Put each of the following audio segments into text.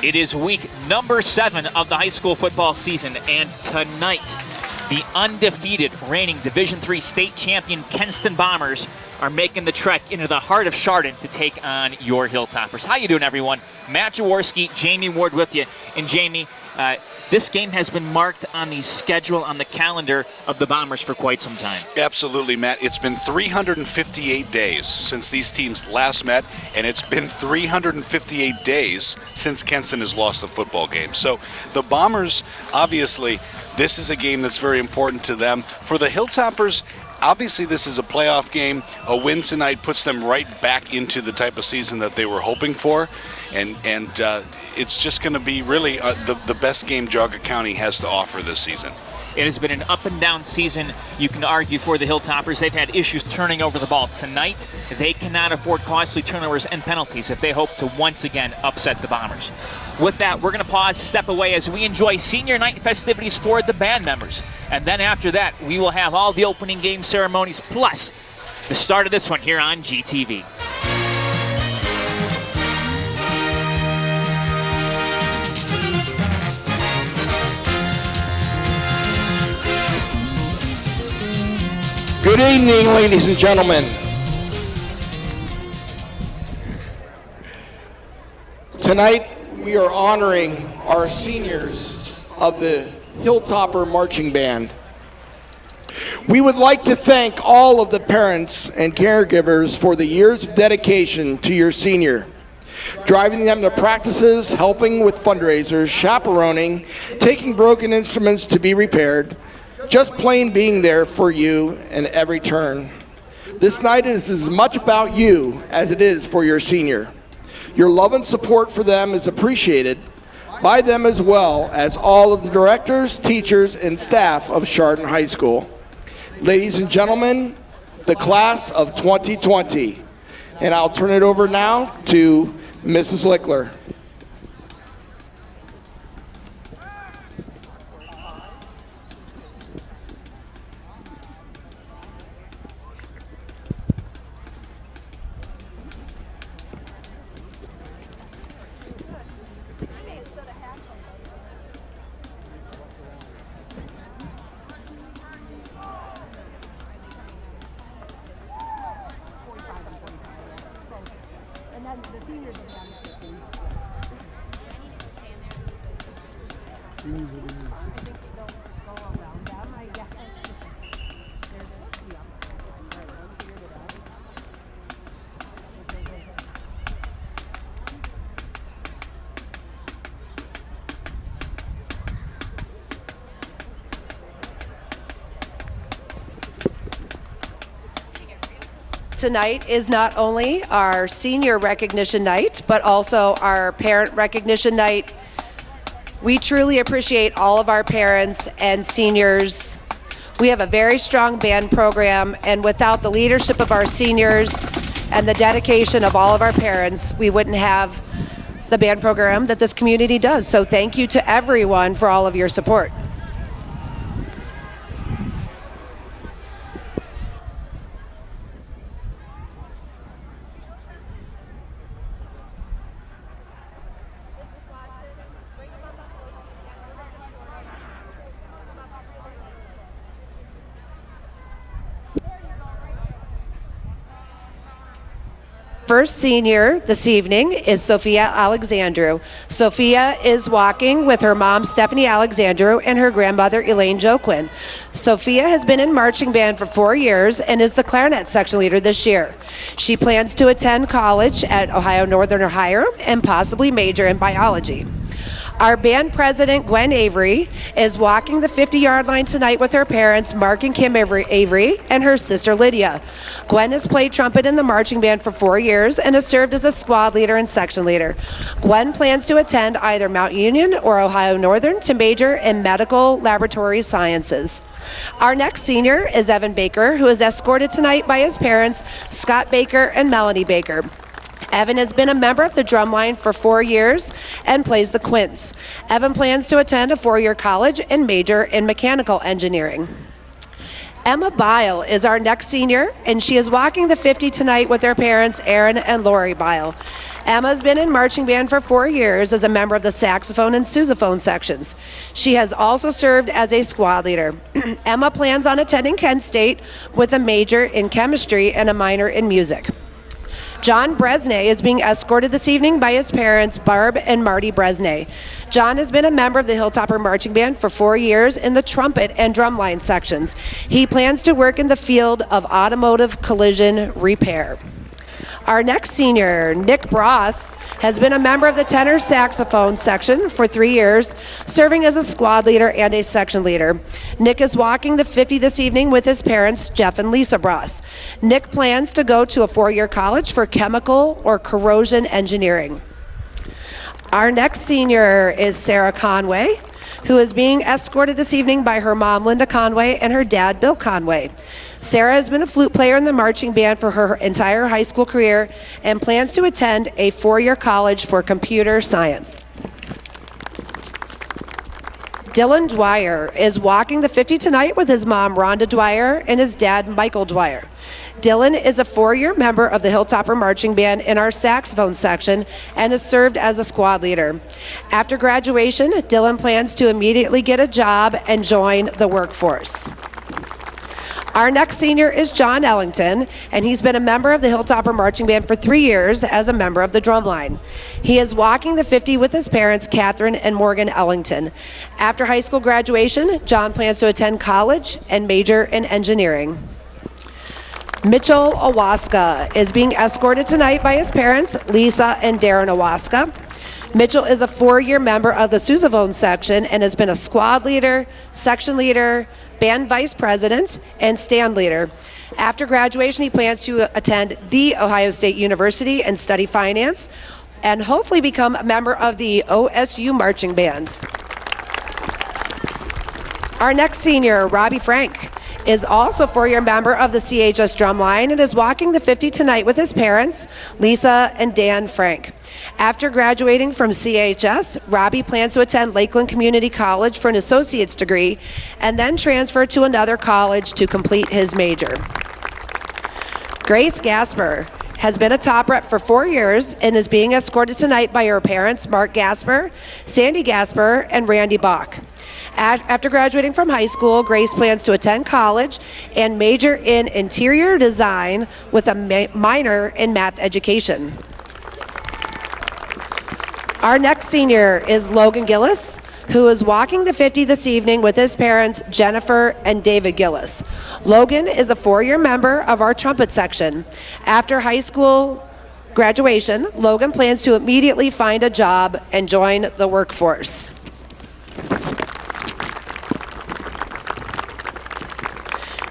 It is week number 7 of the high school football season, and tonight, the undefeated reigning Division III state champion Kenston Bombers are making the trek into the heart of Chardon to take on your Hilltoppers. How you doing, everyone? Matt Jaworski, Jamie Ward with you. And Jamie, this game has been marked on the schedule, on the calendar of the Bombers for quite some time. Absolutely, Matt. It's been 358 days since these teams last met, and it's been 358 days since Kenston has lost a football game. So the Bombers, obviously, this is a game that's very important to them. For the Hilltoppers, obviously this is a playoff game. A win tonight puts them right back into the type of season that they were hoping for, and it's just going to be really the best game Geauga County has to offer this season. It has been an up and down season, you can argue, for the Hilltoppers. They've had issues turning over the ball. Tonight, they cannot afford costly turnovers and penalties if they hope to once again upset the Bombers. With that, we're going to pause, step away as we enjoy senior night festivities for the band members. And then after that, we will have all the opening game ceremonies, plus the start of this one here on GTV. Good evening, ladies and gentlemen. Tonight, we are honoring our seniors of the Hilltopper Marching Band. We would like to thank all of the parents and caregivers for the years of dedication to your senior, driving them to practices, helping with fundraisers, chaperoning, taking broken instruments to be repaired, just plain being there for you in every turn. This night is as much about you as it is for your senior. Your love and support for them is appreciated by them as well as all of the directors, teachers, and staff of Chardon High School. Ladies and gentlemen, the class of 2020. And I'll turn it over now to Mrs. Lickler. Tonight is not only our senior recognition night, but also our parent recognition night. We truly appreciate all of our parents and seniors. We have a very strong band program, and without the leadership of our seniors and the dedication of all of our parents, we wouldn't have the band program that this community does. So thank you to everyone for all of your support. First senior this evening is Sophia Alexandru. Sophia is walking with her mom, Stephanie Alexandru, and her grandmother, Elaine Joquin. Sophia has been in marching band for 4 years and is the clarinet section leader this year. She plans to attend college at Ohio Northern or higher and possibly major in biology. Our band president, Gwen Avery, is walking the 50-yard line tonight with her parents, Mark and Kim Avery, and her sister, Lydia. Gwen has played trumpet in the marching band for 4 years and has served as a squad leader and section leader. Gwen plans to attend either Mount Union or Ohio Northern to major in medical laboratory sciences. Our next senior is Evan Baker, who is escorted tonight by his parents, Scott Baker and Melanie Baker. Evan has been a member of the drumline for 4 years and plays the quints. Evan plans to attend a 4-year college and major in mechanical engineering. Emma Bile is our next senior, and she is walking the 50 tonight with her parents, Aaron and Lori Bile. Emma's been in marching band for 4 years as a member of the saxophone and sousaphone sections. She has also served as a squad leader. Emma plans on attending Kent State with a major in chemistry and a minor in music. John Bresnay is being escorted this evening by his parents, Barb and Marty Bresnay. John has been a member of the Hilltopper Marching Band for 4 years in the trumpet and drumline sections. He plans to work in the field of automotive collision repair. Our next senior, Nick Bross, has been a member of the tenor saxophone section for 3 years, serving as a squad leader and a section leader. Nick is walking the 50 this evening with his parents, Jeff and Lisa Bross. Nick plans to go to a 4-year college for chemical or corrosion engineering. Our next senior is Sarah Conway, who is being escorted this evening by her mom, Linda Conway, and her dad, Bill Conway. Sarah has been a flute player in the marching band for her entire high school career and plans to attend a 4-year college for computer science. Dylan Dwyer is walking the 50 tonight with his mom, Rhonda Dwyer, and his dad, Michael Dwyer. Dylan is a 4-year member of the Hilltopper Marching Band in our saxophone section and has served as a squad leader. After graduation, Dylan plans to immediately get a job and join the workforce. Our next senior is John Ellington, and he's been a member of the Hilltopper Marching Band for 3 years as a member of the drumline. He is walking the 50 with his parents, Catherine and Morgan Ellington. After high school graduation, John plans to attend college and major in engineering. Mitchell Owaska is being escorted tonight by his parents, Lisa and Darren Owaska. Mitchell is a 4-year member of the sousaphone section and has been a squad leader, section leader, band vice president, and stand leader. After graduation, he plans to attend The Ohio State University and study finance, and hopefully become a member of the OSU Marching Band. Our next senior, Robbie Frank, is also a 4-year member of the CHS drumline and is walking the 50 tonight with his parents, Lisa and Dan Frank. After graduating from CHS, Robbie plans to attend Lakeland Community College for an associate's degree and then transfer to another college to complete his major. Grace Gasper has been a top rep for 4 years and is being escorted tonight by her parents, Mark Gasper, Sandy Gasper, and Randy Bach. After graduating from high school, Grace plans to attend college and major in interior design with a minor in math education. Our next senior is Logan Gillis, who is walking the 50 this evening with his parents, Jennifer and David Gillis. Logan is a 4-year member of our trumpet section. After high school graduation, Logan plans to immediately find a job and join the workforce.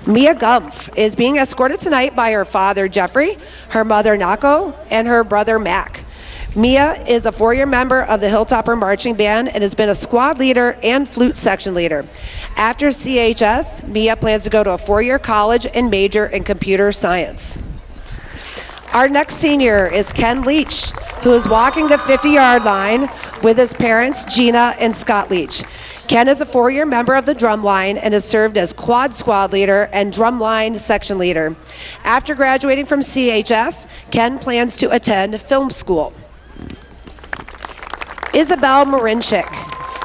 Mia Gumpf is being escorted tonight by her father, Jeffrey, her mother, Nako, and her brother, Mac. Mia is a 4-year member of the Hilltopper Marching Band and has been a squad leader and flute section leader. After CHS, Mia plans to go to a 4-year college and major in computer science. Our next senior is Ken Leach, who is walking the 50-yard line with his parents, Gina and Scott Leach. Ken is a 4-year member of the drumline and has served as quad squad leader and drumline section leader. After graduating from CHS, Ken plans to attend film school. Isabel Marinchik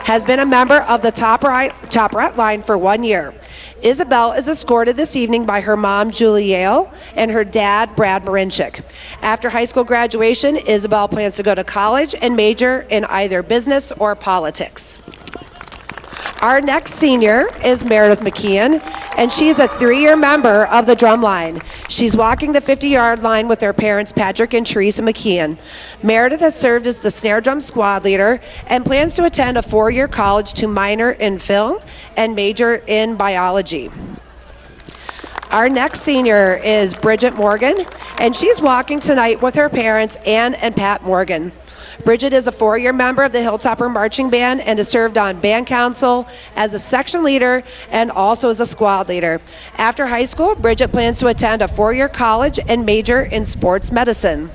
has been a member of the Topperette line for 1 year. Isabel is escorted this evening by her mom, Julie Yale, and her dad, Brad Marinchik. After high school graduation, Isabel plans to go to college and major in either business or politics. Our next senior is Meredith McKeon, and she's a 3-year member of the drumline. She's walking the 50-yard line with her parents, Patrick and Teresa McKeon. Meredith has served as the snare drum squad leader and plans to attend a 4-year college to minor in film and major in biology. Our next senior is Bridget Morgan, and she's walking tonight with her parents, Ann and Pat Morgan. Bridget is a 4-year member of the Hilltopper Marching Band and has served on band council as a section leader and also as a squad leader. After high school, Bridget plans to attend a 4-year college and major in sports medicine.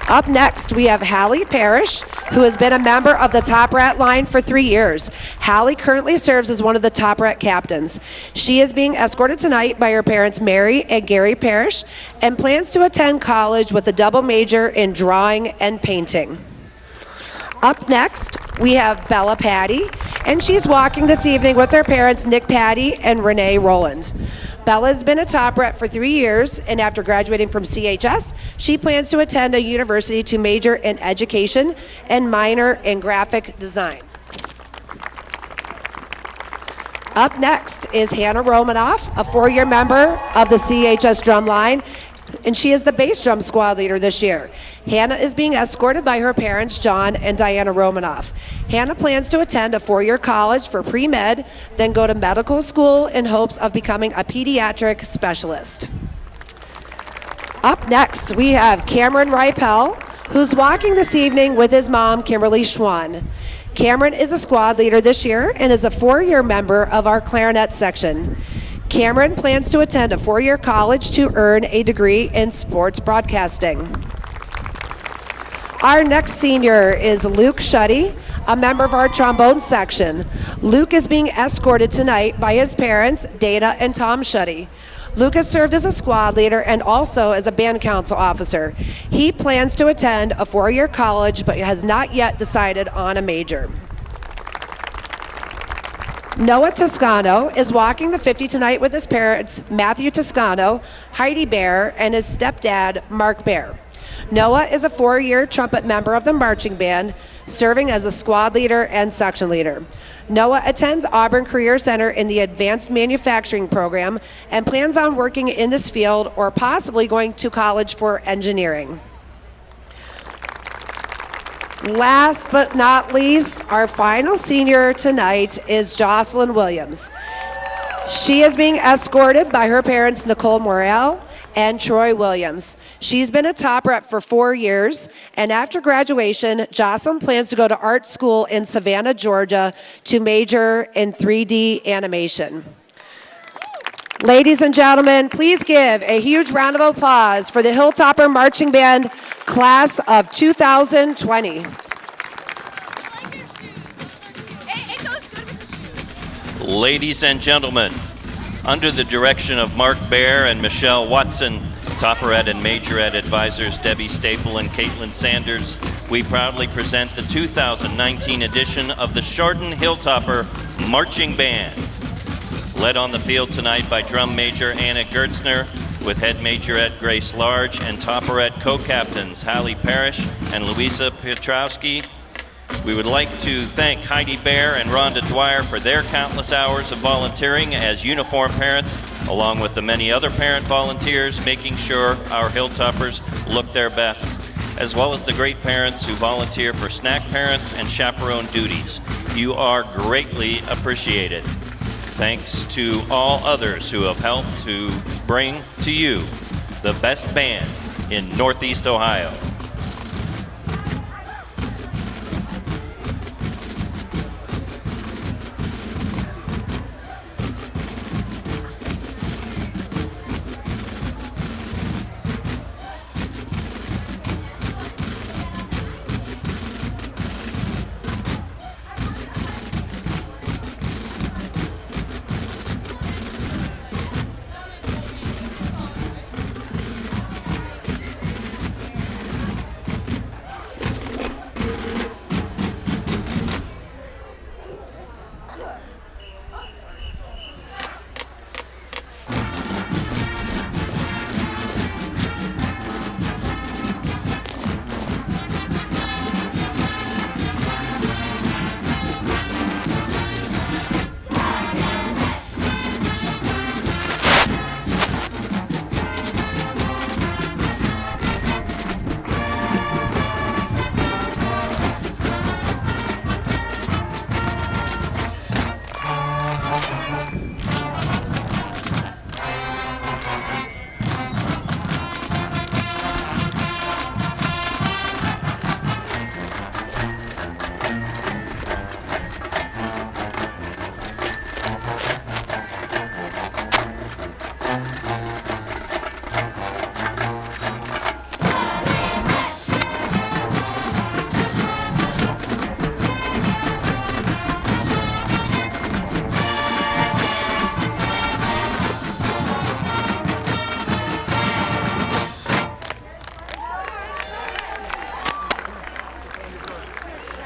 Up next, we have Hallie Parrish, who has been a member of the Top Rat line for 3 years. Hallie currently serves as one of the Top Rat captains. She is being escorted tonight by her parents, Mary and Gary Parrish, and plans to attend college with a double major in drawing and painting. Up next, we have Bella Patty, and she's walking this evening with her parents, Nick Patty and Renee Rowland. Bella has been a Top Rat for 3 years, and after graduating from CHS, she plans to attend a university to major in education and minor in graphic design. Up next is Hannah Romanoff, a 4-year member of the CHS drum line, and she is the bass drum squad leader this year. Hannah is being escorted by her parents, John and Diana Romanoff. Hannah plans to attend a 4-year college for pre-med, then go to medical school in hopes of becoming a pediatric specialist. Up next, we have Cameron Ripel, who's walking this evening with his mom, Kimberly Schwann. Cameron is a squad leader this year and is a 4-year member of our clarinet section. Cameron plans to attend a 4-year college to earn a degree in sports broadcasting. Our next senior is Luke Shuddy, a member of our trombone section. Luke is being escorted tonight by his parents, Dana and Tom Shuddy. Luke has served as a squad leader and also as a band council officer. He plans to attend a 4-year college but has not yet decided on a major. Noah Toscano is walking the 50 tonight with his parents, Matthew Toscano, Heidi Bear, and his stepdad, Mark Bear. Noah is a 4-year trumpet member of the marching band, serving as a squad leader and section leader. Noah attends Auburn Career Center in the Advanced Manufacturing Program and plans on working in this field or possibly going to college for engineering. Last but not least, our final senior tonight is Jocelyn Williams. She is being escorted by her parents, Nicole Morrell and Troy Williams. She's been a Top Rat for 4 years, and after graduation, Jocelyn plans to go to art school in Savannah, Georgia to major in 3D animation. Ladies and gentlemen, please give a huge round of applause for the Hilltopper Marching Band class of 2020. Ladies and gentlemen, under the direction of Mark Bear and Michelle Watson, Topperette and Majorette advisors Debbie Staple and Caitlin Sanders, we proudly present the 2019 edition of the Chardon Hilltopper Marching Band. Led on the field tonight by drum major Anna Gertzner, with head majorette Grace Large and Topperette co-captains Hallie Parrish and Louisa Piotrowski. We would like to thank Heidi Bear and Rhonda Dwyer for their countless hours of volunteering as uniform parents, along with the many other parent volunteers making sure our Hilltoppers look their best, as well as the great parents who volunteer for snack parents and chaperone duties. You are greatly appreciated. Thanks to all others who have helped to bring to you the best band in Northeast Ohio.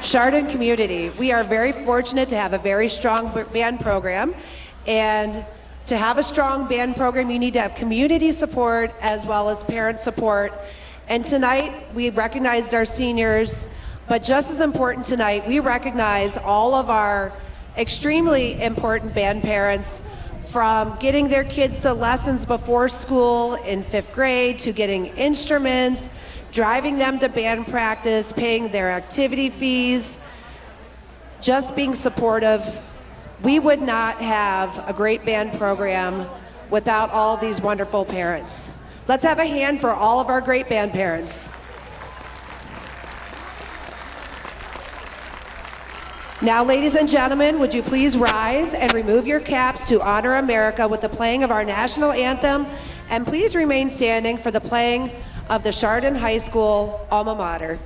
Chardon community, we are very fortunate to have a very strong band program, and to have a strong band program, you need to have community support as well as parent support. And tonight, we recognized our seniors, but just as important tonight, we recognize all of our extremely important band parents, from getting their kids to lessons before school in 5th grade, to getting instruments, driving them to band practice, paying their activity fees, just being supportive. We would not have a great band program without all these wonderful parents. Let's have a hand for all of our great band parents. Now, ladies and gentlemen, would you please rise and remove your caps to honor America with the playing of our national anthem, and please remain standing for the playing of the Chardon High School alma mater.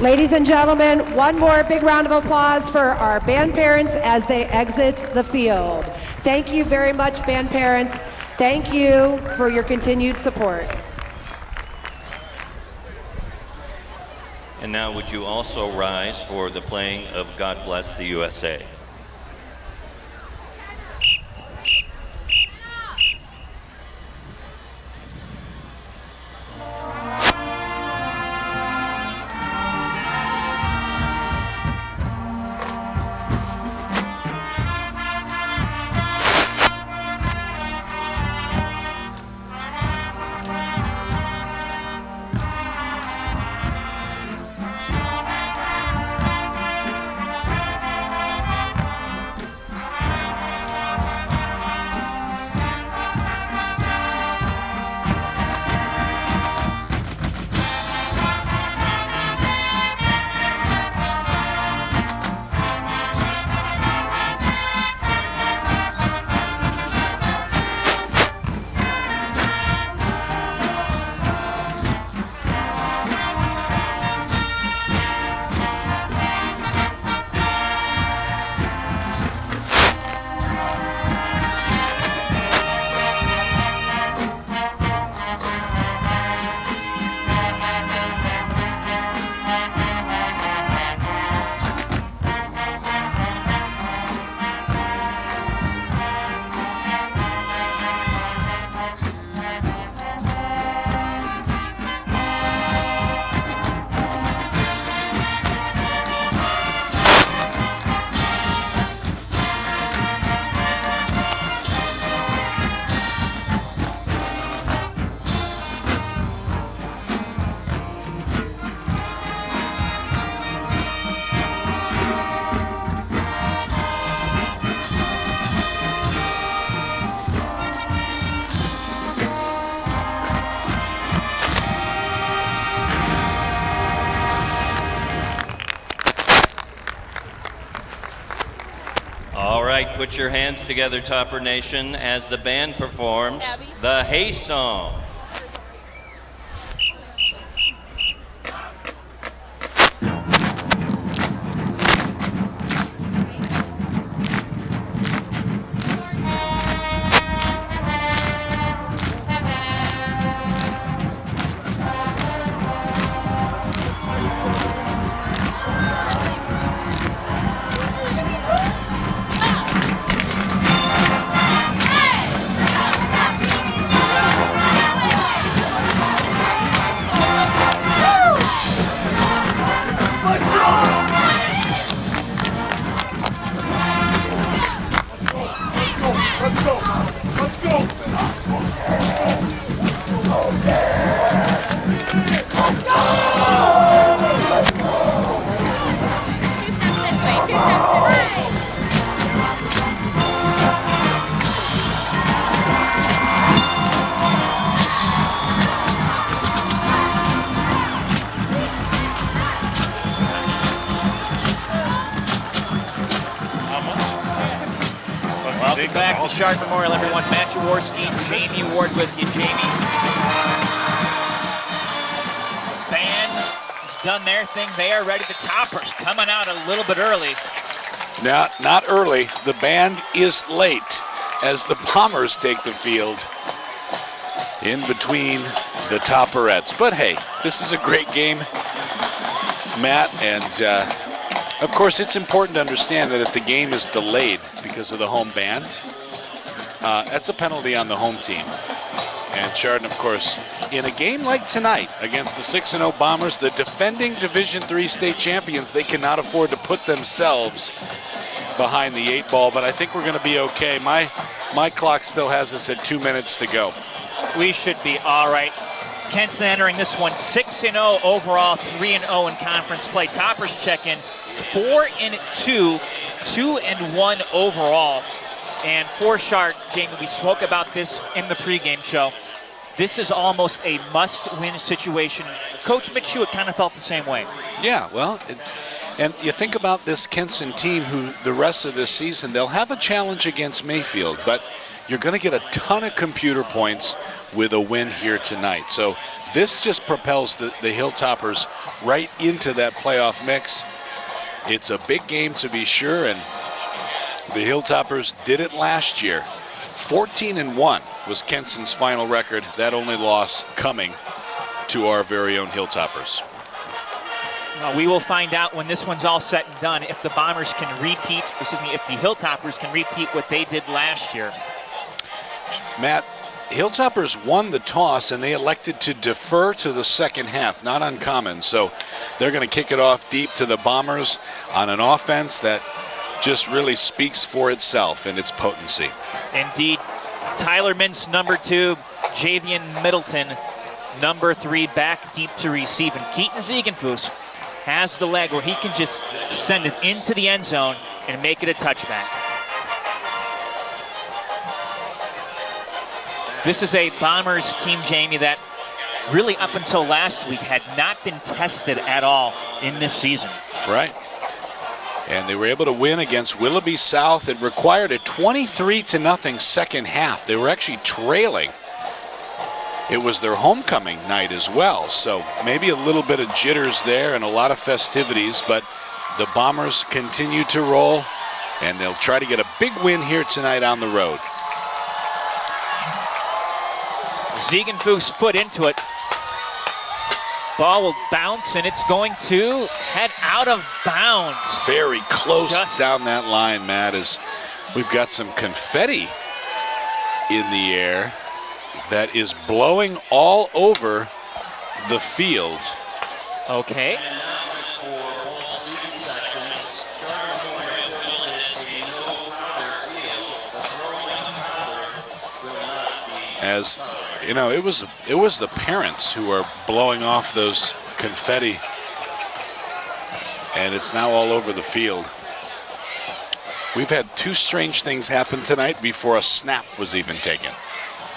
Ladies and gentlemen, one more big round of applause for our band parents as they exit the field. Thank you very much, band parents. Thank you for your continued support. And now would you also rise for the playing of God Bless the USA? put your hands together, Topper Nation, as the band performs the Hay Song. Welcome back to Chardon Memorial, everyone. Matt Jaworski, Jamie Ward with you. Jamie, the band has done their thing. They are ready. The Toppers coming out a little bit early. Not early. The band is late as the Bombers take the field in between the Topperettes. But hey, this is a great game, Matt, and of course, it's important to understand that if the game is delayed because of the home band, that's a penalty on the home team. And Chardon, of course, in a game like tonight against the 6-0 Bombers, the defending Division III state champions, they cannot afford to put themselves behind the 8 ball, but I think we're going to be okay. My clock still has us at 2 minutes to go. We should be all right. Kenston entering this one 6-0 overall, 3-0 in conference play. Toppers check in 4-2, 2-1 overall. And for Chardon, Jamie, we spoke about this in the pregame show. This is almost a must-win situation. Coach Mitch Hewitt kind of felt the same way. Yeah, well, and you think about this Kenston team who the rest of this season, they'll have a challenge against Mayfield, but you're going to get a ton of computer points with a win here tonight. So this just propels the Hilltoppers right into that playoff mix. It's a big game to be sure, and the Hilltoppers did it last year. 14-1 was Kenston's final record. That only loss coming to our very own Hilltoppers. Well, we will find out when this one's all set and done if the Bombers can repeat, if the Hilltoppers can repeat what they did last year. Matt, Hilltoppers won the toss and they elected to defer to the second half. Not uncommon. So they're going to kick it off deep to the Bombers on an offense that just really speaks for itself and its potency. Indeed. Tyler Mintz, number 2. Javian Middleton, number 3, back deep to receive. And Keaton Ziegenfuss has the leg where he can just send it into the end zone and make it a touchback. This is a Bombers team, Jamie, that really up until last week had not been tested at all in this season. Right. And they were able to win against Willoughby South. It required a 23-0 second half. They were actually trailing. It was their homecoming night as well, so maybe a little bit of jitters there and a lot of festivities, but the Bombers continue to roll, and they'll try to get a big win here tonight on the road. Ziegenfuss foot into it. Ball will bounce, and it's going to head out of bounds. Very close down that line, Matt, as we've got some confetti in the air that is blowing all over the field. Okay. As you know, it was the parents who are blowing off those confetti, and it's now all over the field. We've had 2 strange things happen tonight before a snap was even taken.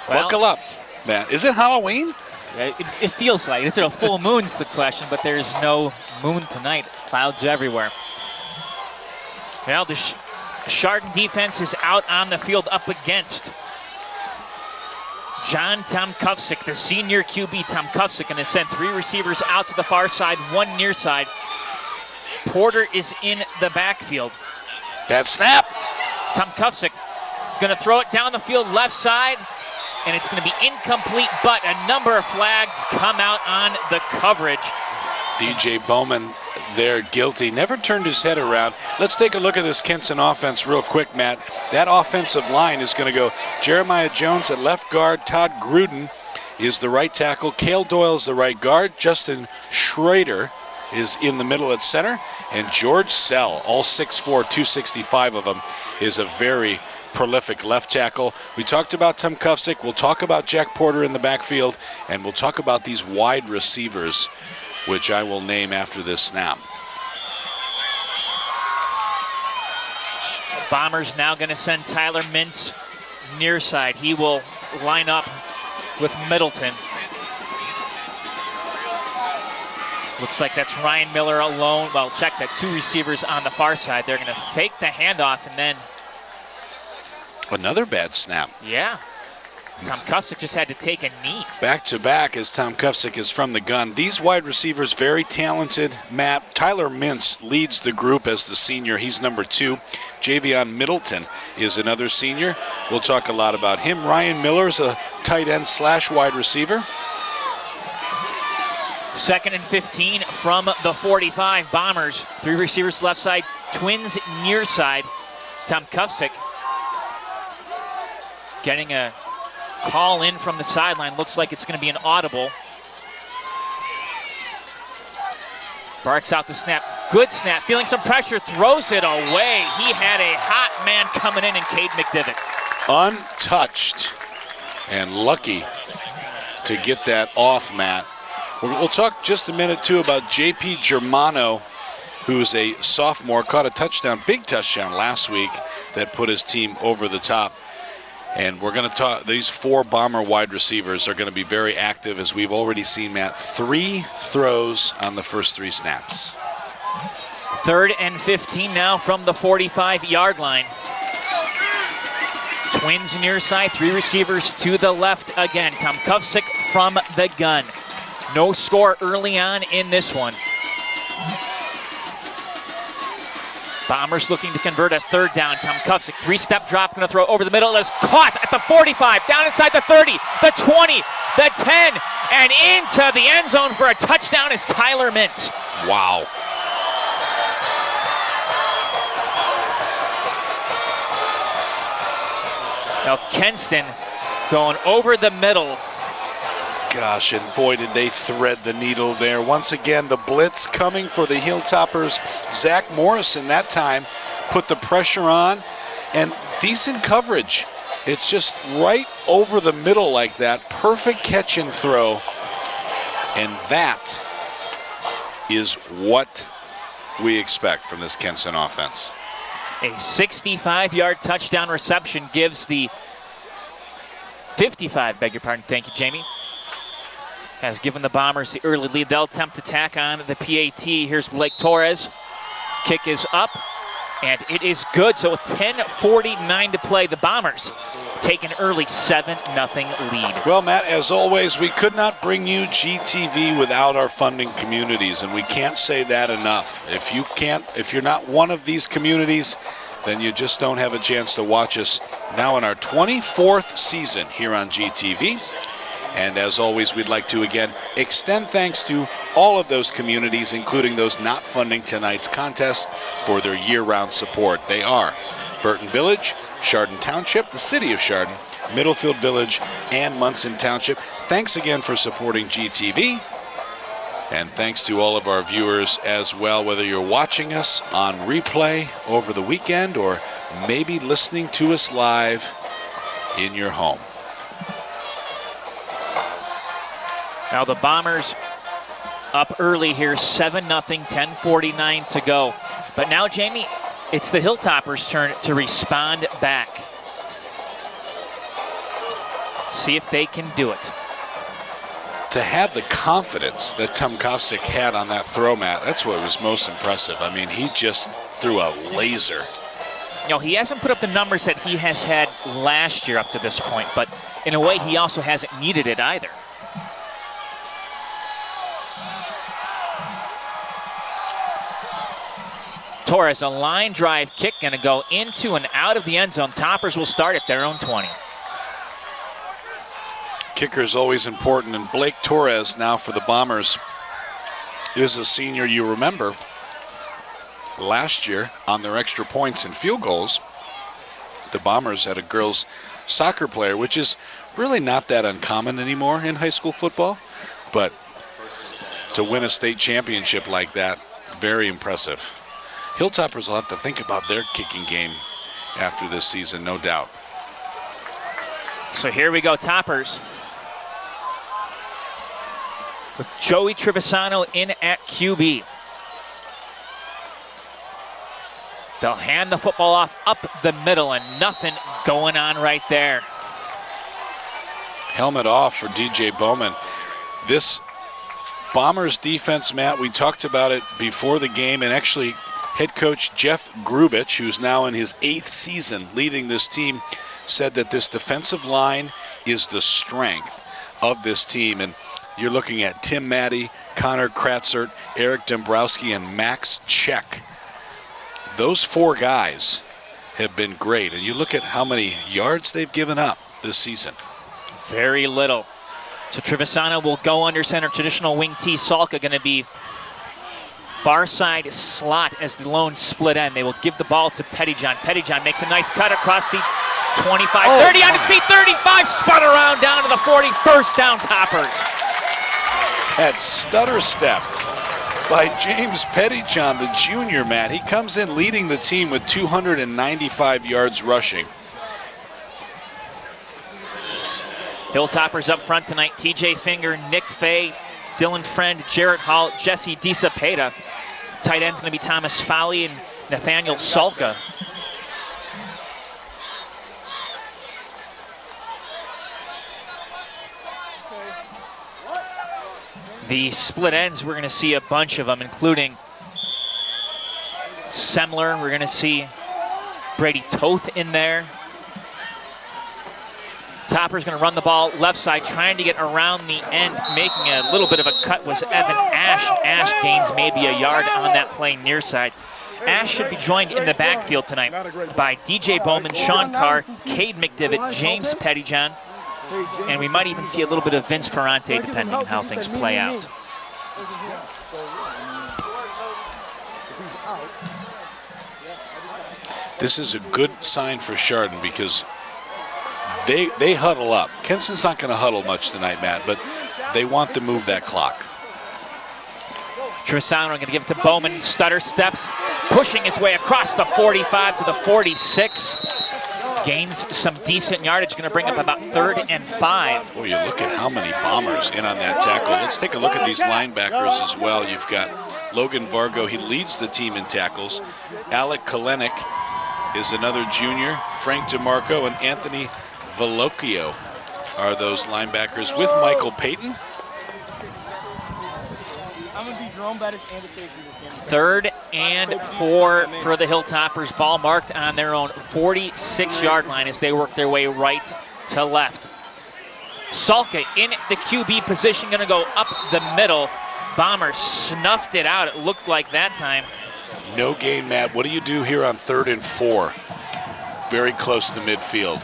Well, buckle up, Matt. Is it Halloween? It feels like. Is it a full moon's the question, but there's no moon tonight. Clouds everywhere. Well, Chardon defense is out on the field up against John Tomkowczyk, the senior QB. Tomkowczyk going to send 3 receivers out to the far side, 1 near side. Porter is in the backfield. That snap. Tomkowczyk going to throw it down the field left side, and it's going to be incomplete, but a number of flags come out on the coverage. DJ Bowman there, guilty. Never turned his head around. Let's take a look at this Kenston offense real quick, Matt. That offensive line is going to go Jeremiah Jones at left guard. Todd Gruden is the right tackle. Cale Doyle is the right guard. Justin Schrader is in the middle at center. And George Sell, all 6'4", 265 of them, is a very prolific left tackle. We talked about Tomkowczyk. We'll talk about Jack Porter in the backfield. And we'll talk about these wide receivers, which I will name after this snap. Bombers now going to send Tyler Mintz near side. He will line up with Middleton. Looks like that's Ryan Miller alone. Well, check that, 2 receivers on the far side. They're going to fake the handoff and then... Another bad snap. Yeah. Tomkowczyk just had to take a knee. Back to back as Tomkowczyk is from the gun. These wide receivers, very talented. Matt, Tyler Mintz leads the group as the senior. He's number 2. Javion Middleton is another senior. We'll talk a lot about him. Ryan Miller's a tight end / wide receiver. 2nd and 15 from the 45. Bombers, 3 receivers left side, twins near side. Tomkowczyk getting a call in from the sideline. Looks like it's going to be an audible. Barks out the snap. Good snap. Feeling some pressure. Throws it away. He had a hot man coming in Cade McDivitt. Untouched and lucky to get that off, Matt. We'll talk just a minute, too, about J.P. Germano, who's a sophomore, caught a touchdown, big touchdown last week that put his team over the top. And we're going to talk, these 4 Bomber wide receivers are going to be very active, as we've already seen, Matt. 3 throws on the first 3 snaps. 3rd and 15 now from the 45-yard line. Twins near side, 3 receivers to the left again. Tomkowczyk from the gun. No score early on in this one. Bombers looking to convert a 3rd down. Tomkowczyk, 3-step drop, going to throw over the middle. Is caught at the 45, down inside the 30, the 20, the 10, and into the end zone for a touchdown is Tyler Mintz. Wow. Now Kenston going over the middle. Gosh, and boy, did they thread the needle there. Once again, the blitz coming for the Hilltoppers. Zach Morrison that time put the pressure on, and decent coverage. It's just right over the middle like that. Perfect catch and throw. And that is what we expect from this Kenston offense. A 65-yard touchdown reception gives the 55, beg your pardon, thank you, Jamie. Has given the Bombers the early lead. They'll attempt to tack on the PAT. Here's Blake Torres. Kick is up, and it is good. So with 10:49 to play, the Bombers take an early 7-0 lead. Well, Matt, as always, we could not bring you GTV without our funding communities, and we can't say that enough. If you're not one of these communities, then you just don't have a chance to watch us now in our 24th season here on GTV. And as always, we'd like to, again, extend thanks to all of those communities, including those not funding tonight's contest, for their year-round support. They are Burton Village, Chardon Township, the City of Chardon, Middlefield Village, and Munson Township. Thanks again for supporting GTV. And thanks to all of our viewers as well, whether you're watching us on replay over the weekend or maybe listening to us live in your home. Now the Bombers up early here, 7-0, 10:49 to go. But now, Jamie, it's the Hilltoppers' turn to respond back. Let's see if they can do it. To have the confidence that Tomkowczyk had on that throw, Matt, that's what was most impressive. I mean, he just threw a laser You know, he hasn't put up the numbers that he has had last year up to this point, but in a way, he also hasn't needed it either. Torres, a line drive kick, going to go into and out of the end zone. Toppers will start at their own 20. Kicker's always important, and Blake Torres now for the Bombers is a senior. You remember last year on their extra points and field goals, the Bombers had a girls soccer player, which is really not that uncommon anymore in high school football, but to win a state championship like that, very impressive. Hilltoppers will have to think about their kicking game after this season, no doubt. So here we go, Toppers. With Joey Trevisano in at QB. They'll hand the football off up the middle, and nothing going on right there. Helmet off for DJ Bowman. This Bombers defense, Matt, we talked about it before the game, and actually head coach Jeff Grubich, who's now in his 8th season leading this team, said that this defensive line is the strength of this team. And you're looking at Tim Matty, Connor Kratzert, Eric Dombrowski, and Max Check. Those 4 guys have been great. And you look at how many yards they've given up this season. Very little. So Trevisano will go under center. Traditional wing T. Salka going to be far side slot as the lone split end. They will give the ball to Pettyjohn. Pettyjohn makes a nice cut across the 25, 30 on his feet, 35, spun around down to the 40, first down, Toppers. That stutter step by James Pettyjohn, the junior, Matt. He comes in leading the team with 295 yards rushing. Hilltoppers up front tonight. TJ Finger, Nick Fay, Dylan Friend, Jarrett Hall, Jesse DiSapeta. Tight end's going to be Thomas Fowley and Nathaniel Salka. The split ends, we're going to see a bunch of them, including Semler. We're going to see Brady Toth in there. Topper's going to run the ball left side, trying to get around the end. Making a little bit of a cut was Evan Ash. Ash gains maybe a yard on that play near side. Ash should be joined in the backfield tonight by DJ Bowman, Sean Carr, Cade McDivitt, James Pettyjohn, and we might even see a little bit of Vince Ferrante depending on how things play out. This is a good sign for Chardon because they huddle up. Kenston's not going to huddle much tonight, Matt, but they want to move that clock. Trevisano going to give it to Bowman. Stutter steps, pushing his way across the 45 to the 46. Gains some decent yardage, going to bring up about 3rd and 5. Boy, you look at how many Bombers in on that tackle. Let's take a look at these linebackers as well. You've got Logan Vargo. He leads the team in tackles. Alec Kalenik is another junior. Frank DeMarco and Anthony Velocchio are those linebackers with Michael Payton. 3rd and 4 for the Hilltoppers. Ball marked on their own 46-yard line as they work their way right to left. Salka in the QB position, going to go up the middle. Bombers snuffed it out, it looked like that time. No gain, Matt. What do you do here on 3rd and 4? Very close to midfield.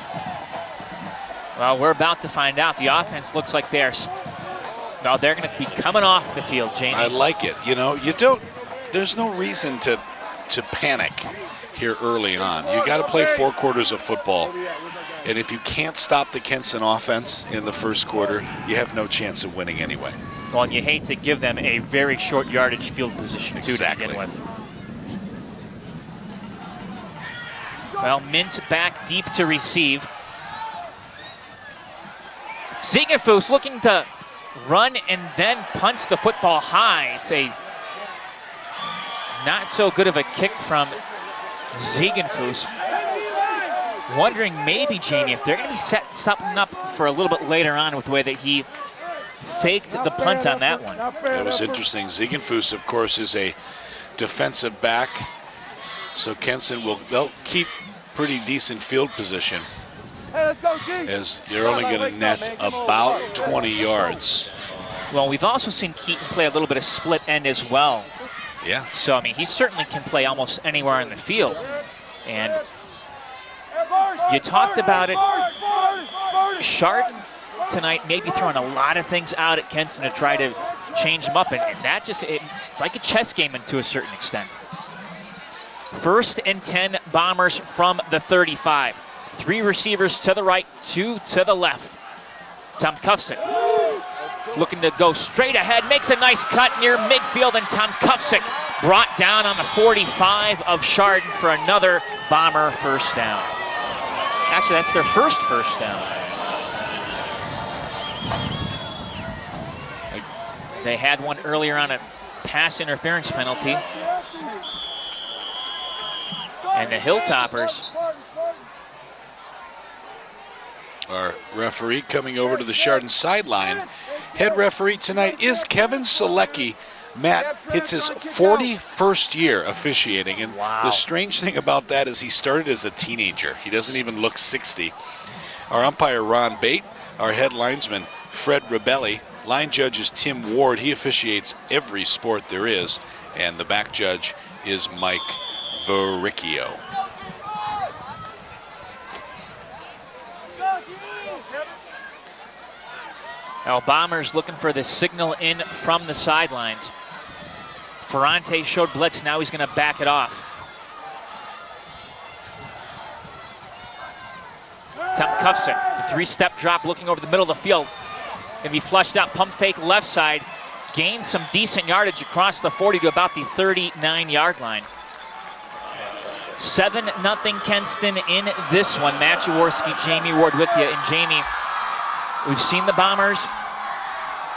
Well, we're about to find out. The offense looks like they're going to be coming off the field, Jamie. I like it. You know, there's no reason to panic here early on. You got to play 4 quarters of football. And if you can't stop the Kenston offense in the first quarter, you have no chance of winning anyway. Well, and you hate to give them a very short yardage field position, too, to begin with. Well, Mintz back deep to receive. Ziegenfuss looking to run and then punch the football high. It's a not so good of a kick from Ziegenfuss. Wondering maybe, Jamie, if they're going to be setting something up for a little bit later on with the way that he faked the punt on that one. That was interesting. Ziegenfuss, of course, is a defensive back. So Kenston they'll keep pretty decent field position, as they're only going to net about 20 yards. Well, we've also seen Keaton play a little bit of split end as well. Yeah. So, I mean, he certainly can play almost anywhere in the field. And you talked about it. Chardon tonight maybe throwing a lot of things out at Kenston to try to change him up. And that just, it's like a chess game to a certain extent. 1st and 10 Bombers from the 35. 3 receivers to the right, 2 to the left. Tom Kufsick looking to go straight ahead, makes a nice cut near midfield, and Tom Kufsick brought down on the 45 of Chardon for another Bomber first down. Actually, that's their first down. They had one earlier on a pass interference penalty. And the Hilltoppers. Our referee coming over to the Chardon sideline. Head referee tonight is Kevin Selecki. Matt, it's his 41st year officiating, and the strange thing about that is he started as a teenager. He doesn't even look 60. Our umpire, Ron Bate. Our head linesman, Fred Rebelli. Line judge is Tim Ward. He officiates every sport there is. And the back judge is Mike Verricchio. Now Bombers looking for the signal in from the sidelines. Ferrante showed blitz, now he's going to back it off. Tom Kufsick, the 3-step drop looking over the middle of the field. Going to be flushed out, pump fake left side. Gains some decent yardage across the 40 to about the 39-yard line. 7-0 Kenston in this one. Matt Jaworski, Jamie Ward with you. And Jamie, we've seen the Bombers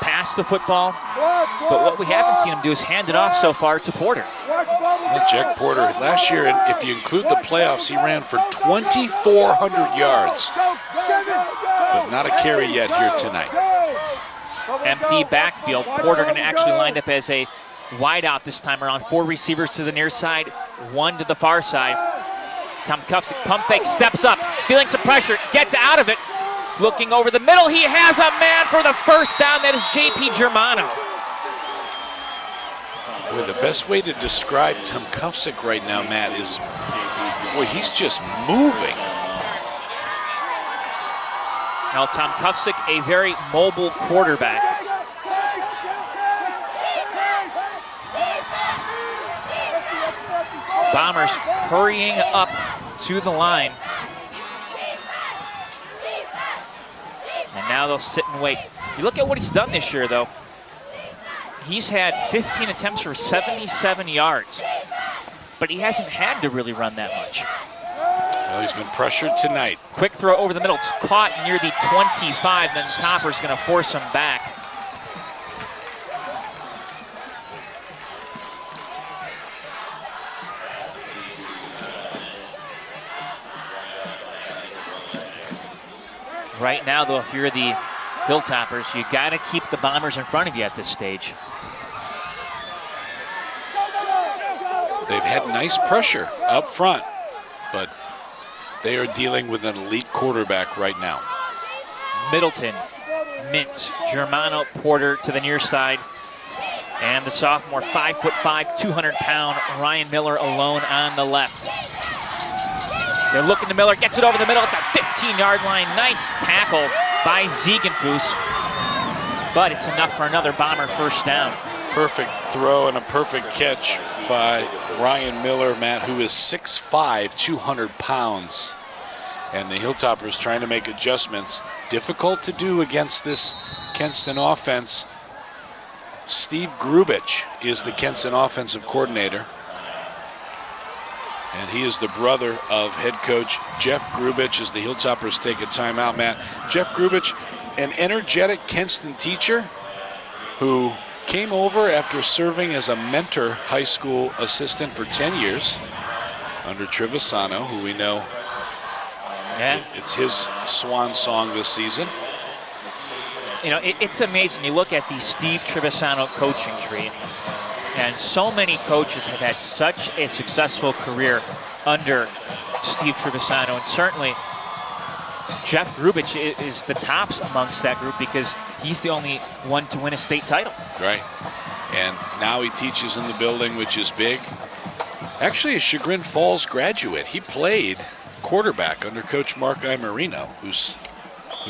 pass the football, but what we haven't seen them do is hand it off so far to Porter. Well, Jack Porter, last year, if you include the playoffs, he ran for 2,400 yards, but not a carry yet here tonight. Empty backfield. Porter going to actually line up as a wideout this time around. 4 receivers to the near side, 1 to the far side. Tom Kufsick, pump fake, steps up, feeling some pressure, gets out of it. Looking over the middle, he has a man for the first down. That is J.P. Germano. Boy, the best way to describe Tom Kufsick right now, Matt, is, boy, he's just moving. Now Tom Kufsick, a very mobile quarterback. Bombers hurrying up to the line. And now they'll sit and wait. You look at what he's done this year, though. He's had 15 attempts for 77 yards, but he hasn't had to really run that much. Well, he's been pressured tonight. Quick throw over the middle. It's caught near the 25. Then Topper's going to force him back. Right now, though, if you're the Hilltoppers, you got to keep the Bombers in front of you at this stage. They've had nice pressure up front, but they are dealing with an elite quarterback right now. Middleton, Mintz, Germano, Porter to the near side, and the sophomore, 5'5", 200-pound Ryan Miller alone on the left. They're looking to Miller, gets it over the middle at the 15-yard line. Nice tackle by Ziegenfuss, but it's enough for another Bomber first down. Perfect throw and a perfect catch by Ryan Miller, Matt, who is 6'5", 200 pounds. And the Hilltoppers trying to make adjustments. Difficult to do against this Kenston offense. Steve Grubich is the Kenston offensive coordinator. And he is the brother of head coach Jeff Grubich as the Hilltoppers take a timeout, Matt. Jeff Grubich, an energetic Kenston teacher who came over after serving as a mentor high school assistant for 10 years under Trevisano, who we know it's his swan song this season. You know, it's amazing. You look at the Steve Trevisano coaching tree. And so many coaches have had such a successful career under Steve Trevisano, and certainly Jeff Grubich is the tops amongst that group because he's the only one to win a state title. Right. And now he teaches in the building, which is big. Actually, a Chagrin Falls graduate. He played quarterback under Coach Mark Imarino, who's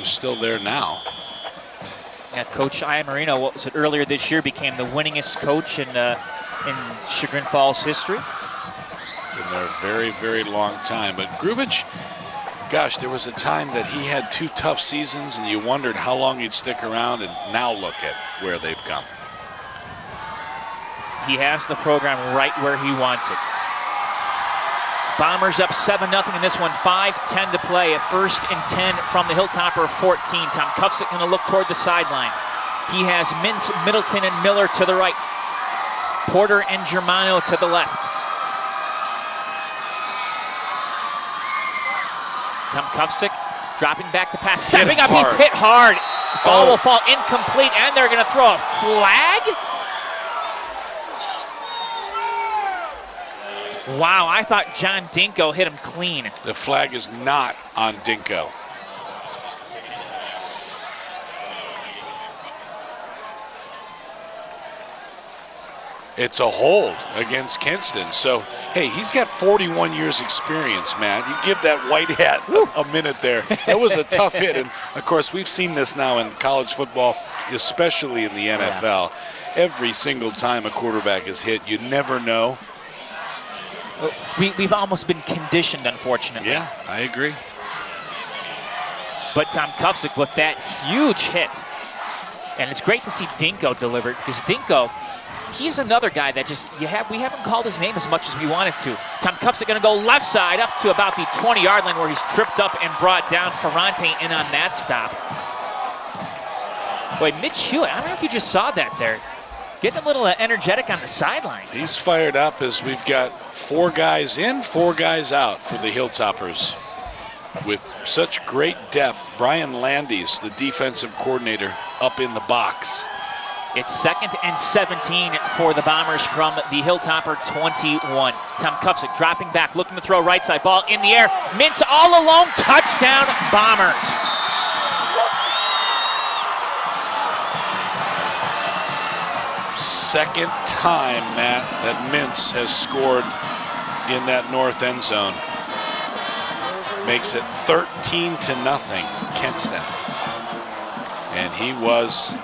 still there now. Yeah, Coach Imarino, what was it, earlier this year, became the winningest coach in Chagrin Falls history. Been there a very, very long time. But Grubich, gosh, there was a time that he had 2 tough seasons and you wondered how long he'd stick around, and now look at where they've come. He has the program right where he wants it. Bombers up 7-0 in this one, 5:10 to play. At 1st and 10 from the Hilltopper 14. Tom Kufsick going to look toward the sideline. He has Mintz, Middleton, and Miller to the right. Porter and Germano to the left. Tom Kufsick dropping back to pass, stepping up, he's hit hard. Ball will fall incomplete, and they're going to throw a flag? Wow, I thought John Dinko hit him clean. The flag is not on Dinko. It's a hold against Kenston. So, hey, he's got 41 years experience, Matt. You give that white hat a minute there. That was a tough hit. And, of course, we've seen this now in college football, especially in the NFL. Every single time a quarterback is hit, you never know. We've almost been conditioned, unfortunately. Yeah, I agree. But Tom Kufsick with that huge hit. And it's great to see Dinko deliver, because Dinko, he's another guy that just, we haven't called his name as much as we wanted to. Tom Kufsick going to go left side up to about the 20-yard line where he's tripped up and brought down. Ferrante in on that stop. Boy, Mitch Hewitt, I don't know if you just saw that there. Getting a little energetic on the sideline. He's fired up as we've got 4 guys in, 4 guys out for the Hilltoppers. With such great depth, Brian Landis, the defensive coordinator, up in the box. It's 2nd and 17 for the Bombers from the Hilltopper 21. Tom Kufsick dropping back, looking to throw right side, ball in the air. Mintz all alone, touchdown Bombers. Second time, Matt, that Mintz has scored in that north end zone. Makes it 13-0, Kenston. And he was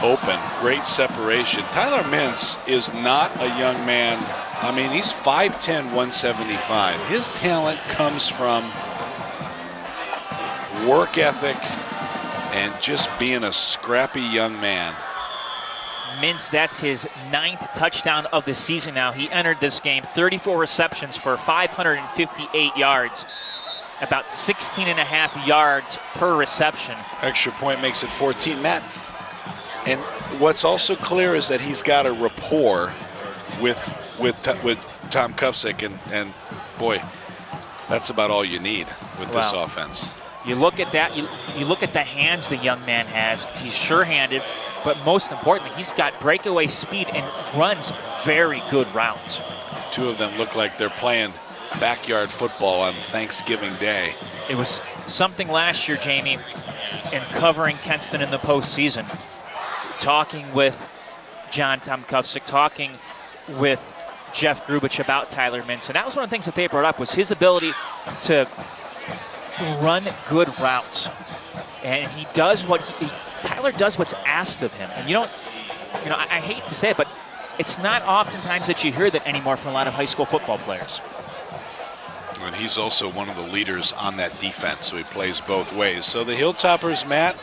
open, great separation. Tyler Mintz is not a young man. I mean, he's 5'10", 175. His talent comes from work ethic and just being a scrappy young man. Mintz, that's his 9th touchdown of the season now. He entered this game 34 receptions for 558 yards, about 16.5 yards per reception. Extra point makes it 14. Matt, and what's also clear is that he's got a rapport with Tom Kufsick, and boy, that's about all you need with this offense. You look at that, you look at the hands the young man has. He's sure-handed, but most importantly, he's got breakaway speed and runs very good routes. 2 of them look like they're playing backyard football on Thanksgiving Day. It was something last year, Jamie, in covering Kenston in the postseason, talking with Tom Kufsick, talking with Jeff Grubich about Tyler Mintz, and that was one of the things that they brought up, was his ability to run good routes. And he does Tyler does what's asked of him. And I hate to say it, but it's not oftentimes that you hear that anymore from a lot of high school football players. And he's also one of the leaders on that defense, so he plays both ways. So the Hilltoppers, Matt,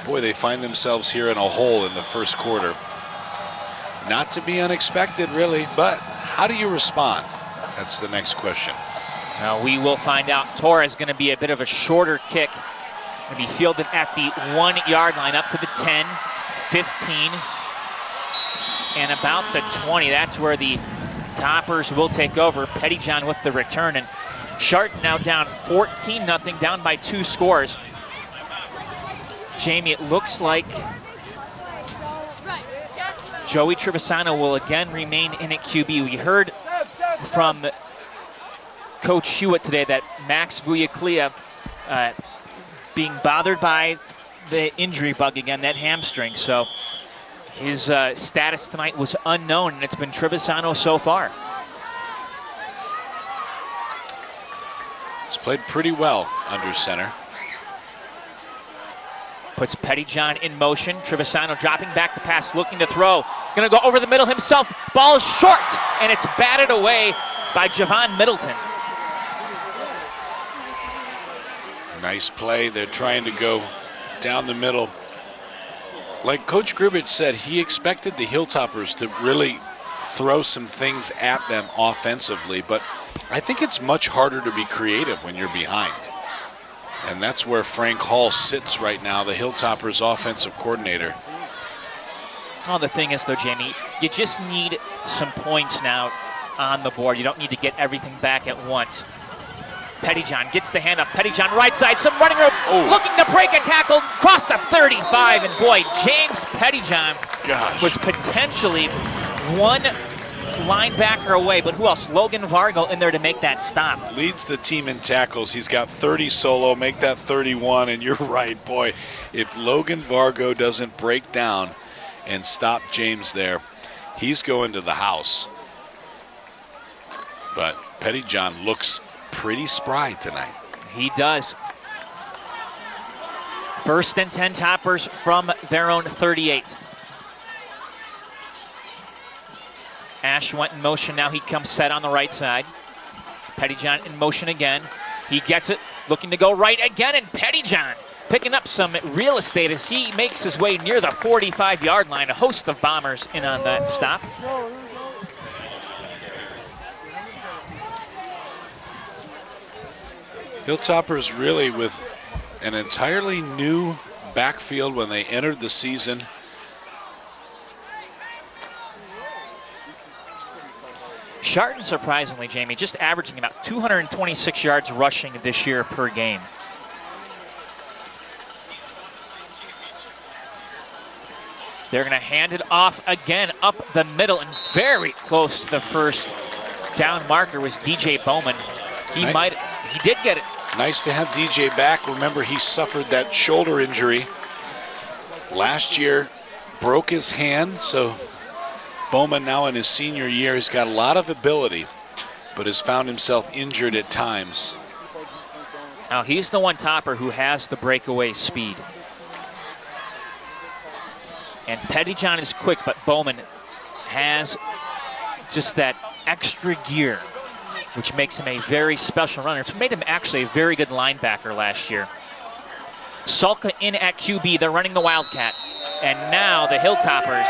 boy, they find themselves here in a hole in the first quarter. Not to be unexpected, really, but how do you respond? That's the next question. Now we will find out. Torres going to be a bit of a shorter kick. Going to be fielded at the 1-yard line, up to the 10, 15, and about the 20. That's where the Toppers will take over. Pettyjohn with the return, and Chardon now down 14-0, down by 2 scores. Jamie, it looks like Joey Trevisano will again remain in at QB. We heard from Coach Hewitt today that Max Vuyaclia being bothered by the injury bug again, that hamstring. So his status tonight was unknown, and it's been Trevisano so far. He's played pretty well under center. Puts Pettyjohn in motion. Trevisano dropping back the pass, looking to throw. Gonna go over the middle himself. Ball is short, and it's batted away by Javon Middleton. Nice play. They're trying to go down the middle. Like Coach Gribich said, he expected the Hilltoppers to really throw some things at them offensively, but I think it's much harder to be creative when you're behind. And that's where Frank Hall sits right now, the Hilltoppers offensive coordinator. Well, the thing is, though, Jamie, you just need some points now on the board. You don't need to get everything back at once. Pettyjohn gets the handoff. Pettyjohn right side, some running room, looking to break a tackle, cross the 35, and boy, James Pettyjohn was potentially one linebacker away, but who else? Logan Vargo in there to make that stop. Leads the team in tackles. He's got 30 solo, make that 31, and you're right, boy. If Logan Vargo doesn't break down and stop James there, he's going to the house. But Pettyjohn looks pretty spry tonight. He does. 1st and 10 Toppers from their own 38. Ash went in motion, now he comes set on the right side. Pettyjohn in motion again. He gets it, looking to go right again, and Pettyjohn picking up some real estate as he makes his way near the 45-yard line. A host of Bombers in on that stop. Hilltoppers really with an entirely new backfield when they entered the season. Chardon, surprisingly, Jamie, just averaging about 226 yards rushing this year per game. They're going to hand it off again up the middle, and very close to the first down marker was DJ Bowman. He did get it. Nice to have DJ back. Remember, he suffered that shoulder injury last year, broke his hand, so Bowman now in his senior year has got a lot of ability, but has found himself injured at times. Now he's the one Topper who has the breakaway speed. And Pettyjohn is quick, but Bowman has just that extra gear, which makes him a very special runner. It's made him actually a very good linebacker last year. Salka in at QB, they're running the Wildcat. And now the Hilltoppers.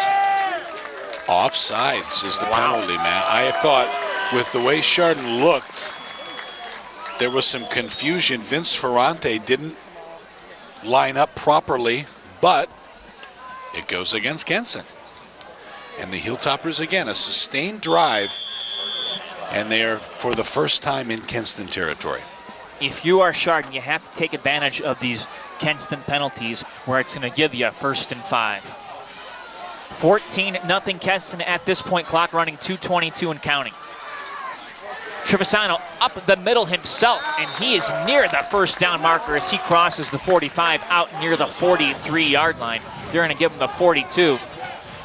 Offsides is the penalty, man. I thought with the way Chardon looked, there was some confusion. Vince Ferrante didn't line up properly, but it goes against Kenston. And the Hilltoppers, again, a sustained drive, and they are for the first time in Kenston territory. If you are Chardon, you have to take advantage of these Kenston penalties where it's going to give you a 1st and 5. 14-0 Kenston at this point, clock running 2:22 and counting. Trevisano up the middle himself, and he is near the first down marker as he crosses the 45 out near the 43-yard line. They're going to give him the 42,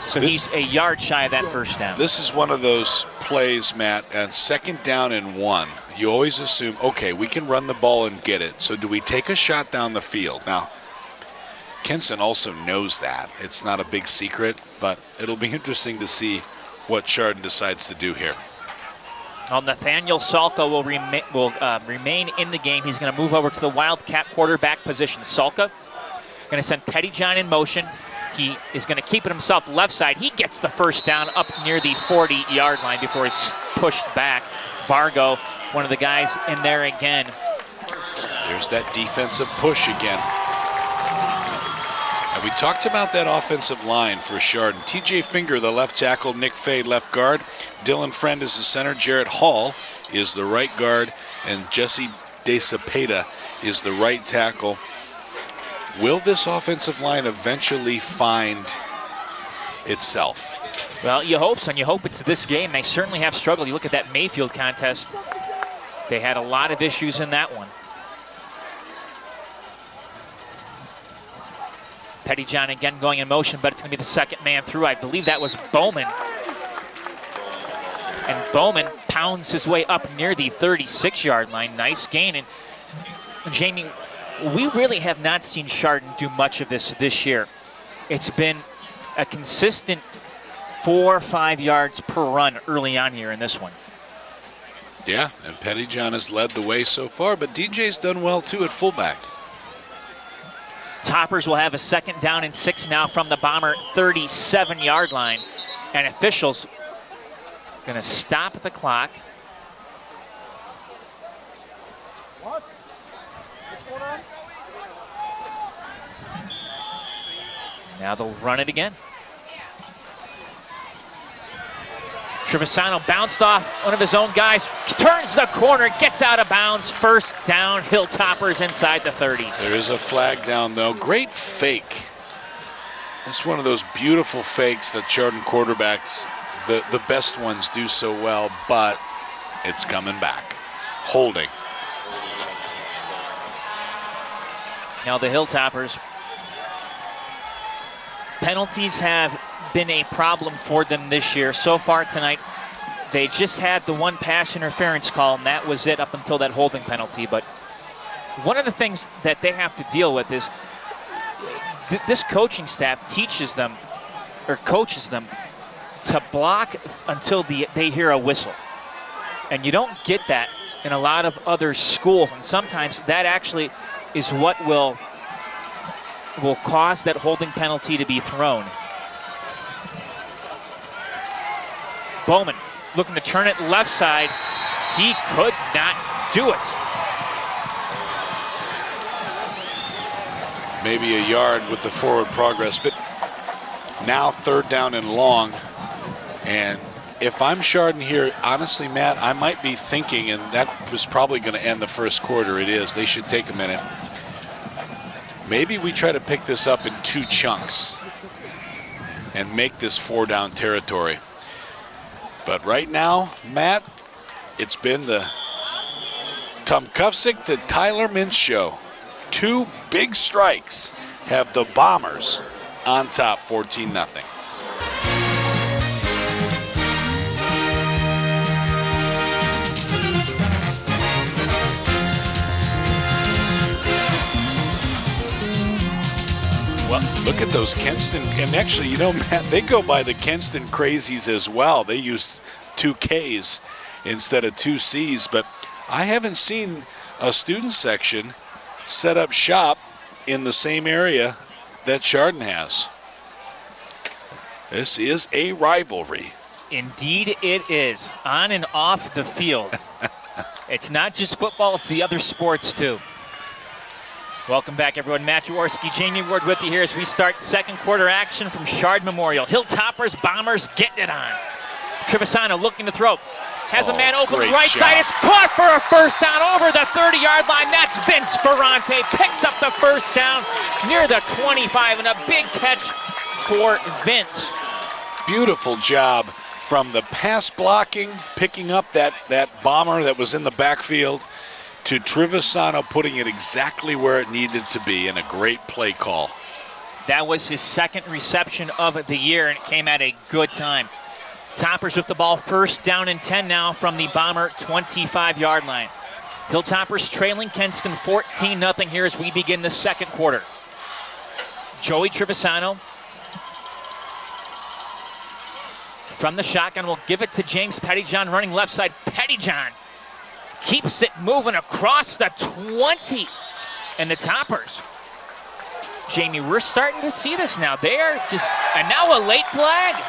so he's a yard shy of that first down. This is one of those plays, Matt, and 2nd down and 1. You always assume, okay, we can run the ball and get it, so do we take a shot down the field? Now, Kenston also knows that. It's not a big secret, but it'll be interesting to see what Chardon decides to do here. Well, Nathaniel Salka will remain in the game. He's going to move over to the Wildcat quarterback position. Salka going to send Pettyjohn in motion. He is going to keep it himself left side. He gets the first down up near the 40-yard line before he's pushed back. Vargo, one of the guys in there again. There's that defensive push again. And we talked about that offensive line for Chardon. TJ Finger, the left tackle, Nick Fay, left guard. Dylan Friend is the center. Jarrett Hall is the right guard. And Jesse De Cepeda is the right tackle. Will this offensive line eventually find itself. Well, you hope so, and you hope it's this game. They certainly have struggled. You look at that Mayfield contest. They had a lot of issues in that one. Pettyjohn again going in motion, but it's going to be the second man through. I believe that was Bowman. And Bowman pounds his way up near the 36-yard line. Nice gain. And Jamie, we really have not seen Chardon do much of this year. It's been a consistent 4 or 5 yards per run early on here in this one. Yeah, and Pettyjohn has led the way so far, but DJ's done well too at fullback. Toppers will have a 2nd down and 6 now from the Bomber 37-yard line. And officials going to stop the clock. Now they'll run it again. Trevisano bounced off one of his own guys, turns the corner, gets out of bounds. First down, Hilltoppers inside the 30. There is a flag down, though. Great fake. It's one of those beautiful fakes that Chardon quarterbacks, the best ones, do so well, but it's coming back. Holding. Now the Hilltoppers, penalties have been a problem for them this year. So far tonight, they just had the one pass interference call, and that was it up until that holding penalty. But one of the things that they have to deal with is this coaching staff teaches them or coaches them to block until they hear a whistle. And you don't get that in a lot of other schools, and sometimes that actually is what will cause that holding penalty to be thrown. Bowman looking to turn it left side. He could not do it. Maybe a yard with the forward progress, but now 3rd down and long. And if I'm Chardon here, honestly, Matt, I might be thinking, and that was probably going to end the first quarter. It is. They should take a minute. Maybe we try to pick this up in 2 chunks and make this 4-down territory. But right now, Matt, it's been the Tom Kufsick to Tyler Mintz show. 2 big strikes have the Bombers on top 14-0. Well, look at those Kenston, and actually, you know, Matt, they go by the Kenston crazies as well. They use 2 Ks instead of 2 Cs, but I haven't seen a student section set up shop in the same area that Chardon has. This is a rivalry. Indeed it is, on and off the field. It's not just football, it's the other sports too. Welcome back, everyone. Matt Jaworski, Jamie Ward with you here as we start 2nd quarter action from Chardon Memorial. Hilltoppers, Bombers getting it on. Trevisano looking to throw. Has a man open right side. It's caught for a first down over the 30-yard line. That's Vince Ferrante. Picks up the first down near the 25, and a big catch for Vince. Beautiful job from the pass blocking, picking up that bomber that was in the backfield, to Trevisano putting it exactly where it needed to be, in a great play call. That was his 2nd reception of the year, and it came at a good time. Toppers with the ball, 1st down and 10 now from the Bomber 25-yard line. Hilltoppers trailing Kenston 14-0 here as we begin the 2nd quarter. Joey Trevisano from the shotgun will give it to James Pettyjohn running left side. Pettyjohn keeps it moving across the 20. And the Toppers, Jamie, we're starting to see this now. They are just, and now a late flag.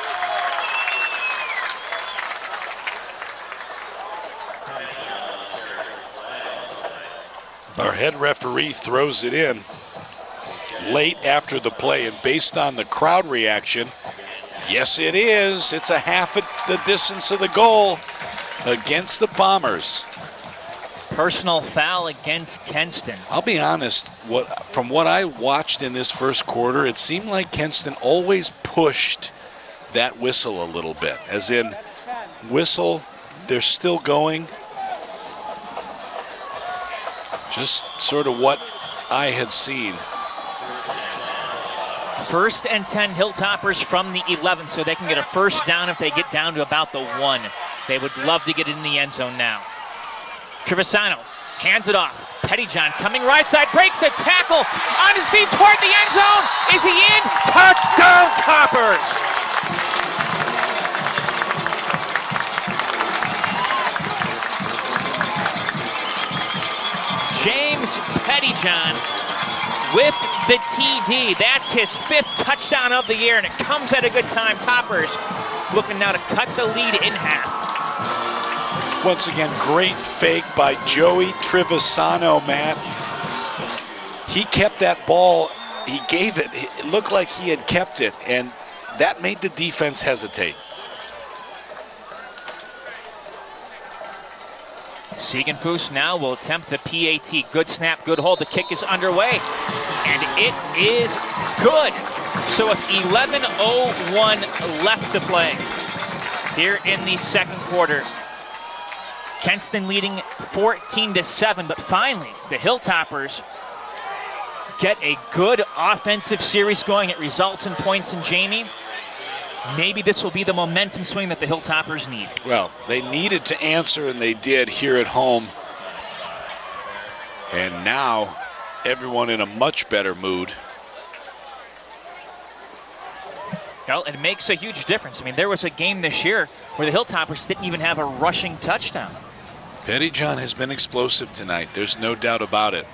Our head referee throws it in late after the play, and based on the crowd reaction, yes, it is. It's a half at the distance of the goal against the Bombers. Personal foul against Kenston. I'll be honest, from what I watched in this first quarter, it seemed like Kenston always pushed that whistle a little bit, as in whistle, they're still going. Just sort of what I had seen. 1st and 10 Hilltoppers from the 11, so they can get a first down if they get down to about the 1. They would love to get in the end zone now. Trevisano hands it off. Pettyjohn coming right side, breaks a tackle on his feet toward the end zone. Is he in? Touchdown Toppers! James Pettyjohn with the TD. That's his 5th touchdown of the year, and it comes at a good time. Toppers looking now to cut the lead in half. Once again, great fake by Joey Trevisano, Matt. He kept that ball, he gave it. It looked like he had kept it, and that made the defense hesitate. Siegenfuss now will attempt the PAT. Good snap, good hold. The kick is underway, and it is good. So with 11:01 left to play here in the second quarter, Kenston leading 14-7, but finally the Hilltoppers get a good offensive series going. It results in points, and Jamie, maybe this will be the momentum swing that the Hilltoppers need. Well, they needed to answer, and they did here at home. And now everyone in a much better mood. Well, it makes a huge difference. I mean, there was a game this year where the Hilltoppers didn't even have a rushing touchdown. Pettyjohn has been explosive tonight. There's no doubt about it.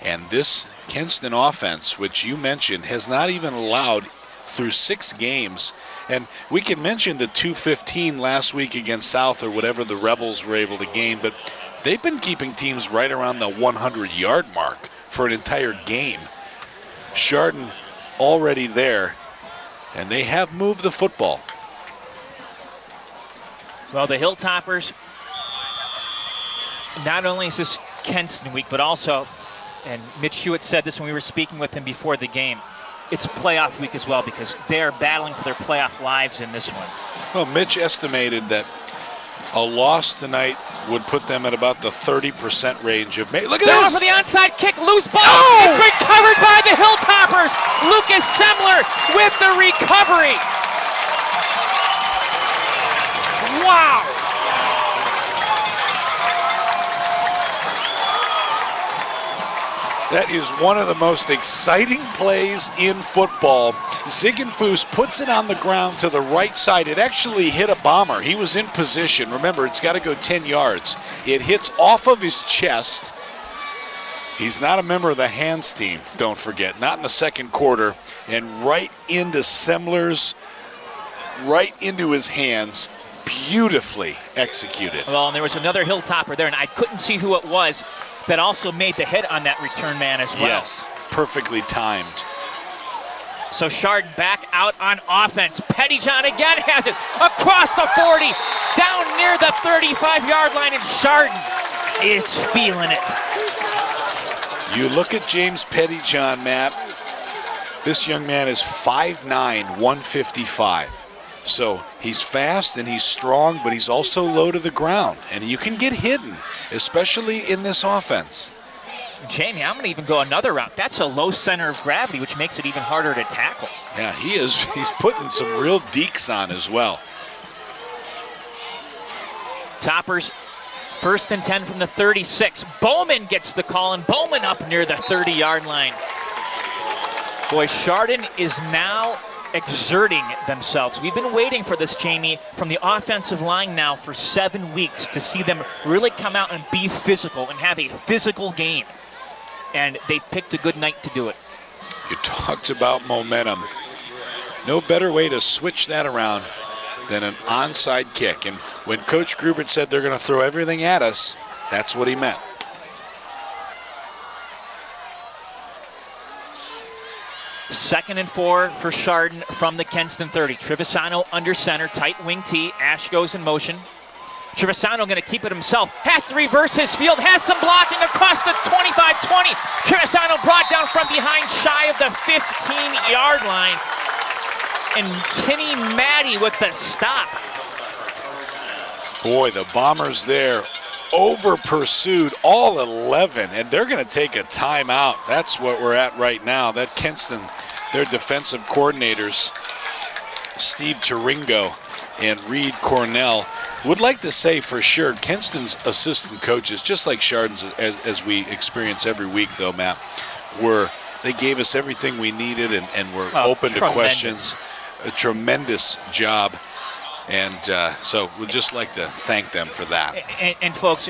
And this Kenston offense, which you mentioned, has not even allowed through 6 games. And we can mention the 215 last week against South or whatever the Rebels were able to gain, but they've been keeping teams right around the 100-yard mark for an entire game. Chardon already there, and they have moved the football. Well, the Hilltoppers, not only is this Kenston week, but also, and Mitch Hewitt said this when we were speaking with him before the game, it's playoff week as well, because they are battling for their playoff lives in this one. Well, Mitch estimated that a loss tonight would put them at about the 30% range of. Look at Down this! for the onside kick, loose ball. It's recovered by the Hilltoppers. Lucas Semler with the recovery. Wow! That is one of the most exciting plays in football. Ziegenfuss puts it on the ground to the right side. It actually hit a bomber. He was in position. Remember, it's got to go 10 yards. It hits off of his chest. He's not a member of the hands team, don't forget. Not in the second quarter. And right into Semler's, right into his hands. Beautifully executed. Well, and there was another Hilltopper there, and I couldn't see who it was, that also made the hit on that return man as well. Yes, perfectly timed. So Chardon back out on offense. Pettyjohn again has it across the 40, down near the 35-yard line, and Chardon is feeling it. You look at James Pettyjohn, Matt. This young man is 5'9", 155. So he's fast and he's strong, but he's also low to the ground. And you can get hidden, especially in this offense. Jamie, I'm going to even go another route. That's a low center of gravity, which makes it even harder to tackle. Yeah, he is. He's putting some real dekes on as well. Toppers, 1st and 10 from the 36. Bowman gets the call, and Bowman up near the 30-yard line. Boy, Chardon is now exerting themselves. We've been waiting for this, Jamie, from the offensive line now for 7 weeks to see them really come out and be physical and have a physical game. And they picked a good night to do it. You talked about momentum. No better way to switch that around than an onside kick. And when Coach Grubert said they're going to throw everything at us, that's what he meant. Second and 4 for Chardon from the Kenston 30. Trevisano under center, tight wing T. Ash goes in motion. Trevisano going to keep it himself. Has to reverse his field. Has some blocking across the 25-20. Trevisano brought down from behind, shy of the 15-yard line. and Tinny Maddie with the stop. Boy, the Bombers there over-pursued all 11, and they're going to take a timeout. That's what we're at right now. That Kenston, their defensive coordinators, Steve Taringo and Reed Cornell, would like to say for sure Kenston's assistant coaches, just like Chardon's as we experience every week though, Matt, they gave us everything we needed and were open to questions. A tremendous job. And so we'd just like to thank them for that. And folks,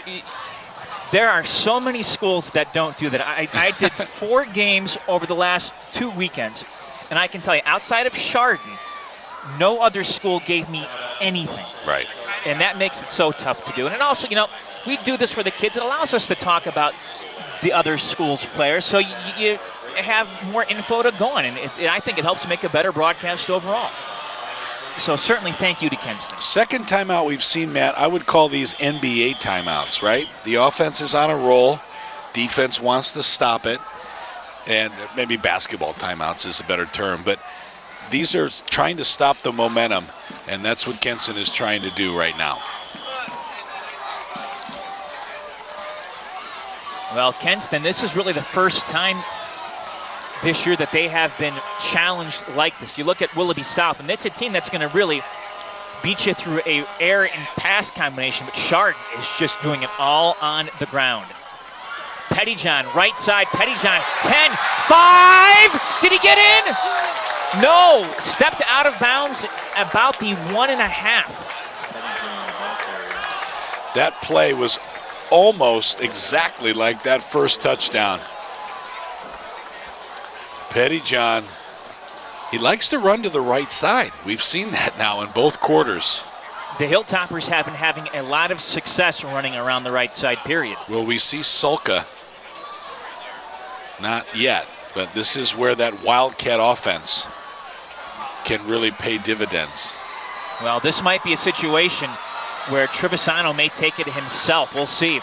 there are so many schools that don't do that. I did 4 games over the last 2 weekends, and I can tell you, outside of Chardon, no other school gave me anything. Right. And that makes it so tough to do. And also, we do this for the kids. It allows us to talk about the other schools' players, so you have more info to go on. And I think it helps make a better broadcast overall. So certainly thank you to Kenston. Second timeout we've seen, Matt, I would call these NBA timeouts, right? The offense is on a roll. Defense wants to stop it. And maybe basketball timeouts is a better term. But these are trying to stop the momentum, and that's what Kenston is trying to do right now. Well, Kenston, this is really the first time this year that they have been challenged like this. You look at Willoughby South, and it's a team that's going to really beat you through a air and pass combination, but Chardon is just doing it all on the ground. Pettyjohn, right side, Pettyjohn, 10, 5, did he get in? No, stepped out of bounds about the 1.5. That play was almost exactly like that first touchdown. Pettyjohn, he likes to run to the right side. We've seen that now in both quarters. The Hilltoppers have been having a lot of success running around the right side, period. Will we see Sulka? Not yet, but this is where that Wildcat offense can really pay dividends. Well, this might be a situation where Trevisano may take it himself. We'll see.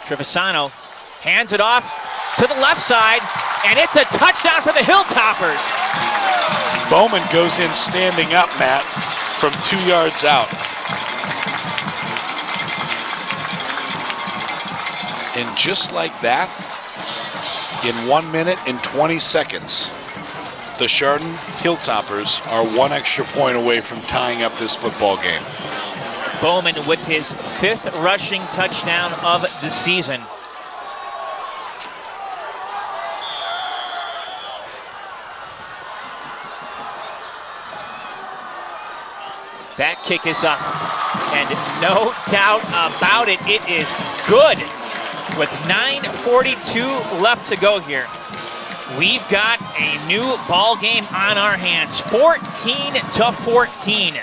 Trevisano hands it off to the left side, and it's a touchdown for the Hilltoppers. Bowman goes in standing up, Matt, from 2 yards out. And just like that, in 1 minute and 20 seconds, the Chardon Hilltoppers are 1 extra point away from tying up this football game. Bowman with his 5th rushing touchdown of the season. That kick is up, and no doubt about it, it is good. With 9:42 left to go here, we've got a new ball game on our hands, 14-14.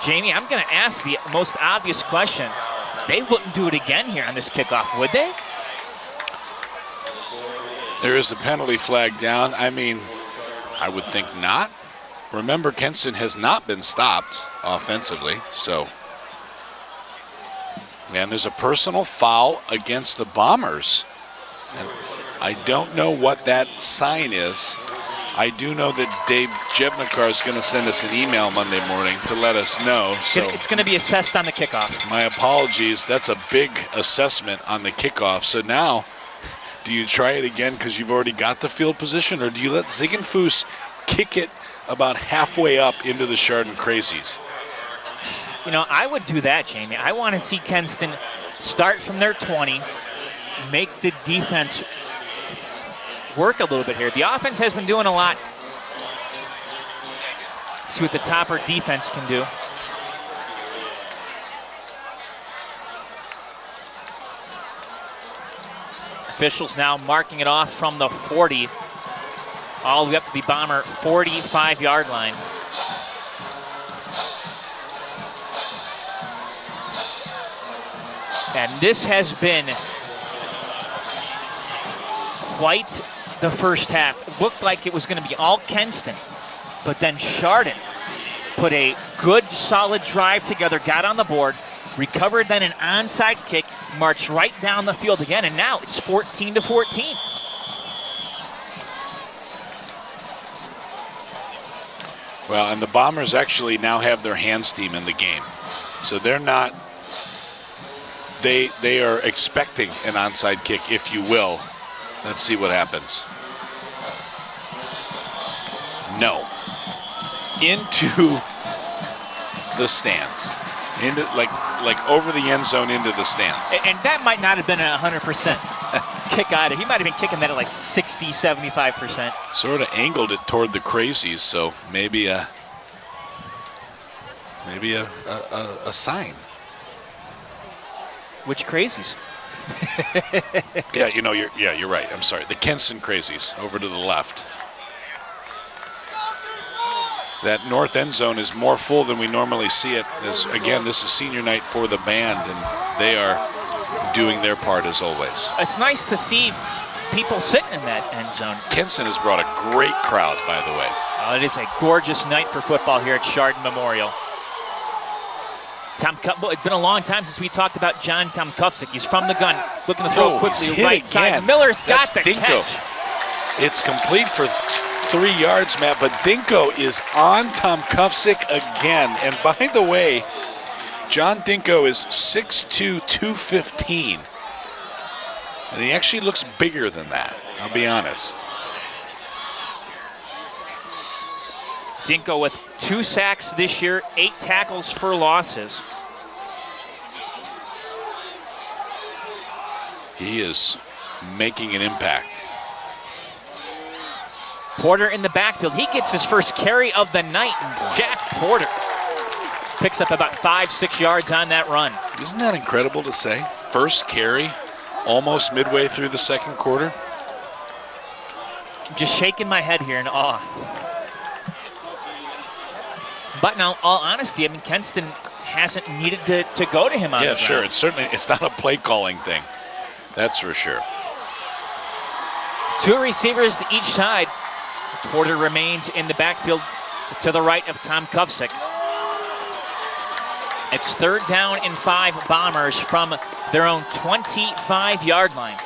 Jamie, I'm going to ask the most obvious question. They wouldn't do it again here on this kickoff, would they? There is a penalty flag down. I mean, I would think not. Remember, Kenston has not been stopped offensively, so. And there's a personal foul against the Bombers. And I don't know what that sign is. I do know that Dave Jebnikar is going to send us an email Monday morning to let us know. So it's going to be assessed on the kickoff. My apologies. That's a big assessment on the kickoff. So now, do you try it again because you've already got the field position, or do you let Ziegenfuss kick it about halfway up into the Chardon Crazies? You know, I would do that, Jamie. I want to see Kenston start from their 20, make the defense work a little bit here. The offense has been doing a lot. See what the Topper defense can do. Officials now marking it off from the 40, all the way up to the Bomber 45-yard line. And this has been quite the first half. It looked like it was going to be all Kenston, but then Chardon put a good, solid drive together, got on the board, recovered then an onside kick, marched right down the field again, and now it's 14-14. Well, and the Bombers actually now have their hands team in the game. So they're not, they are expecting an onside kick, if you will. Let's see what happens. No. Into the stands. Into like over the end zone into the stands. And that might not have been a 100% kick either. He might have been kicking that at like 60, 75%. Sort of angled it toward the crazies, so maybe a sign. Which crazies? Yeah, you're right. I'm sorry. The Kenston crazies over to the left. That north end zone is more full than we normally see it. As again, this is senior night for the band, and they are doing their part as always. It's nice to see people sitting in that end zone. Kenston has brought a great crowd, by the way. It is a gorgeous night for football here at Chardon Memorial. It's been a long time since we talked about John Tomkufsik. He's from the gun, looking to throw quickly he's hit right again. side. Miller's got That's the Dinko. catch. It's complete for 3 yards, Matt, but Dinko is on Tomkufsik again. And by the way, John Dinko is 6'2", 215. And he actually looks bigger than that, I'll be honest. Dinko with 2 sacks this year, 8 tackles for losses. He is making an impact. Porter in the backfield. He gets his first carry of the night. And Jack Porter picks up about 5-6 yards on that run. Isn't that incredible to say? First carry, almost midway through the second quarter. I'm just shaking my head here in awe. But in all honesty, I mean, Kenston hasn't needed to go to him on the ground. Sure. It's not a play calling thing. That's for sure. 2 receivers to each side. Porter remains in the backfield to the right of Tomkufsik. It's 3rd down and 5 Bombers from their own 25-yard line.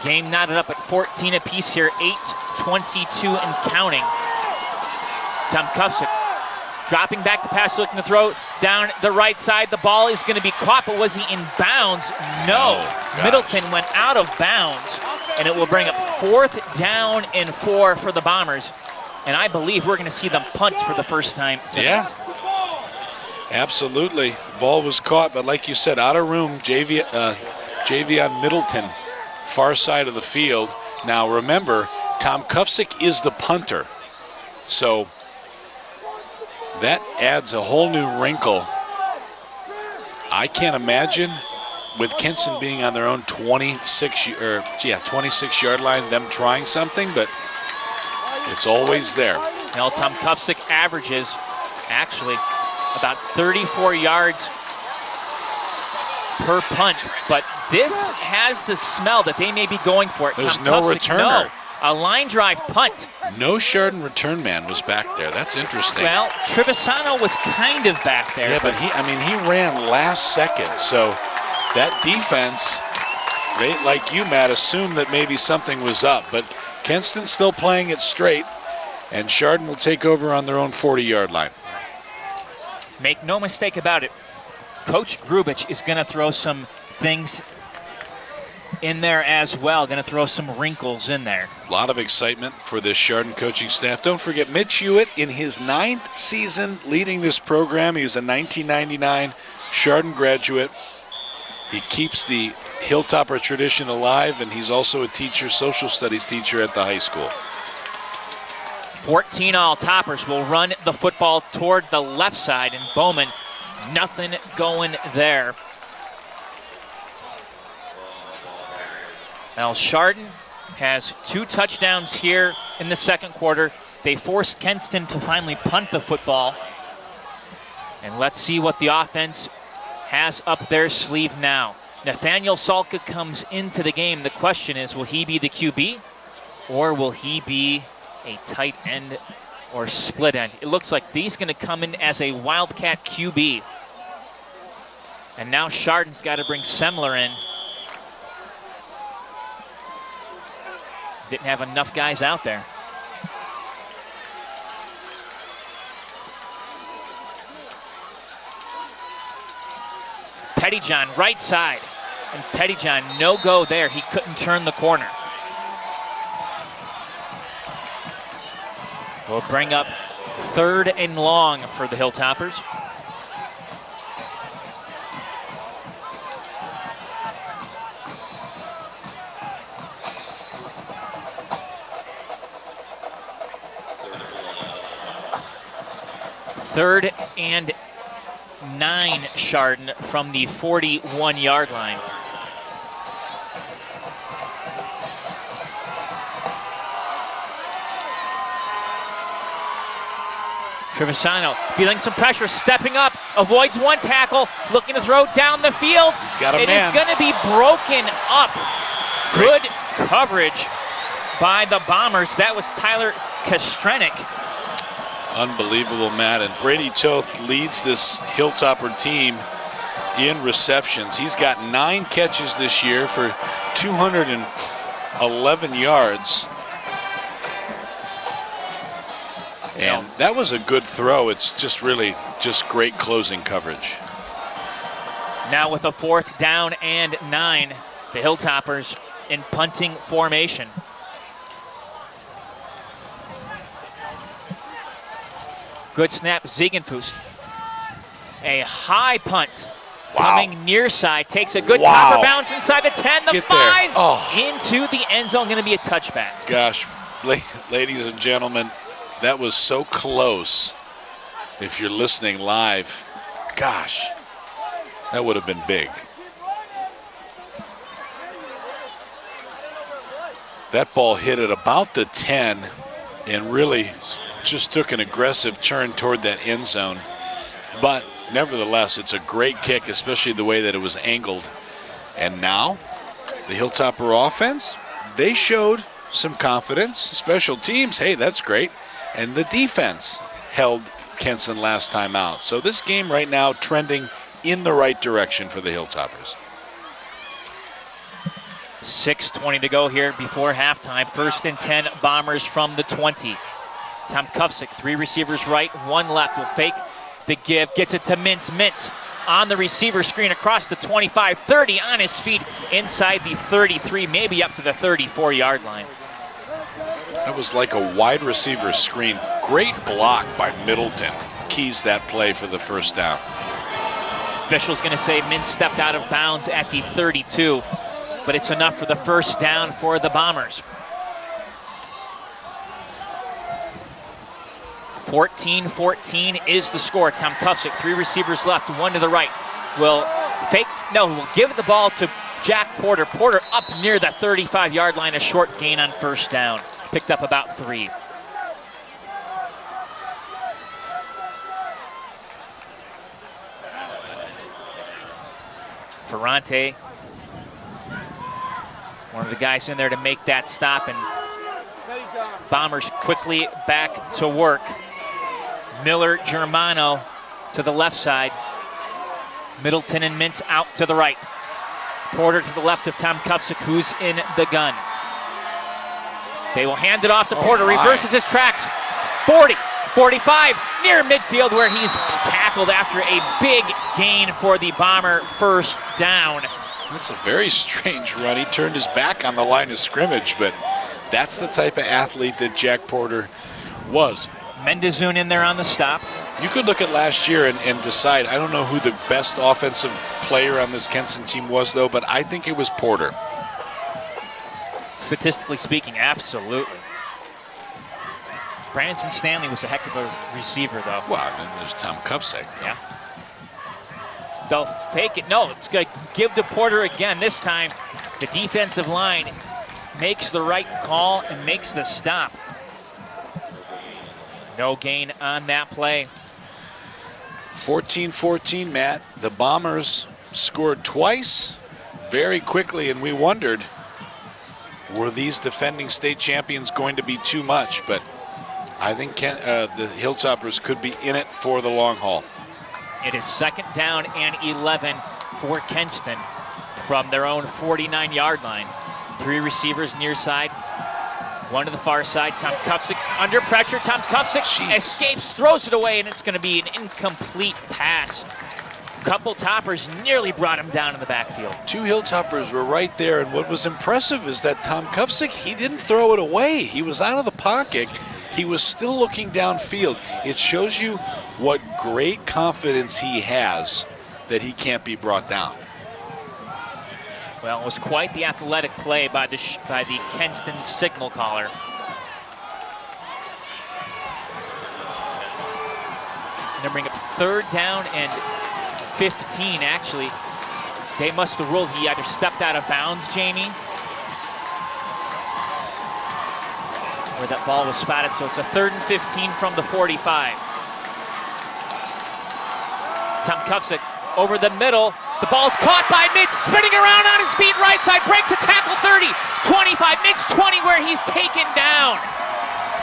Game knotted up at 14 apiece here, 8:22 and counting. Tomkufsik dropping back the pass, looking to throw down the right side. The ball is going to be caught, but was he in bounds? No. Middleton went out of bounds, and it will bring up 4th down and 4 for the Bombers. And I believe we're going to see them punt for the first time tonight. Yeah, absolutely. The ball was caught, but like you said, out of room. Javion Middleton, far side of the field. Now remember, Tomkufsik is the punter, so that adds a whole new wrinkle. I can't imagine with Kenston being on their own 26-yard line, them trying something, but it's always there. Now Tomkufsik averages actually about 34 yards per punt, but this has the smell that they may be going for it. There's no returner. No, a line drive punt. No Chardon return man was back there. That's interesting. Well, Trevisano was kind of back there. Yeah, but he ran last second, so that defense, they, like you, Matt, assumed that maybe something was up, but Kenston's still playing it straight, and Chardon will take over on their own 40-yard line. Make no mistake about it, Coach Grubich is going to throw some things in there as well, going to throw some wrinkles in there. A lot of excitement for this Chardon coaching staff. Don't forget Mitch Hewitt in his 9th season leading this program. He was a 1999 Chardon graduate. He keeps the Hilltopper tradition alive, and he's also a teacher, social studies teacher at the high school. 14 all. Toppers will run the football toward the left side, and Bowman, nothing going there. Now Chardon has 2 touchdowns here in the second quarter. They forced Kenston to finally punt the football. And let's see what the offense has up their sleeve now. Nathaniel Salka comes into the game. The question is, will he be the QB or will he be a tight end or split end? It looks like he's going to come in as a Wildcat QB. And now Chardon's got to bring Semler in. Didn't have enough guys out there. Pettyjohn, right side. And Pettyjohn, no go there. He couldn't turn the corner. We'll bring up 3rd and long for the Hilltoppers. Third and 9, Chardon from the 41-yard line. Trevisano feeling some pressure, stepping up, avoids one tackle, looking to throw down the field. He's got a It man. is going to be broken up. Good coverage by the Bombers. That was Tyler Kostrenik. Unbelievable, Matt. And Brady Toth leads this Hilltopper team in receptions. He's got 9 catches this year for 211 yards. And that was a good throw. It's just really just great closing coverage. Now with a 4th down and 9, the Hilltoppers in punting formation. Good snap, Ziegenfuss. A high punt. Coming near side, takes a good topper bounce inside the 10, the Get 5, there. into the end zone, going to be a touchback. Gosh, ladies and gentlemen, that was so close. If you're listening live, gosh, that would have been big. That ball hit at about the 10 and really just took an aggressive turn toward that end zone. But nevertheless, it's a great kick, especially the way that it was angled. And now, the Hilltopper offense, they showed some confidence. Special teams, hey, that's great. And the defense held Kenston last time out. So this game right now trending in the right direction for the Hilltoppers. 6:20 to go here before halftime. 1st and 10, Bombers from the 20. Tom Kufsick, 3 receivers right, 1 left. Will fake the give, gets it to Mintz. Mintz on the receiver screen across the 25, 30 on his feet inside the 33, maybe up to the 34-yard line. That was like a wide receiver screen. Great block by Middleton. Keys that play for the 1st down. Official's going to say Mintz stepped out of bounds at the 32, but it's enough for the 1st down for the Bombers. 14-14 is the score. Tom Kufsick, 3 receivers left, 1 to the right. Will give the ball to Jack Porter. Porter up near the 35-yard line, a short gain on 1st down. Picked up about 3. Ferrante, one of the guys in there to make that stop, and Bombers quickly back to work. Miller, Germano to the left side. Middleton and Mintz out to the right. Porter to the left of Tom Kufsick, who's in the gun. They will hand it off to Porter, reverses his tracks. 40, 45, near midfield where he's tackled after a big gain for the Bomber 1st down. That's a very strange run. He turned his back on the line of scrimmage, but that's the type of athlete that Jack Porter was. Mendezun in there on the stop. You could look at last year and decide, I don't know who the best offensive player on this Kenston team was, though, but I think it was Porter. Statistically speaking, absolutely. Branson Stanley was a heck of a receiver, though. Well, and then there's Tom Kufsick. Yeah. They'll fake it. No, it's going to give to Porter again. This time, the defensive line makes the right call and makes the stop. No gain on that play. 14-14, Matt. The Bombers scored twice very quickly, and we wondered, were these defending state champions going to be too much? But I think the Hilltoppers could be in it for the long haul. It is 2nd down and 11 for Kenston from their own 49-yard line. 3 receivers near side, 1 to the far side. Tom Kufsick under pressure. Tom Kufsick escapes, throws it away, and it's going to be an incomplete pass. Couple toppers nearly brought him down in the backfield. 2 Hilltoppers were right there, and what was impressive is that Tom Kufsick, he didn't throw it away. He was out of the pocket. He was still looking downfield. It shows you what great confidence he has that he can't be brought down. Well, it was quite the athletic play by the Kenston signal caller. They're bringing up 3rd down and 15, actually. They must have ruled he either stepped out of bounds, Jamie, where that ball was spotted, so it's a 3rd and 15 from the 45. Tom Kufsick over the middle. The ball's caught by Mintz, spinning around on his feet, right side, breaks a tackle, 30, 25, Mintz 20, where he's taken down.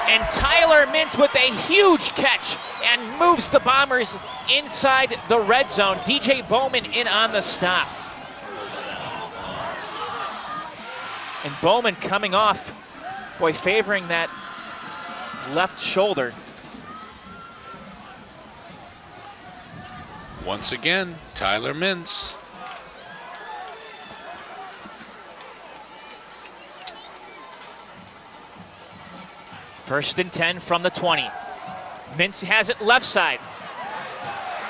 And Tyler Mintz with a huge catch and moves the Bombers inside the red zone. DJ Bowman in on the stop. And Bowman coming off, boy, favoring that left shoulder. Once again, Tyler Mintz. First and 10 from the 20. Mintz has it left side.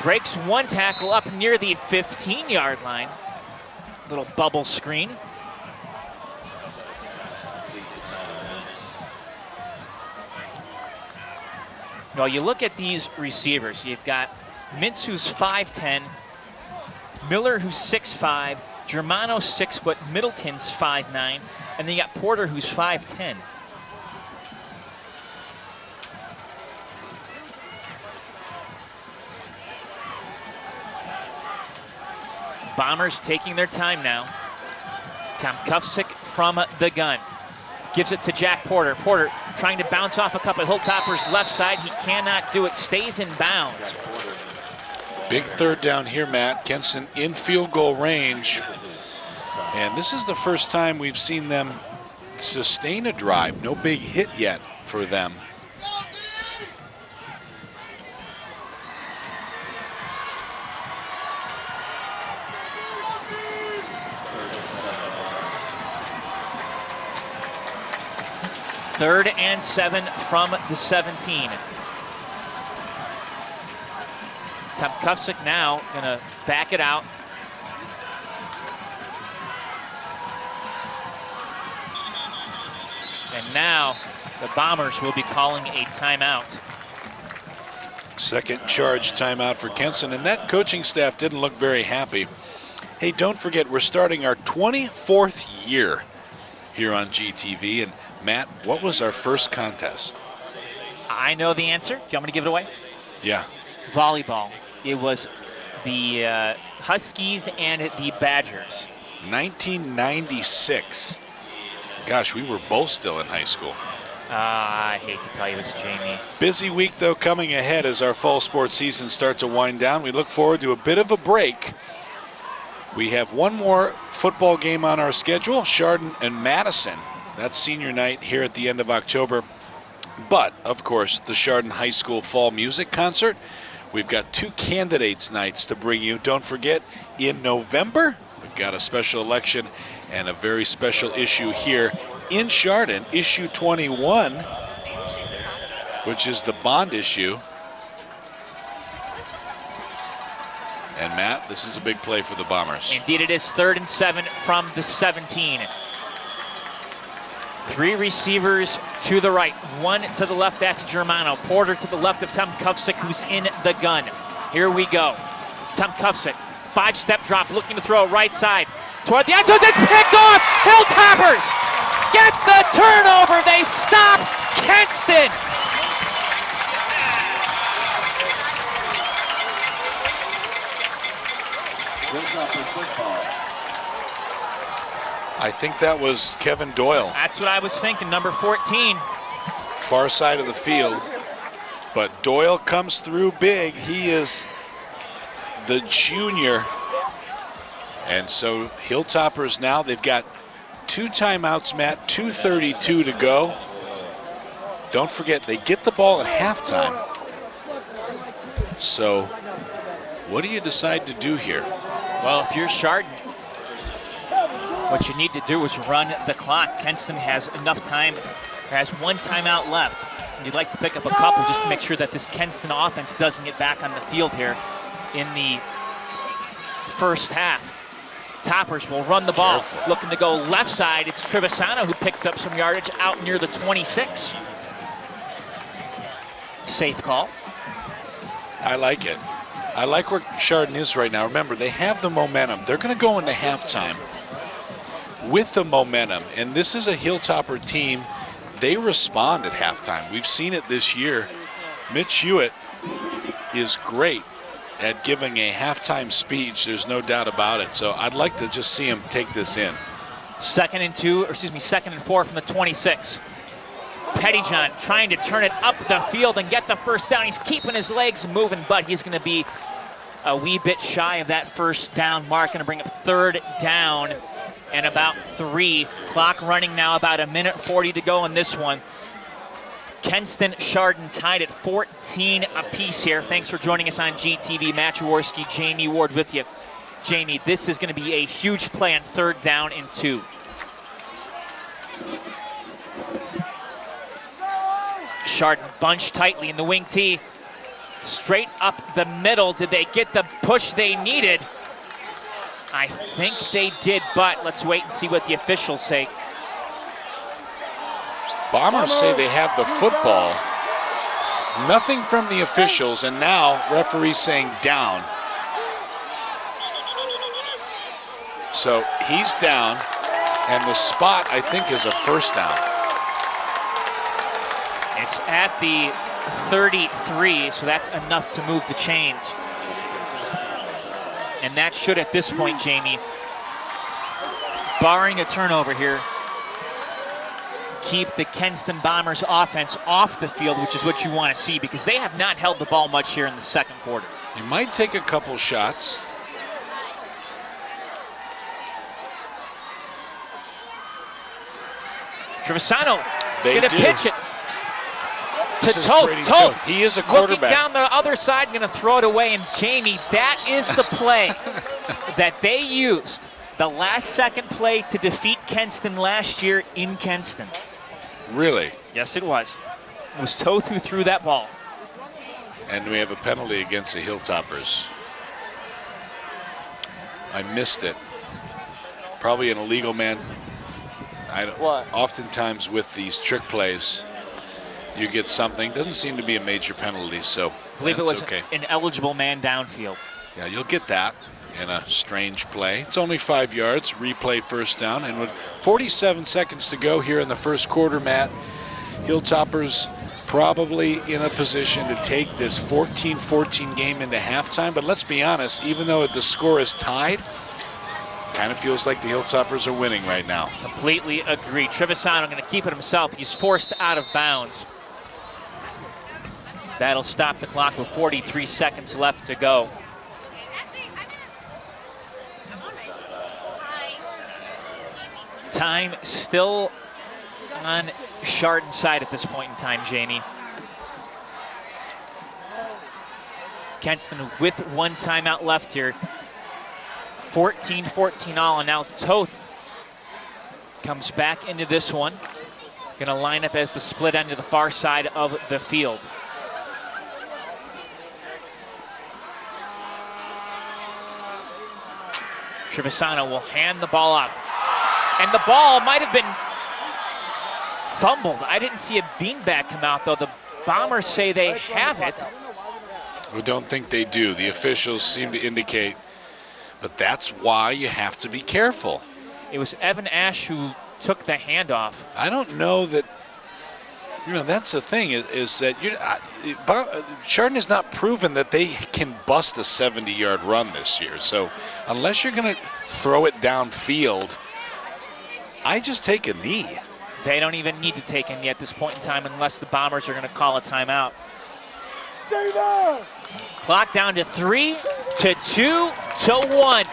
Breaks one tackle up near the 15-yard line. Little bubble screen. Well, you look at these receivers. You've got Mintz, who's 5'10", Miller, who's 6'5", Germano, 6 foot, Middleton's 5'9", and then you got Porter, who's 5'10". Bombers taking their time now. Tom Kufsick from the gun. Gives it to Jack Porter. Porter trying to bounce off a couple of Hilltoppers left side. He cannot do it, stays in bounds. Big 3rd down here, Matt. Kenston in field goal range. And this is the first time we've seen them sustain a drive. No big hit yet for them. Third and 7 from the 17. Tom Kufsick now gonna back it out. And now the Bombers will be calling a timeout. Second charge timeout for Kenston, and that coaching staff didn't look very happy. Hey, don't forget, we're starting our 24th year here on GTV, and Matt, what was our first contest? I know the answer. Do you want me to give it away? Yeah. Volleyball. It was the Huskies and the Badgers. 1996. Gosh, we were both still in high school. I hate to tell you this, Jamie. Busy week, though, coming ahead as our fall sports season starts to wind down. We look forward to a bit of a break. We have one more football game on our schedule, Chardon and Madison. That's senior night here at the end of October. But, of course, the Chardon High School Fall Music Concert. We've got 2 candidates nights to bring you. Don't forget, in November, we've got a special election and a very special issue here in Chardon, issue 21, which is the bond issue. And Matt, this is a big play for the Bombers. Indeed it is. 3rd and 7 from the 17. 3 receivers to the right, 1 to the left, that's Germano. Porter to the left of Tom Kufsick, who's in the gun. Here we go. Tom Kufsick, 5-step drop, looking to throw right side. Toward the end zone, it's picked off! Hilltoppers get the turnover, they stop Kenston! I think that was Kevin Doyle. That's what I was thinking, number 14. Far side of the field. But Doyle comes through big. He is the junior. And so Hilltoppers now, they've got 2 timeouts, Matt, 2:32 to go. Don't forget, they get the ball at halftime. So What do you decide to do here? Well, if you're Chardon, what you need to do is run the clock. Kenston has enough time, has one timeout left. And you'd like to pick up a couple just to make sure that this Kenston offense doesn't get back on the field here in the first half. Toppers will run the ball. Careful. Looking to go left side. It's Trevisano who picks up some yardage out near the 26. Safe call. I like it. I like where Chardon is right now. Remember, they have the momentum. They're going to go into halftime with the momentum. And this is a Hilltopper team. They respond at halftime. We've seen it this year. Mitch Hewitt is great at giving a halftime speech. There's no doubt about it. So I'd like to just see him take this in. Second and 4 from the 26. Pettyjohn trying to turn it up the field and get the first down. He's keeping his legs moving, but he's going to be a wee bit shy of that first down mark. Going to bring up third down and about 3. Clock running now, about 1:40 to go in this one. Kenston, Chardon tied at 14 apiece here. Thanks for joining us on GTV. Matt Jaworski, Jamie Ward with you. Jamie, this is going to be a huge play on third down and 2. Chardon bunched tightly in the wing tee. Straight up the middle. Did they get the push they needed? I think they did, but let's wait and see what the officials say. Bombers say they have the football. Nothing from the officials, and now referee saying down. So he's down, and the spot, I think, is a first down. It's at the 33, so that's enough to move the chains. And that should, at this point, Jamie, barring a turnover here, keep the Kenston Bombers offense off the field, which is what you want to see, because they have not held the ball much here in the second quarter. You might take a couple shots. Trevisano They gonna do. pitch it to This is Toth. Brady Toth Toth. He is a quarterback. looking down the other side, gonna throw it away. And Jamie, that is the play that they used, the last second play to defeat Kenston last year in Kenston. Really? Yes, it was. It was Toth who threw that ball. And we have a penalty against the Hilltoppers. I missed it. Probably an illegal man. What? Oftentimes with these trick plays, you get something. Doesn't seem to be a major penalty, so I believe it that's was okay. an eligible man downfield. Yeah, you'll get that in a strange play. It's only 5 yards, replay first down, and with 47 seconds to go here in the first quarter, Matt, Hilltoppers probably in a position to take this 14-14 game into halftime. But let's be honest, even though the score is tied, kind of feels like the Hilltoppers are winning right now. Completely agree. Trevisano going to keep it himself. He's forced out of bounds. That'll stop the clock with 43 seconds left to go. Time still on Chardon's side at this point in time, Jamie. Kenston with one timeout left here. 14-14 all, and now Toth comes back into this one. Gonna line up as the split end to the far side of the field. Trevisano will hand the ball off. And the ball might have been fumbled. I didn't see a beanbag come out, though. The Bombers say they have it. We don't think they do. The officials seem to indicate, but that's why you have to be careful. It was Evan Ash who took the handoff. I don't know that, that's the thing is that Chardon has not proven that they can bust a 70-yard run this year. So unless you're going to throw it downfield, I just take a knee. They don't even need to take a knee at this point in time unless the Bombers are going to call a timeout. Stay there. Clock down to 3, to 2, to 1.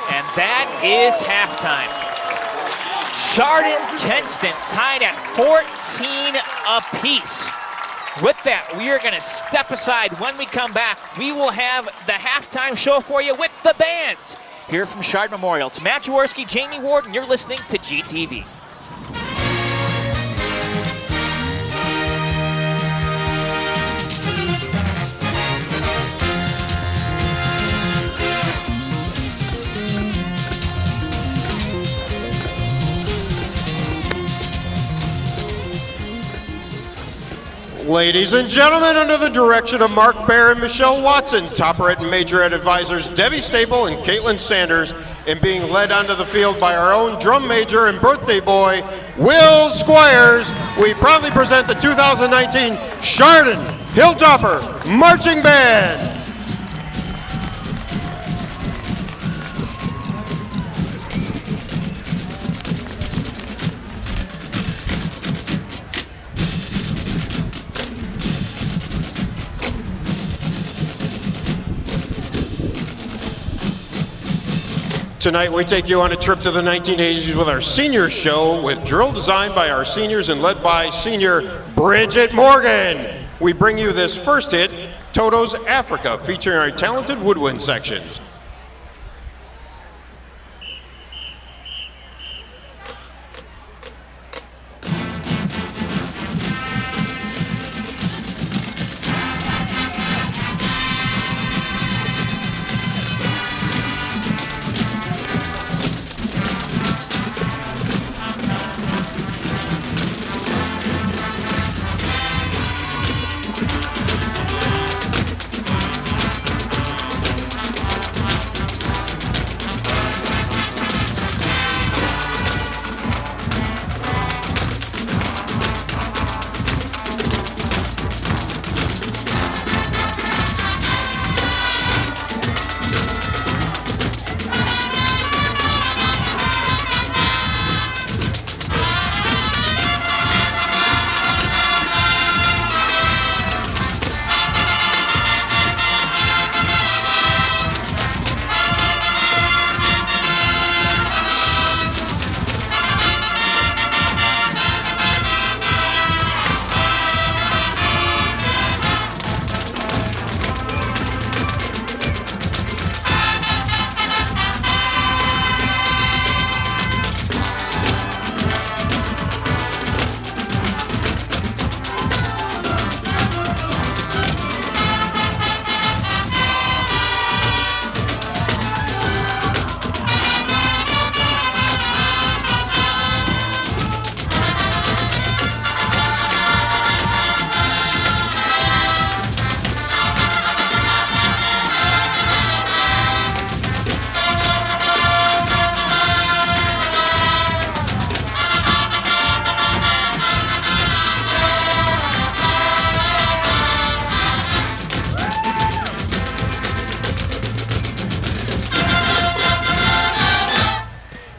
And that is halftime. Chardon, Kenston tied at 14 apiece. With that, we are going to step aside. When we come back, we will have the halftime show for you with the bands here from Chardon Memorial. It's Matt Jaworski, Jamie Ward, and you're listening to GTV. Ladies and gentlemen, under the direction of Mark Baer and Michelle Watson, Topperette and Majorette advisors Debbie Staple and Caitlin Sanders, and being led onto the field by our own drum major and birthday boy, Will Squires, we proudly present the 2019 Chardon Hilltopper Marching Band. Tonight we take you on a trip to the 1980s with our senior show with drill designed by our seniors and led by senior Bridget Morgan. We bring you this first hit, Toto's Africa, featuring our talented woodwind sections.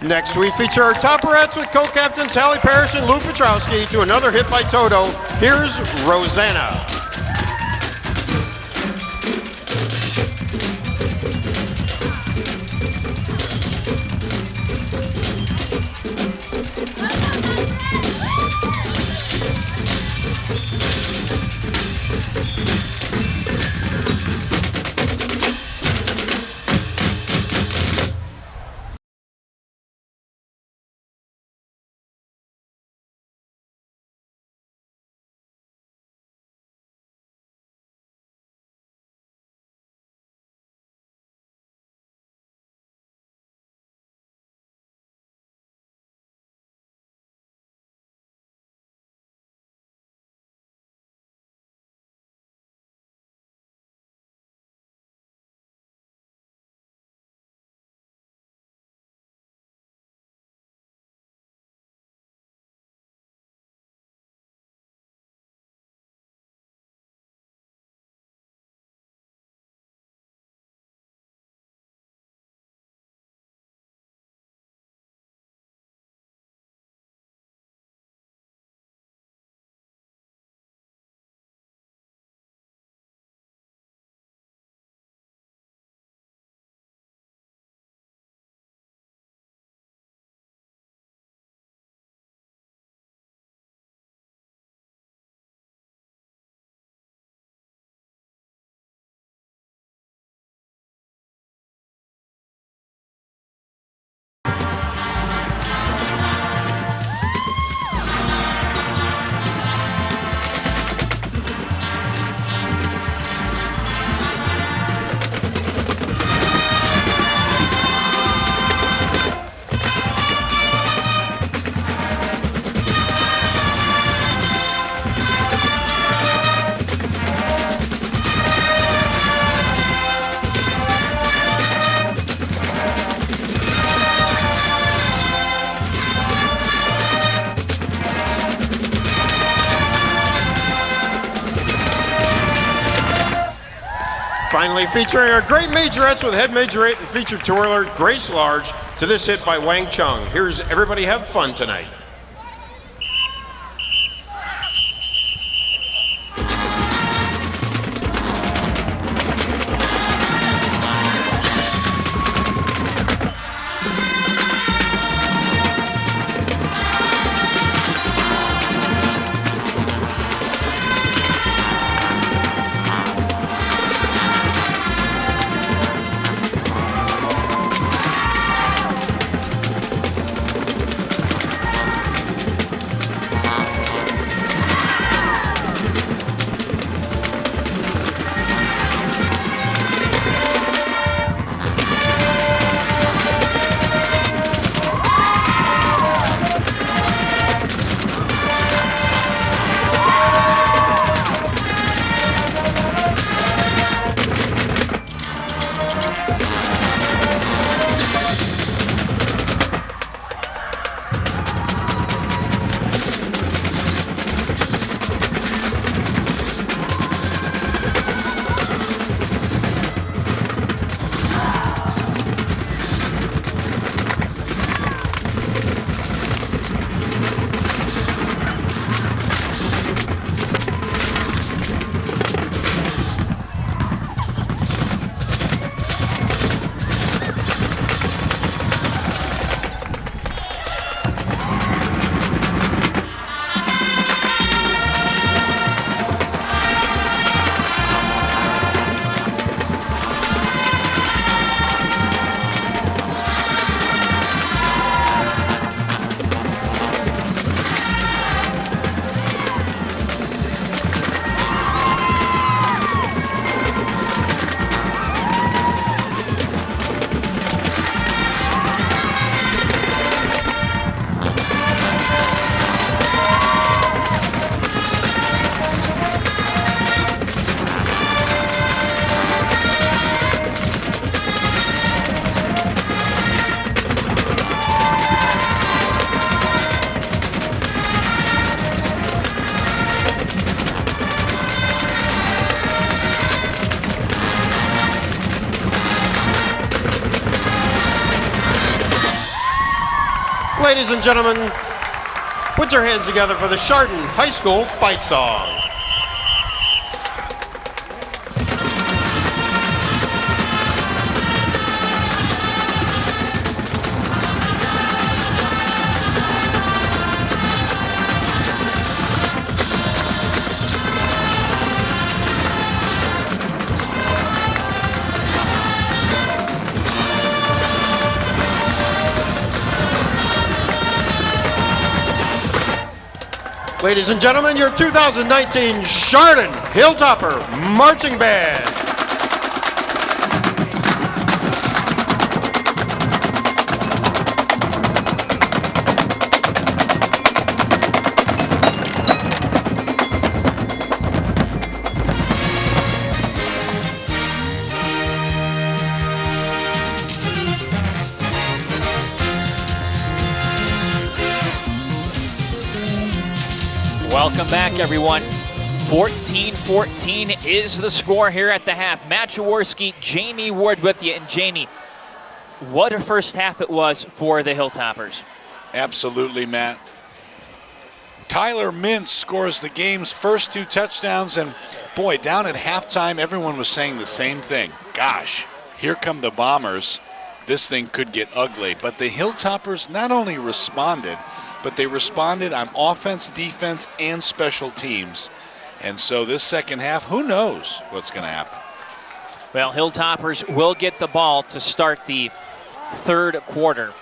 Next, we feature our Topperettes with co-captains Hallie Parrish and Lou Petrowski to another hit by Toto. Here's Rosanna. Finally, featuring our great majorettes with head majorette and featured twirler Grace Large to this hit by Wang Chung. Here's Everybody Have Fun Tonight. Ladies and gentlemen, put your hands together for the Chardon High School Fight Song. Ladies and gentlemen, your 2019 Chardon Hilltopper Marching Band. Welcome back, everyone. 14-14 is the score here at the half. Matt Jaworski, Jamie Ward with you. And Jamie, what a first half it was for the Hilltoppers. Absolutely, Matt. Tyler Mintz scores the game's first 2 touchdowns, and boy, down at halftime, everyone was saying the same thing. Gosh, here come the Bombers. This thing could get ugly. But the Hilltoppers not only responded, but they responded on offense, defense, and special teams. And so this second half, who knows what's going to happen? Well, Hilltoppers will get the ball to start the third quarter.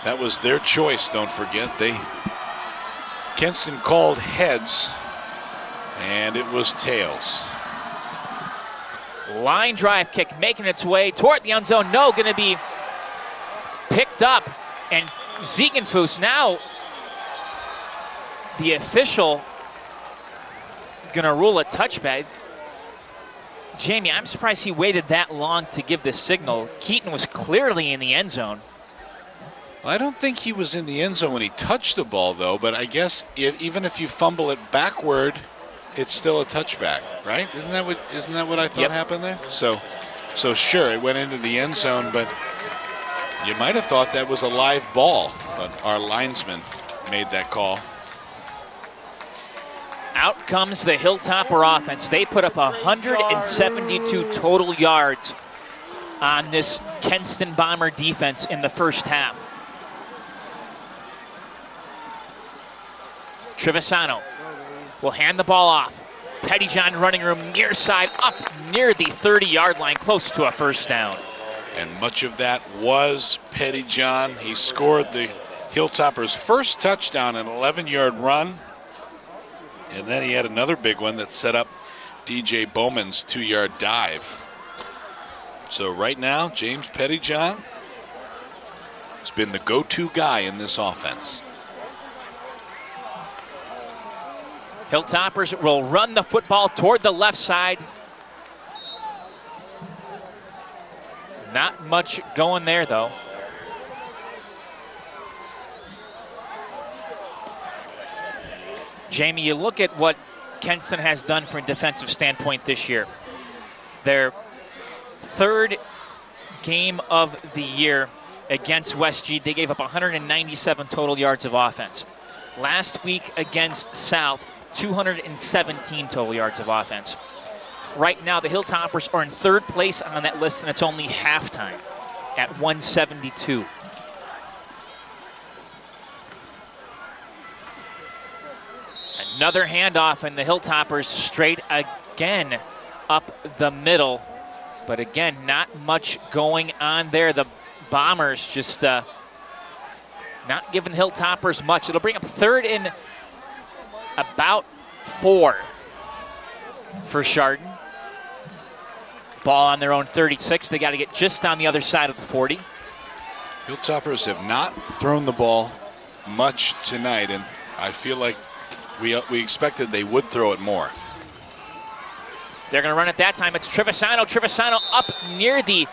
That was their choice, don't forget. Kenston called heads, and it was tails. Line drive kick making its way toward the end zone. No, going to be picked up, and Ziegenfuss now, the official, going to rule a touchback. Jamie, I'm surprised he waited that long to give this signal. Keaton was clearly in the end zone. I don't think he was in the end zone when he touched the ball, though, but I guess even if you fumble it backward, it's still a touchback, right? Isn't that what I thought happened there? So sure, it went into the end zone, but you might have thought that was a live ball, but our linesman made that call. Out comes the Hilltopper offense. They put up 172 total yards on this Kenston Bomber defense in the first half. Trevisano will hand the ball off. Pettyjohn running room near side, up near the 30-yard line, close to a first down. And much of that was Pettyjohn. He scored the Hilltoppers' first touchdown, an 11-yard run. And then he had another big one that set up DJ Bowman's 2-yard dive. So right now, James Pettyjohn has been the go-to guy in this offense. Hilltoppers will run the football toward the left side. Not much going there, though. Jamie, you look at what Kenston has done from a defensive standpoint this year. Their third game of the year against West G, they gave up 197 total yards of offense. Last week against South, 217 total yards of offense. Right now, the Hilltoppers are in third place on that list, and it's only halftime at 172. Another handoff, and the Hilltoppers straight again up the middle. But again, not much going on there. The Bombers just not giving Hilltoppers much. It'll bring up third and about 4 for Chardon. Ball on their own 36. They got to get just on the other side of the 40. Hilltoppers have not thrown the ball much tonight, and I feel like we expected they would throw it more. They're going to run it that time. It's Trevisano. Trevisano up near the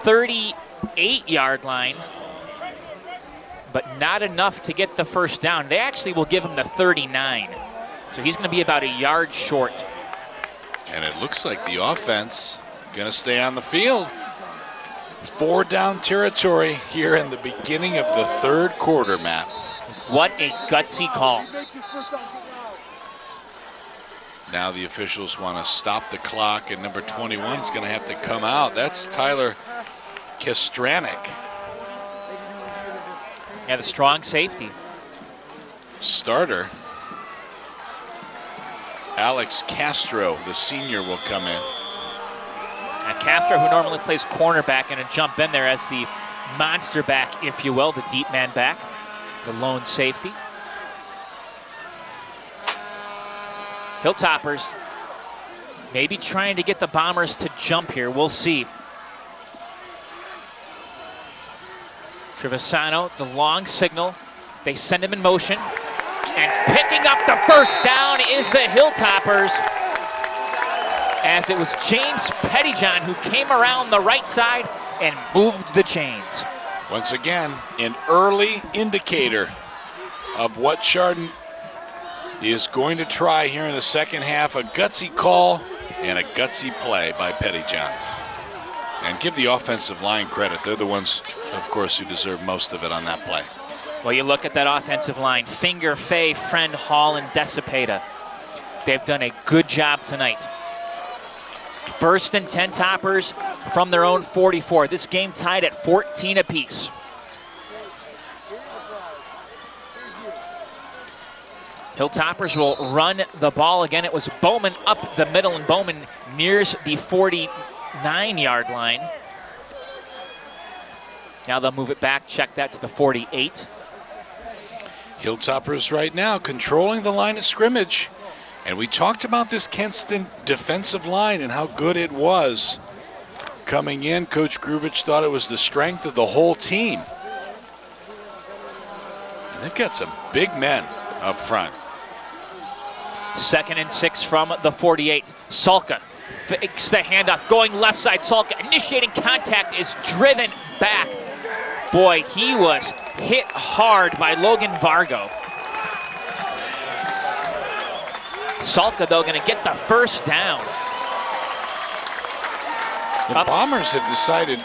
38-yard line, but not enough to get the first down. They actually will give him the 39. So he's going to be about a yard short. And it looks like the offense going to stay on the field. 4 down territory here in the beginning of the third quarter, Matt. What a gutsy call. Now the officials want to stop the clock, and number 21 is going to have to come out. That's Tyler Kestranik. Yeah, the strong safety. Starter Alex Castro, the senior, will come in. And Castro, who normally plays cornerback, and a jump in there as the monster back, if you will, the deep man back, the lone safety. Hilltoppers maybe trying to get the Bombers to jump here. We'll see. Trevisano, the long signal. They send him in motion. And picking up the first down is the Hilltoppers, as it was James Pettyjohn who came around the right side and moved the chains. Once again, an early indicator of what Chardon is going to try here in the second half. A gutsy call and a gutsy play by Pettyjohn. And give the offensive line credit. They're the ones, of course, who deserve most of it on that play. Well, you look at that offensive line. Finger, Fay, Friend, Hall, and Desipeta. They've done a good job tonight. First and 10 Toppers from their own 44. This game tied at 14 apiece. Hilltoppers will run the ball again. It was Bowman up the middle, and Bowman nears the 49-yard line. Now they'll move it back, check that to the 48. Hilltoppers right now controlling the line of scrimmage. And we talked about this Kenston defensive line and how good it was. Coming in, Coach Grubich thought it was the strength of the whole team. And they've got some big men up front. 2nd and 6 from the 48. Salka fakes the handoff, going left side. Salka initiating contact, is driven back. Boy, he was hit hard by Logan Vargo. Salka, though, going to get the first down. The Bombers have decided,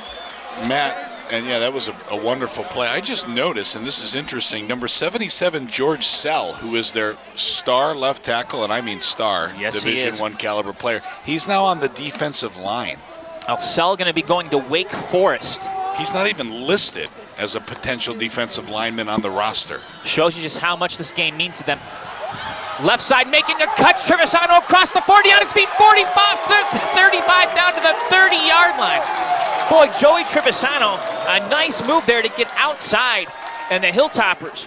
Matt, and yeah, that was a wonderful play. I just noticed, and this is interesting, number 77, George Sell, who is their star left tackle, and I mean star, yes, Division I caliber player. He's now on the defensive line. Now, Sell going to be going to Wake Forest. He's not even listed as a potential defensive lineman on the roster. Shows you just how much this game means to them. Left side making a cut. Trevisano across the 40 on his feet. 45, 35 down to the 30-yard line. Boy, Joey Trevisano, a nice move there to get outside. And the Hilltoppers,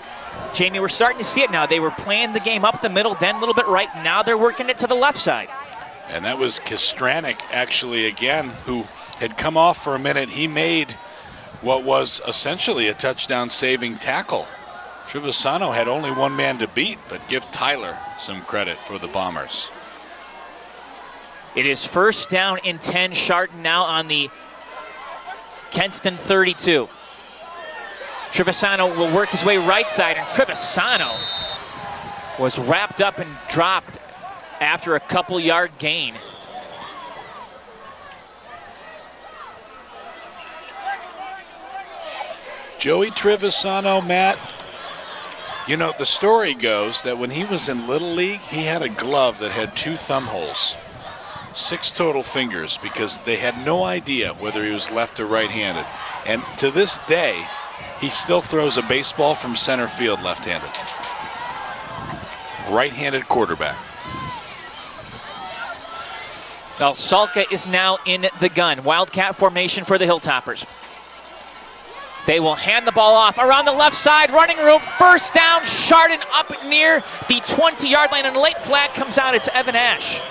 Jamie, we're starting to see it now. They were playing the game up the middle, then a little bit right. Now they're working it to the left side. And that was Kastranik, actually, again, who had come off for a minute. He made what was essentially a touchdown-saving tackle. Trevisano had only one man to beat, but give Tyler some credit for the Bombers. It is first down and 10. Chardon now on the Kenston 32. Trevisano will work his way right side, and Trevisano was wrapped up and dropped after a couple-yard gain. Joey Trevisano, Matt, you know, the story goes that when he was in Little League, he had a glove that had 2 thumb holes, 6 total fingers, because they had no idea whether he was left or right-handed. And to this day, he still throws a baseball from center field left-handed. Right-handed quarterback. Well, Salka is now in the gun. Wildcat formation for the Hilltoppers. They will hand the ball off around the left side, running room, first down, Chardon up near the 20-yard line, and a late flag comes out. It's Evan Ash.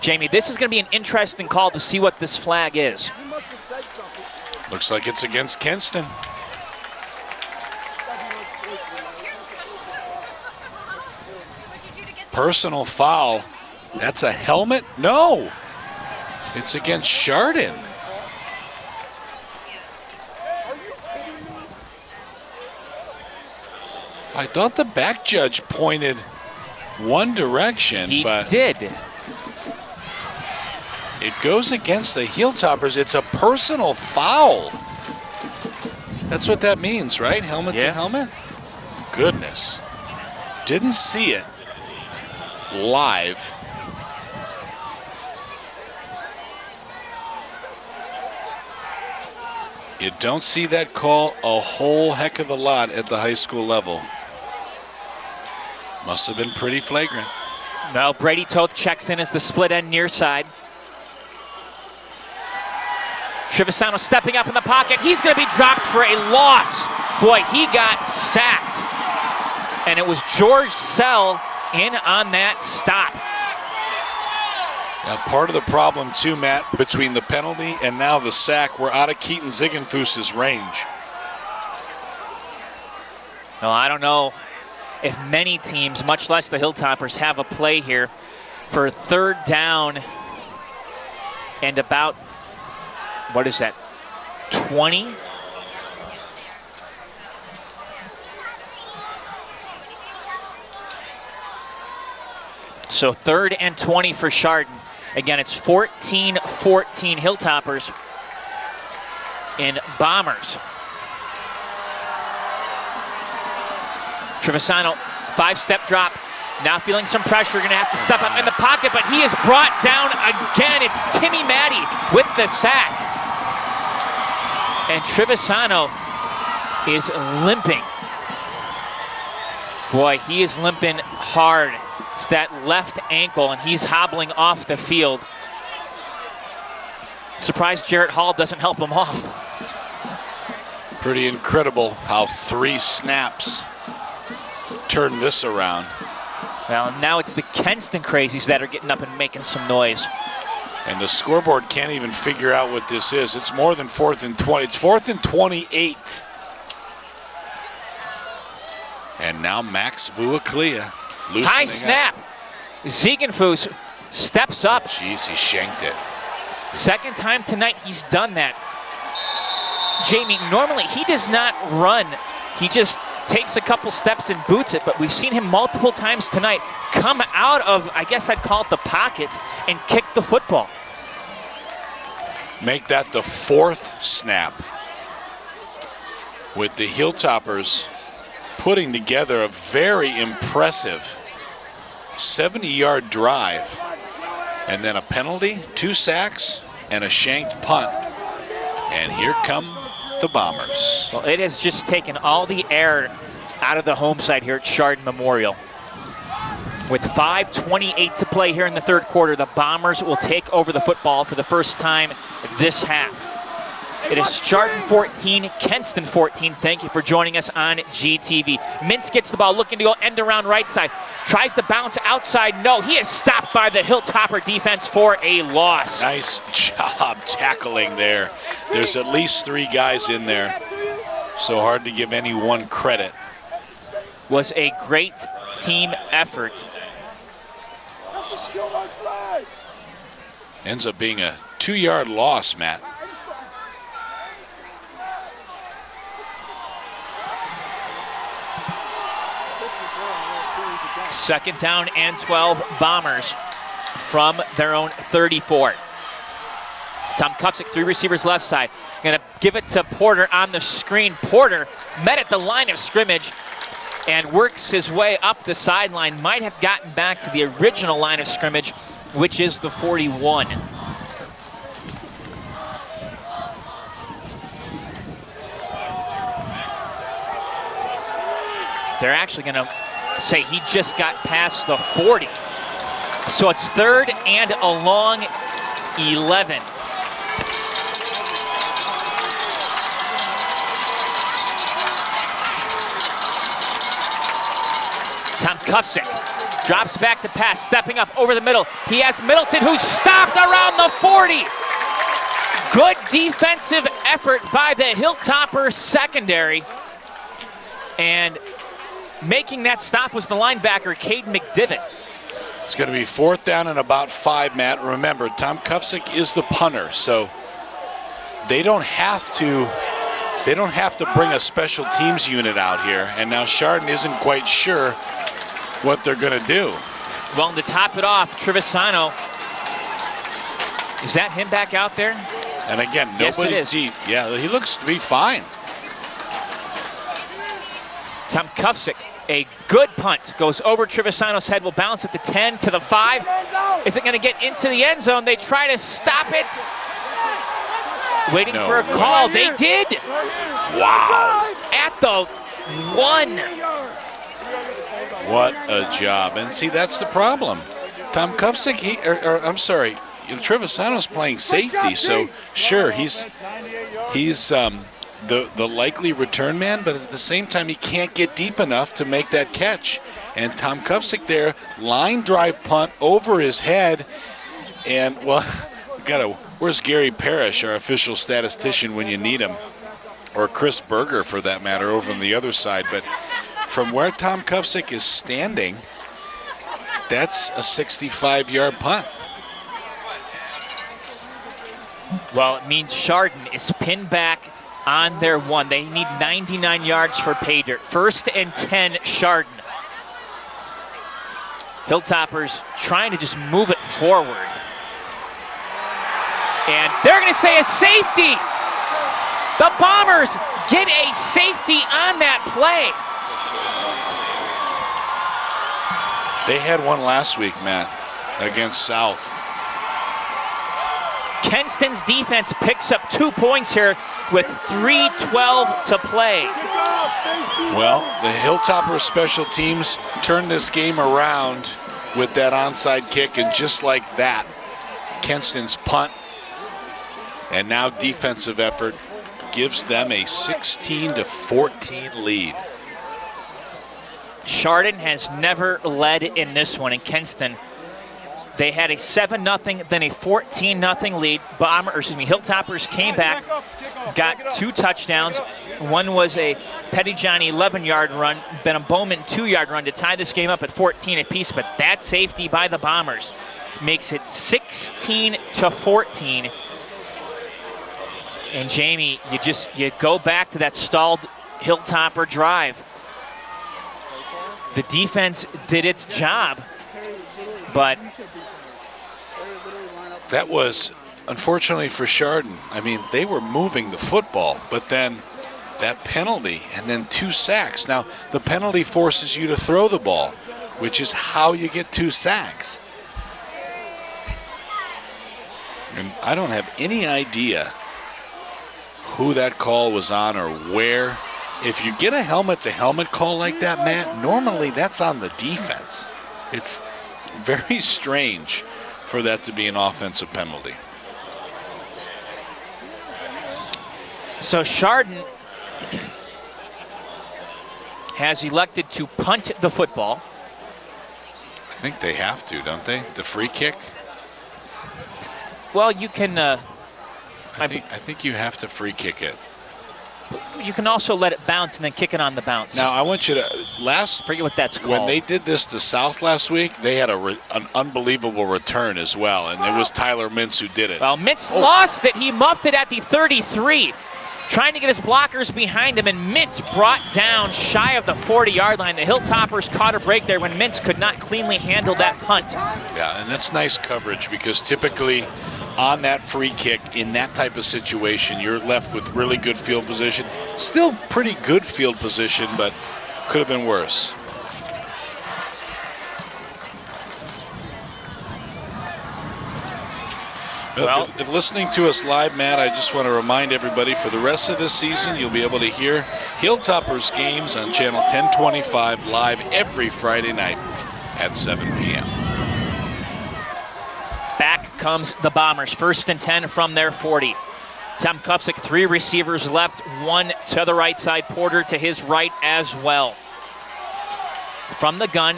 Jamie, this is going to be an interesting call to see what this flag is. Looks like it's against Kenston. Personal foul. That's a helmet? No. It's against Chardon. I thought the back judge pointed one direction, but he did. It goes against the Hilltoppers. It's a personal foul. That's what that means, right? Helmet to helmet? Goodness. Didn't see it live. You don't see that call a whole heck of a lot at the high school level. Must have been pretty flagrant. Well, Brady Toth checks in as the split end near side. Trevisano stepping up in the pocket. He's going to be dropped for a loss. Boy, he got sacked. And it was George Sell in on that stop. Now, part of the problem, too, Matt, between the penalty and now the sack, we're out of Keaton Ziegenfuss's range. Well, I don't know if many teams, much less the Hilltoppers, have a play here for third down and about, what is that, 20? So 3rd and 20 for Chardon. Again, it's 14-14 Hilltoppers in Bombers. Trevisano, 5-step drop. Now feeling some pressure, gonna have to step up in the pocket, but he is brought down again. It's Timmy Maddie with the sack. And Trevisano is limping. Boy, he is limping hard. It's that left ankle, and he's hobbling off the field. Surprised Jarrett Hall doesn't help him off. Pretty incredible how 3 snaps turned this around. Well, now it's the Kenston crazies that are getting up and making some noise. And the scoreboard can't even figure out what this is. It's more than 4th and 20. It's 4th and 28. And now Max Vuaclia loosening high snap. Ziegenfuss steps up. Jeez, he shanked it. Second time tonight he's done that. Jamie, normally he does not run. He just takes a couple steps and boots it, but we've seen him multiple times tonight come out of, I guess I'd call it the pocket, and kick the football. Make that the 4th snap, with the Hilltoppers putting together a very impressive 70-yard drive, and then a penalty, 2 sacks, and a shanked punt. And here come the Bombers. Well, it has just taken all the air out of the home side here at Chardon Memorial. With 5:28 to play here in the third quarter, the Bombers will take over the football for the first time this half. It is Chardon 14, Kenston 14. Thank you for joining us on GTV. Mintz gets the ball, looking to go end around right side. Tries to bounce outside. No, he is stopped by the Hilltopper defense for a loss. Nice job tackling there. There's at least 3 guys in there. So hard to give any one credit. Was a great team effort. Ends up being a 2-yard loss, Matt. Second down and 12, Bombers from their own 34. Tom Kufsick, 3 receivers left side. Gonna give it to Porter on the screen. Porter met at the line of scrimmage and works his way up the sideline. Might have gotten back to the original line of scrimmage, which is the 41. They're actually gonna say he just got past the 40. So it's 3rd and a long 11. Tom Kufsick drops back to pass, stepping up over the middle. He has Middleton, who's stopped around the 40. Good defensive effort by the Hilltopper secondary. And making that stop was the linebacker, Caden McDivitt. It's going to be 4th down and about 5, Matt. Remember, Tom Kufsick is the punter, so they don't have to bring a special teams unit out here. And now Chardon isn't quite sure what they're going to do. Well, to top it off, Trevisano. Is that him back out there? And again, Yes, it nobody is. deep. Yeah, he looks to be fine. Tom Kufsick, a good punt, goes over Trevisano's head, will bounce at the 10 to the 5. Is it going to get into the end zone? They try to stop it. Waiting for a call. They did. Wow. At the 1. What a job. And see, that's the problem. Tom Kufsick, Trevisano's playing safety, so sure, he's the likely return man, but at the same time, he can't get deep enough to make that catch. And Tom Kufsick there, line drive punt over his head. And, well, where's Gary Parrish, our official statistician, when you need him? Or Chris Berger, for that matter, over on the other side. But from where Tom Kufsick is standing, that's a 65-yard punt. Well, it means Chardon is pinned back on their 1. They need 99 yards for pay dirt. 1st and 10, Chardon. Hilltoppers trying to just move it forward. And they're going to say a safety. The Bombers get a safety on that play. They had one last week, Matt, against South. Kenston's defense picks up 2 points here with 3:12 to play. Well, the Hilltopper special teams turned this game around with that onside kick, and just like that, Kenston's punt and now defensive effort gives them a 16-14 lead. Chardon has never led in this one, and Kenston, they had a 7-0, then a 14-0 lead. Hilltoppers came back, got 2 touchdowns. One was a Pettyjohn 11-yard run, then a Bowman 2-yard run to tie this game up at 14 apiece. But that safety by the Bombers makes it 16-14. And Jamie, you go back to that stalled Hilltopper drive. The defense did its job, but that was, unfortunately for Chardon, I mean, they were moving the football, but then that penalty and then 2 sacks. Now, the penalty forces you to throw the ball, which is how you get 2 sacks. And I don't have any idea who that call was on or where. If you get a helmet-to-helmet call like that, Matt, normally that's on the defense. It's very strange for that to be an offensive penalty. so Chardon has elected to punt the football. I think they have to, don't they? The free kick? Well, you can I think you have to free kick it. you can also let it bounce and then kick it on the bounce. Now, I want you to, Forget what that's called. when they did this to South last week, they had an unbelievable return as well, and it was Tyler Mintz who did it. Well, Mintz lost it. He muffed it at the 33, trying to get his blockers behind him, and Mintz brought down shy of the 40-yard line. The Hilltoppers caught a break there when Mintz could not cleanly handle that punt. Yeah, and that's nice coverage because typically on that free kick in that type of situation, you're left with really good field position. Still pretty good field position, but could have been worse. Well, if listening to us live, Matt, I just want to remind everybody for the rest of this season, you'll be able to hear Hilltoppers games on Channel 1025 live every Friday night at 7 p.m. Back comes the Bombers, 1st and 10 from their 40. Tom Kufsick, 3 receivers left, 1 to the right side, Porter to his right as well. From the gun,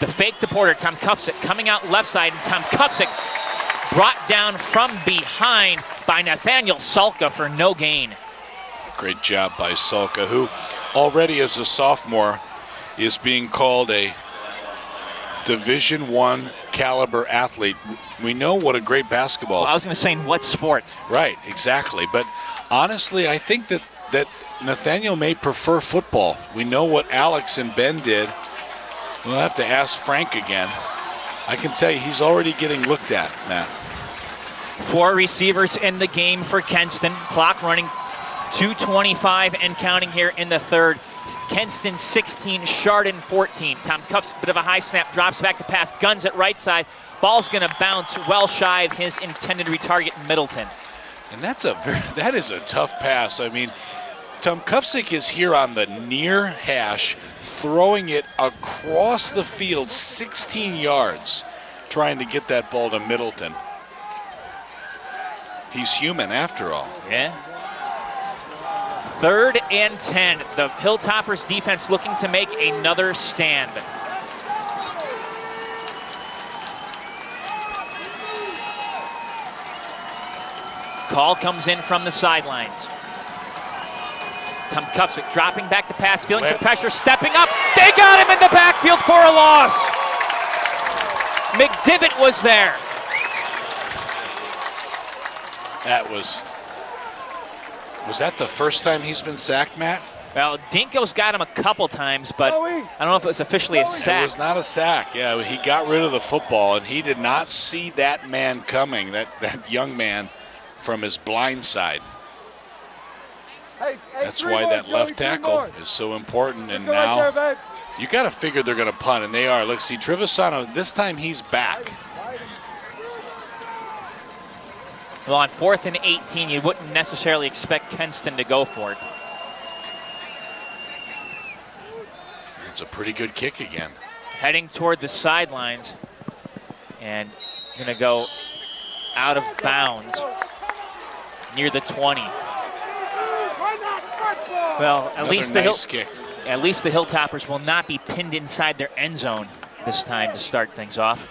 the fake to Porter, Tom Kufsick coming out left side, and Tom Kufsick brought down from behind by Nathaniel Salka for no gain. Great job by Salka, who already as a sophomore is being called a Division I caliber athlete. We know what a great basketball. Well, I was going to say, in what sport? Right, exactly. But honestly, I think that Nathaniel may prefer football. We know what Alex and Ben did. We'll have to ask Frank again. I can tell you he's already getting looked at, Matt. 4 receivers in the game for Kenston. Clock running, 2:25 and counting here in the 3rd. Kenston 16, Chardon 14. Tom Cuffs, bit of a high snap, drops back to pass, guns at right side. Ball's going to bounce well shy of his intended retarget, Middleton. And that is a tough pass. I mean, Tom Kufsick is here on the near hash, throwing it across the field 16 yards, trying to get that ball to Middleton. He's human after all. Yeah. 3rd and 10. The Hilltoppers defense looking to make another stand. Call comes in from the sidelines. Tom Kufsick dropping back to pass, feeling some pressure, stepping up. They got him in the backfield for a loss. McDivitt was there. Was that the first time he's been sacked, Matt? Well, Dinko's got him a couple times, but I don't know if it was officially a sack. It was not a sack. Yeah, he got rid of the football, and he did not see that man coming, that young man, from his blind side. That's why that left tackle is so important, and now you got to figure they're going to punt, and they are. Look, see, Trevisano, this time he's back. Well, on 4th and 18, you wouldn't necessarily expect Kenston to go for it. It's a pretty good kick again. Heading toward the sidelines and going to go out of bounds near the 20. Well, at least the Hilltoppers will not be pinned inside their end zone this time to start things off.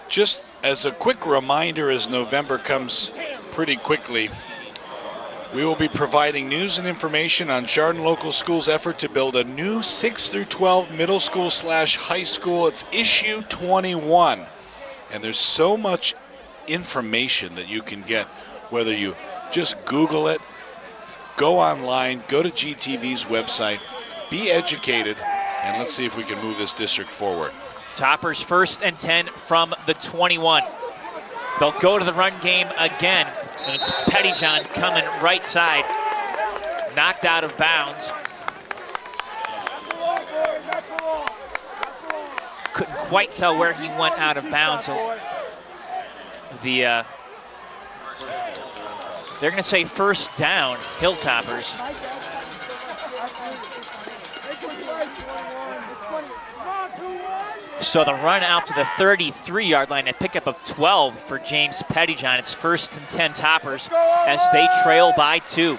Just as a quick reminder, as November comes pretty quickly, we will be providing news and information on Chardon Local Schools' effort to build a new 6 through 12 middle school / high school. It's issue 21. And there's so much information that you can get, whether you just Google it, go online, go to GTV's website, be educated, And let's see if we can move this district forward. Toppers 1st and 10 from the 21. They'll go to the run game again. And it's Pettyjohn coming right side. Knocked out of bounds. Couldn't quite tell where he went out of bounds. So they're going to say first down, Hilltoppers. So the run out to the 33-yard line, a pickup of 12 for James Pettyjohn. It's 1st and 10 Toppers as they trail by 2.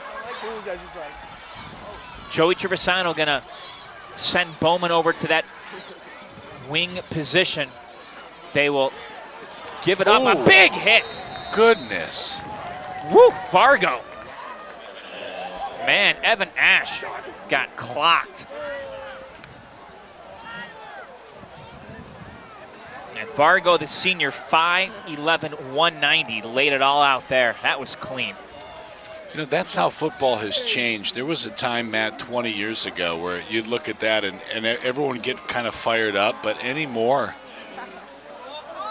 Joey Trevisano gonna send Bowman over to that wing position. They will give it up. Ooh. A big hit. Goodness. Woo, Fargo. Man, Evan Ash got clocked. And Fargo, the senior, 5'11", 190, laid it all out there. That was clean. You know, that's how football has changed. There was a time, Matt, 20 years ago where you'd look at that and everyone would get kind of fired up, but anymore,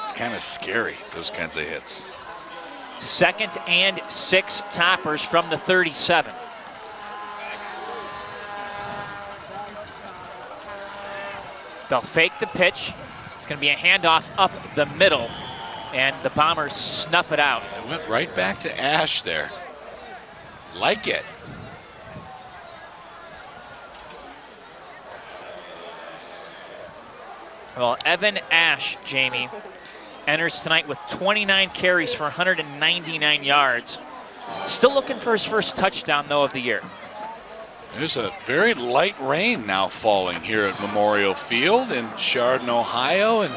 it's kind of scary, those kinds of hits. 2nd and 6 Toppers from the 37. They'll fake the pitch. It's going to be a handoff up the middle, and the Bombers snuff it out. It went right back to Ash there. Like it. Well, Evan Ash, Jamie, enters tonight with 29 carries for 199 yards. Still looking for his first touchdown, though, of the year. There's a very light rain now falling here at Memorial Field in Chardon, Ohio, and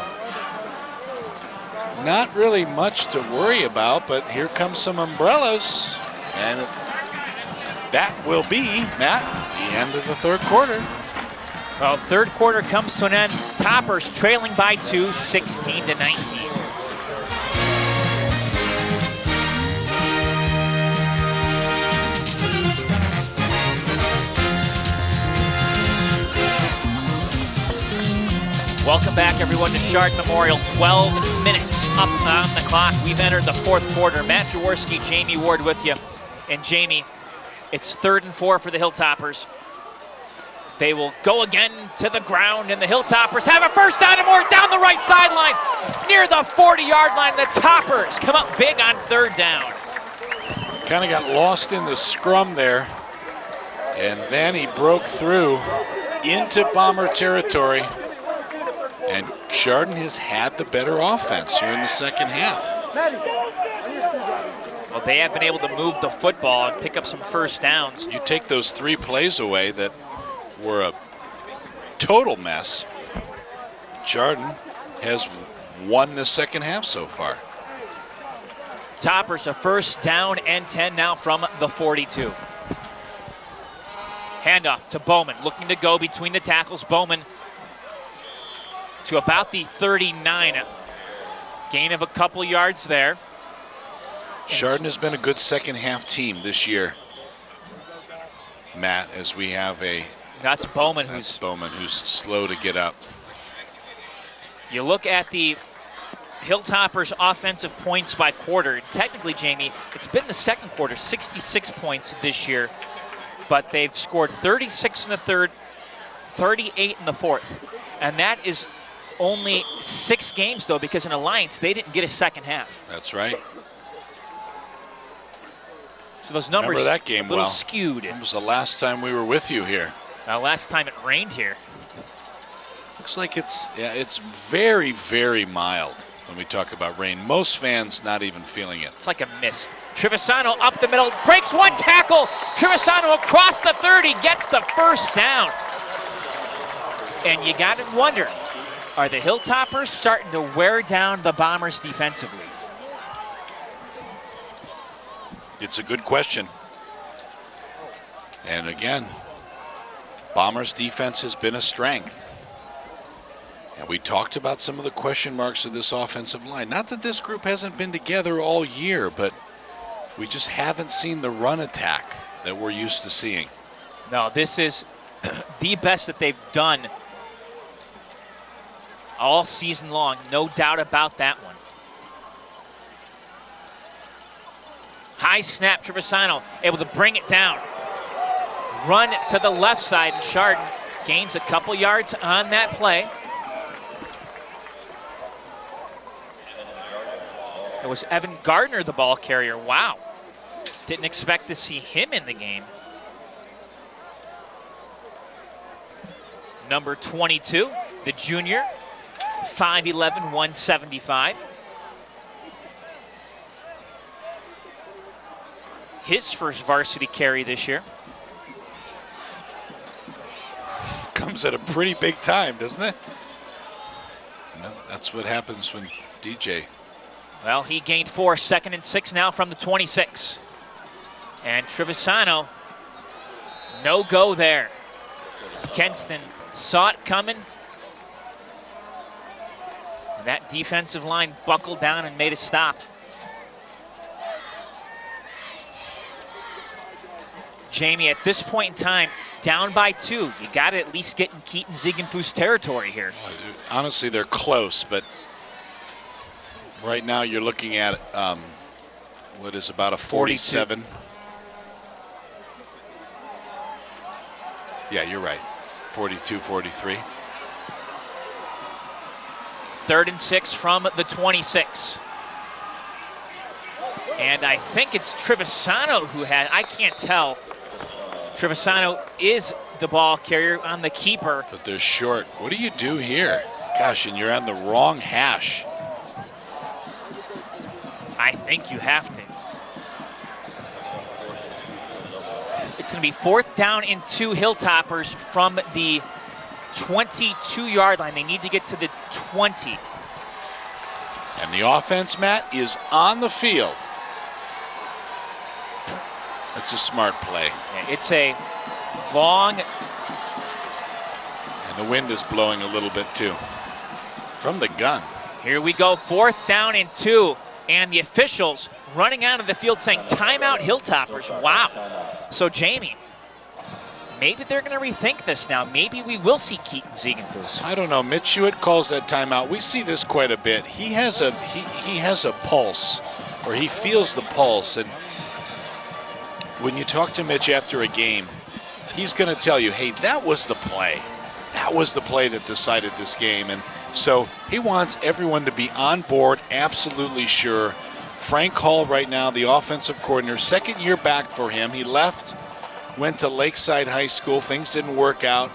not really much to worry about, but here come some umbrellas, and that will be, Matt, the end of the 3rd quarter. Well, 3rd quarter comes to an end. Toppers trailing by 2, 16-19. Welcome back, everyone, to Chardon Memorial. 12 minutes up on the clock. We've entered the 4th quarter. Matt Jaworski, Jamie Ward with you. And Jamie, it's 3rd and 4 for the Hilltoppers. They will go again to the ground, and the Hilltoppers have a first down and more down the right sideline. Near the 40-yard line, the Toppers come up big on 3rd down. Kind of got lost in the scrum there, and then he broke through into Bomber territory. And Chardon has had the better offense here in the 2nd half. Well, they have been able to move the football and pick up some first downs. You take those 3 plays away that were a total mess. Chardon has won the 2nd half so far. Toppers a first down and 10 now from the 42. Handoff to Bowman, looking to go between the tackles. Bowman to about the 39. Gain of a couple yards there. Chardon has been a good 2nd half team this year, Matt, as we have a... That's Bowman who's slow to get up. You look at the Hilltoppers offensive points by quarter. Technically, Jamie, it's been the 2nd quarter, 66 points this year, but they've scored 36 in the 3rd, 38 in the 4th. And that is only 6 games, though, because in Alliance, they didn't get a 2nd half. That's right. So those numbers remember that game a little well. skewed. When was the last time we were with you here? Last time it rained here. Looks like it's very, very mild when we talk about rain. Most fans not even feeling it. It's like a mist. Trevisano up the middle, breaks one tackle. Trevisano across the 30, gets the first down. And you got to wonder, are the Hilltoppers starting to wear down the Bombers defensively? It's a good question. And again, Bombers defense has been a strength. And we talked about some of the question marks of this offensive line. Not that this group hasn't been together all year, but we just haven't seen the run attack that we're used to seeing. No, this is the best that they've done all season long. No doubt about that one. High snap, Trevisano able to bring it down. Run to the left side, and Chardon gains a couple yards on that play. It was Evan Gardner, the ball carrier. Wow. Didn't expect to see him in the game. Number 22, the junior, 5'11", 175. His first varsity carry this year. Comes at a pretty big time, doesn't it? No, that's what happens when DJ. Well, he gained 4, 2nd and 6 now from the 26. And Trevisano, no go there. Kenston saw it coming. And that defensive line buckled down and made a stop. Jamie, at this point in time, down by 2. You got to at least get in Keaton Ziegenfuss territory here. Honestly, they're close, but right now you're looking at what is about a 47. 42. Yeah, you're right. 42, 43. 3rd and 6 from the 26. And I think it's Trevisano who had, I can't tell. Trevisano is the ball carrier on the keeper. But they're short. What do you do here? Gosh, and you're on the wrong hash. I think you have to. It's going to be 4th down and 2 Hilltoppers from the 22-yard line. They need to get to the 20. And the offense, Matt, is on the field. It's a smart play. It's a long. And the wind is blowing a little bit too. From the gun. Here we go, 4th down and 2. And the officials running out of the field saying timeout Hilltoppers. Wow. So Jamie, maybe they're going to rethink this now. Maybe we will see Keaton Ziegenfuss. I don't know. Mitch Hewitt calls that timeout. We see this quite a bit. He has a pulse, or he feels the pulse. And when you talk to Mitch after a game, he's going to tell you, hey, that was the play. That was the play that decided this game. And so he wants everyone to be on board, absolutely sure. Frank Hall right now, the offensive coordinator, 2nd year back for him. He left, went to Lakeside High School. Things didn't work out.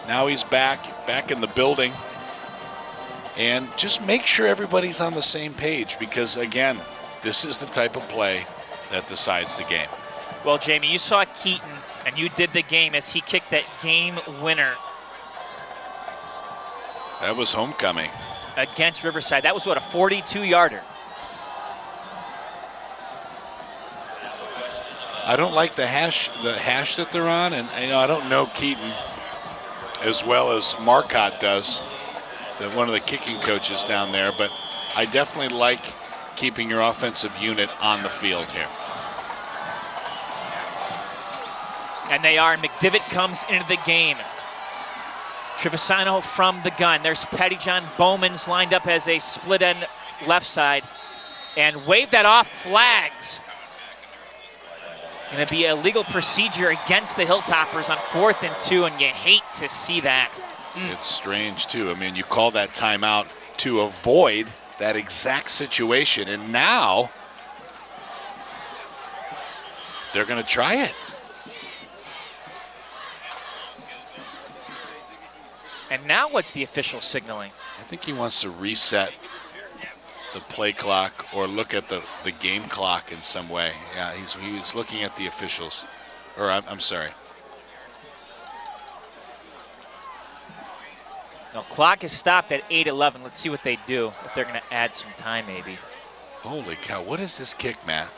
Now he's back in the building. And just make sure everybody's on the same page because, again, this is the type of play that decides the game. Well, Jamie, you saw Keaton, and you did the game as he kicked that game winner. That was homecoming. Against Riverside. That was, what, a 42-yarder? I don't like the hash that they're on, and I don't know Keaton as well as Marcotte does, one of the kicking coaches down there, but I definitely like keeping your offensive unit on the field here. And they are. McDivitt comes into the game. Trevisano from the gun. There's Pettyjohn. Bowman's lined up as a split end left side. And wave that off, flags. Going to be a legal procedure against the Hilltoppers on 4th and 2, and you hate to see that. It's strange, too. I mean, you call that timeout to avoid that exact situation, and now they're going to try it. And now what's the official signaling? I think he wants to reset the play clock or look at the game clock in some way. Yeah, he's looking at the officials. Or I'm sorry. No, clock is stopped at 8:11. Let's see what they do, if they're going to add some time maybe. Holy cow, what is this kick, Matt?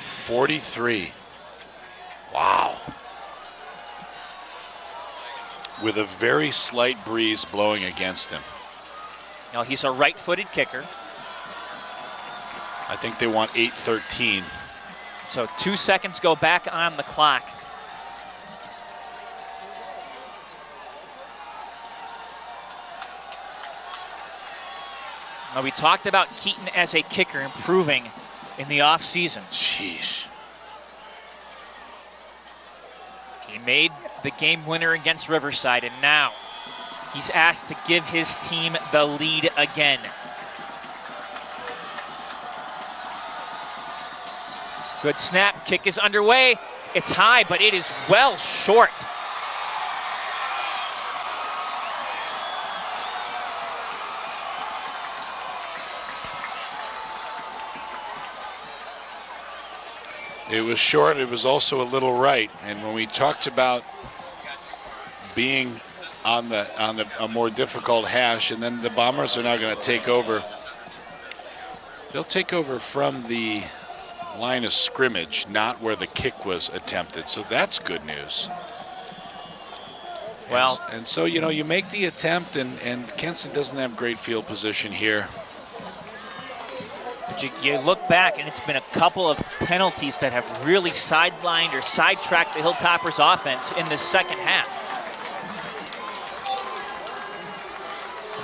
43. Wow. With a very slight breeze blowing against him. Now he's a right-footed kicker. I think they want 8:13. So 2 seconds go back on the clock. Now, we talked about Keaton as a kicker improving in the offseason. Jeez. He made the game winner against Riverside, and now he's asked to give his team the lead again. Good snap, kick is underway. It's high, but it is well short. It was short, it was also a little right. And when we talked about being on a more difficult hash, and then the Bombers are now going to take over. They'll take over from the line of scrimmage, not where the kick was attempted. So that's good news. Well, and so, you know, you make the attempt, and Kenston doesn't have great field position here. But you look back, and it's been a couple of penalties that have really sidelined or sidetracked the Hilltoppers offense in the second half.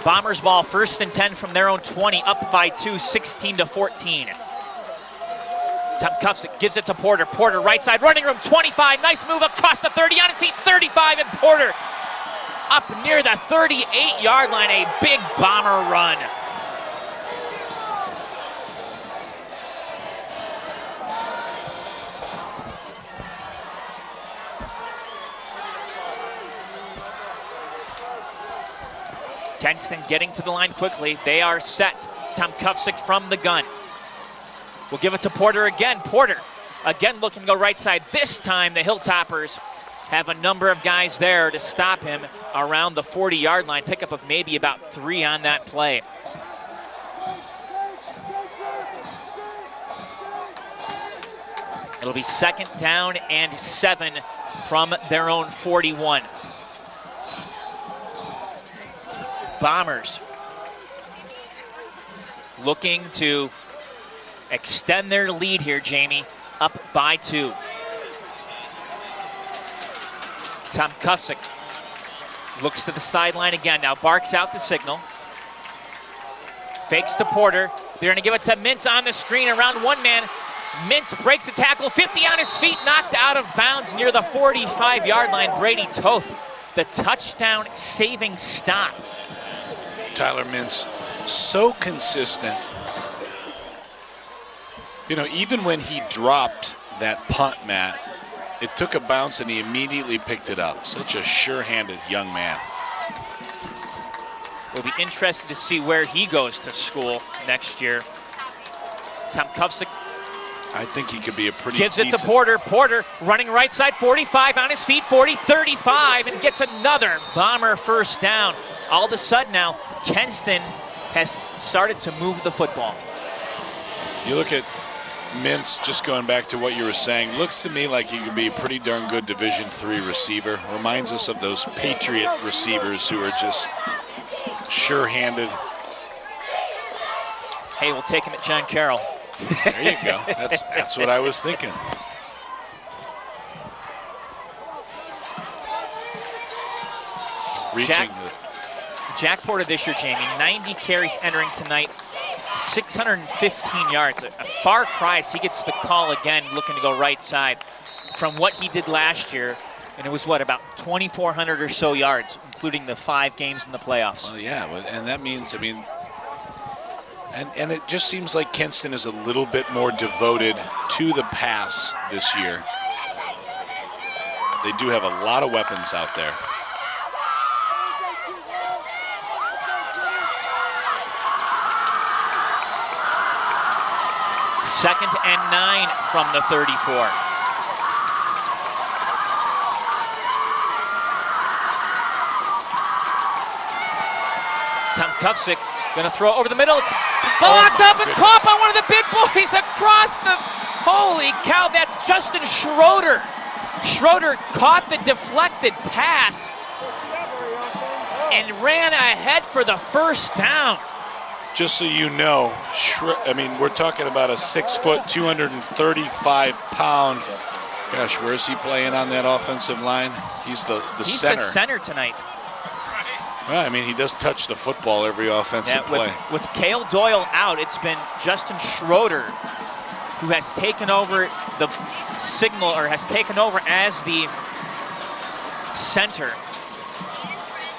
Bombers ball, 1st and 10 from their own 20, up by 2, 16-14. Tom Kufsick gives it to Porter. Porter, right side, running room, 25. Nice move across the 30, on his feet, 35, and Porter up near the 38-yard line. A big Bomber run. Kenston getting to the line quickly. They are set. Tom Kufsick from the gun. We'll give it to Porter again. Porter again looking to go right side. This time the Hilltoppers have a number of guys there to stop him around the 40-yard line. Pickup of maybe about 3 on that play. It'll be 2nd down and 7 from their own 41. Bombers looking to extend their lead here, Jamie, up by 2. Tom Kufsick looks to the sideline again, now barks out the signal. Fakes to Porter. They're gonna give it to Mintz on the screen around one man. Mintz breaks a tackle, 50 on his feet, knocked out of bounds near the 45-yard line. Brady Toth, the touchdown saving stop. Tyler Mintz, so consistent. You know, even when he dropped that punt, Matt, it took a bounce and he immediately picked it up. Such a sure-handed young man. We'll be interested to see where he goes to school next year. Tom Kufsick I think he could be a pretty gives it to Porter. Porter running right side, 45 on his feet, 40, 35, and gets another Bomber first down. All of a sudden now, Kenston has started to move the football. You look at Mintz, just going back to what you were saying, looks to me like he could be a pretty darn good Division III receiver. Reminds us of those Patriot receivers who are just sure-handed. Hey, we'll take him at John Carroll. There you go. That's what I was thinking. Jack Porter this year, Jamie, 90 carries entering tonight, 615 yards. A far cry as he gets the call again, looking to go right side from what he did last year. And it was, what, about 2,400 or so yards, including the 5 games in the playoffs. Well, yeah, and that means, I mean, and it just seems like Kenston is a little bit more devoted to the pass this year. They do have a lot of weapons out there. Second and 9 from the 34. Tom Kufsick gonna throw over the middle. It's blocked up and caught by one of the big boys across the, holy cow, that's Justin Schroeder. Schroeder caught the deflected pass and ran ahead for the first down. Just so you know, I mean, we're talking about a 6 foot, 235 pound. Gosh, where is he playing on that offensive line? He's the center. He's the center tonight. Well, I mean, he does touch the football every offensive play. With Cale Doyle out, it's been Justin Schroeder who has taken over the signal, or has taken over as the center.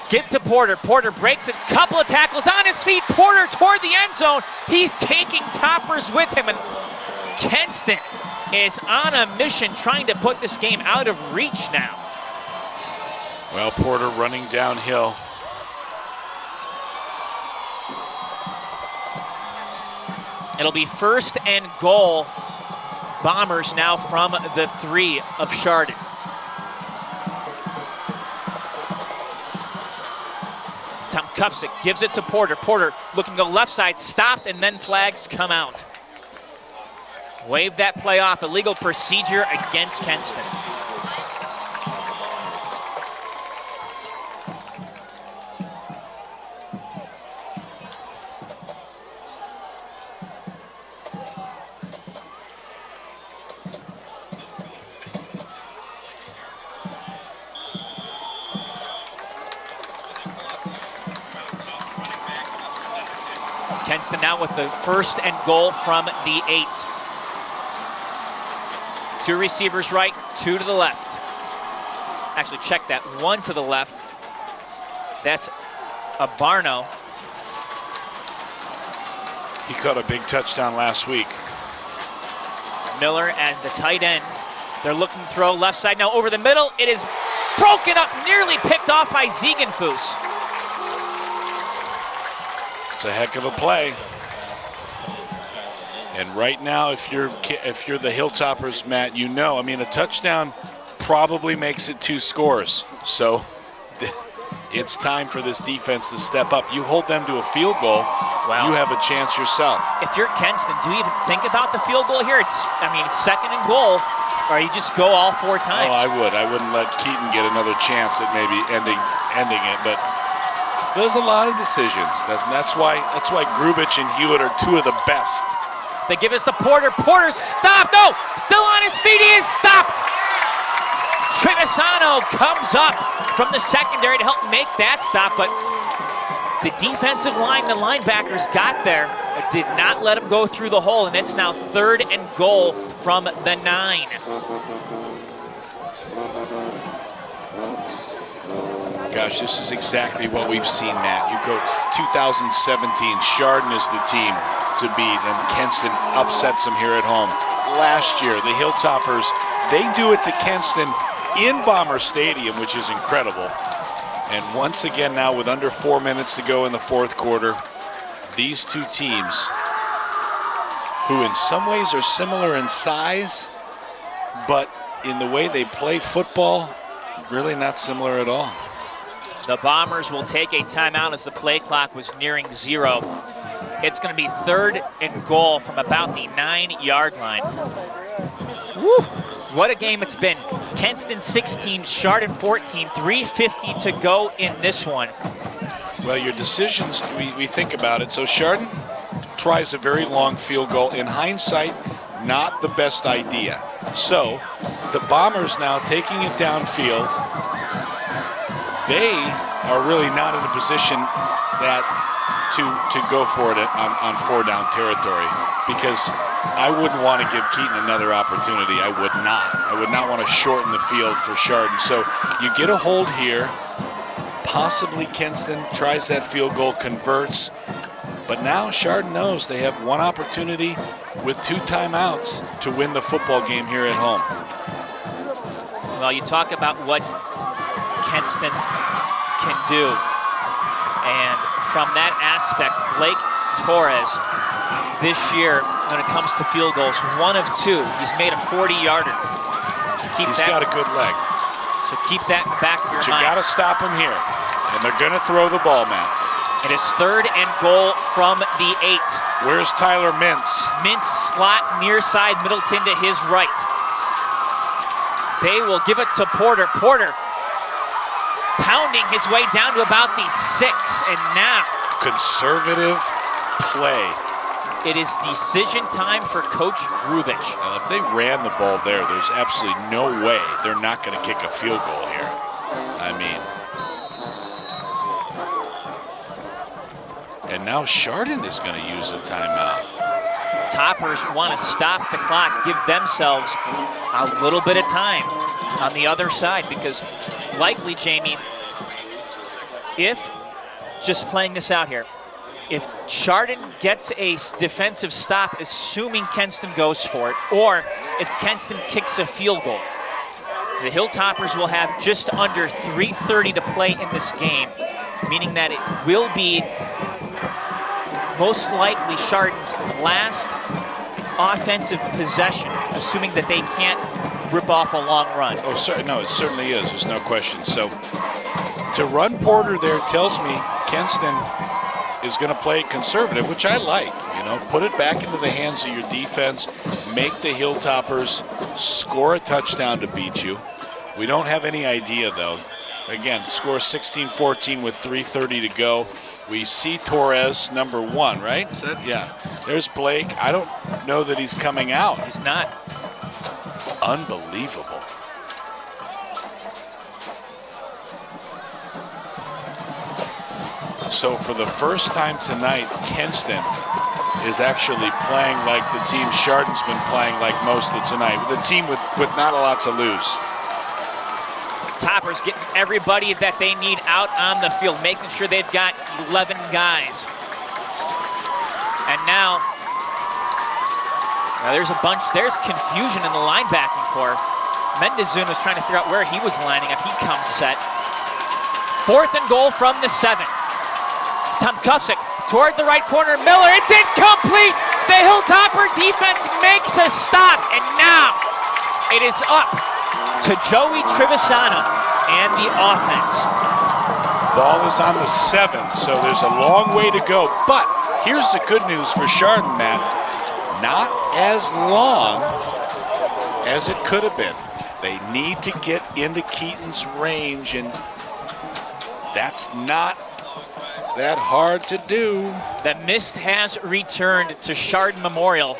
Get to Porter. Porter breaks a couple of tackles on his feet. Porter toward the end zone. He's taking Toppers with him, and Kenston is on a mission trying to put this game out of reach now. Well, Porter running downhill. It'll be 1st and goal. Bombers now from the 3 of Chardon. Tom Kufsick gives it to Porter. Porter looking to go left side, stopped, and then flags come out. Wave that play off. Illegal procedure against Kenston. Kenston now with the 1st and goal from the 8. 2 receivers right, 2 to the left. Actually, check that, 1 to the left. That's a Barno. He caught a big touchdown last week. Miller and the tight end. They're looking to throw left side now over the middle. It is broken up, nearly picked off by Ziegenfuss. It's a heck of a play. And right now, if you're the Hilltoppers, Matt, you know, I mean, a touchdown probably makes it 2 scores. So it's time for this defense to step up. You hold them to a field goal, wow, you have a chance yourself. If you're Kenston, do you even think about the field goal here? It's 2nd and goal, or you just go all 4 times? Oh, I would. I wouldn't let Keaton get another chance at maybe ending it, but there's a lot of decisions. That's why Grubich and Hewitt are 2 of the best. They give us to Porter. Porter stopped. No, still on his feet. He is stopped. Trevisano comes up from the secondary to help make that stop, but the defensive line, the linebackers got there, but did not let him go through the hole, and it's now 3rd and goal from the 9. Gosh, this is exactly what we've seen, Matt. You go 2017, Chardon is the team to beat, and Kenston upsets them here at home. Last year, the Hilltoppers, they do it to Kenston in Bomber Stadium, which is incredible. And once again now, with under 4 minutes to go in the 4th quarter, these 2 teams, who in some ways are similar in size, but in the way they play football, really not similar at all. The Bombers will take a timeout as the play clock was nearing 0. It's going to be 3rd and goal from about the 9-yard line. Woo! What a game it's been. Kenston 16, Chardon 14, 3:50 to go in this one. Well, your decisions, we think about it. So Chardon tries a very long field goal. In hindsight, not the best idea. So the Bombers now taking it downfield. They are really not in a position that to go for it on 4-down territory, because I wouldn't want to give Keaton another opportunity. I would not. I would not want to shorten the field for Chardon. So you get a hold here. Possibly Kenston tries that field goal, converts. But now Chardon knows they have 1 opportunity with 2 timeouts to win the football game here at home. Well, you talk about what Kenston can do. And from that aspect, Blake Torres this year, when it comes to field goals, 1 of 2. He's made a 40-yarder. He's got a good leg. So keep that back of your but mind. You got to stop him here. And they're going to throw the ball, Matt. It is 3rd and goal from the 8. Where's Tyler Mintz? Mintz slot near side, Middleton to his right. They will give it to Porter. Porter pounding his way down to about the 6, and now conservative play. It is decision time for Coach Grubich. Now, if they ran the ball there, there's absolutely no way they're not going to kick a field goal here. I mean, And now Chardon is going to use a timeout. Toppers want to stop the clock, give themselves a little bit of time on the other side, because likely, Jamie, if, just playing this out here, if Chardon gets a defensive stop, assuming Kenston goes for it, or if Kenston kicks a field goal, the Hilltoppers will have just under 3:30 to play in this game, meaning that it will be most likely Chardon's last offensive possession, assuming that they can't rip off a long run. Oh, no, it certainly is. There's no question. So to run Porter there tells me Kenston is going to play conservative, which I like. You know, put it back into the hands of your defense, make the Hilltoppers score a touchdown to beat you. We don't have any idea, though. Again, score 16-14 with 3:30 to go. We see Torres, number 1, right? Is that? Yeah. There's Blake. I don't know that he's coming out. He's not. Unbelievable. So for the first time tonight, Kenston is actually playing like the team Chardon's been playing like most of tonight. The team with not a lot to lose. Toppers getting everybody that they need out on the field, making sure they've got 11 guys. And now there's confusion in the linebacking core. Mendezun was trying to figure out where he was lining up. He comes set. 4th and goal from the 7. Tom Kufsick toward the right corner. Miller, it's incomplete. The Hilltopper defense makes a stop, and now it is up to Joey Trevisano and the offense. Ball is on the 7, so there's a long way to go. But here's the good news for Chardon, Matt. Not as long as it could have been. They need to get into Keaton's range, and that's not that hard to do. The mist has returned to Chardon Memorial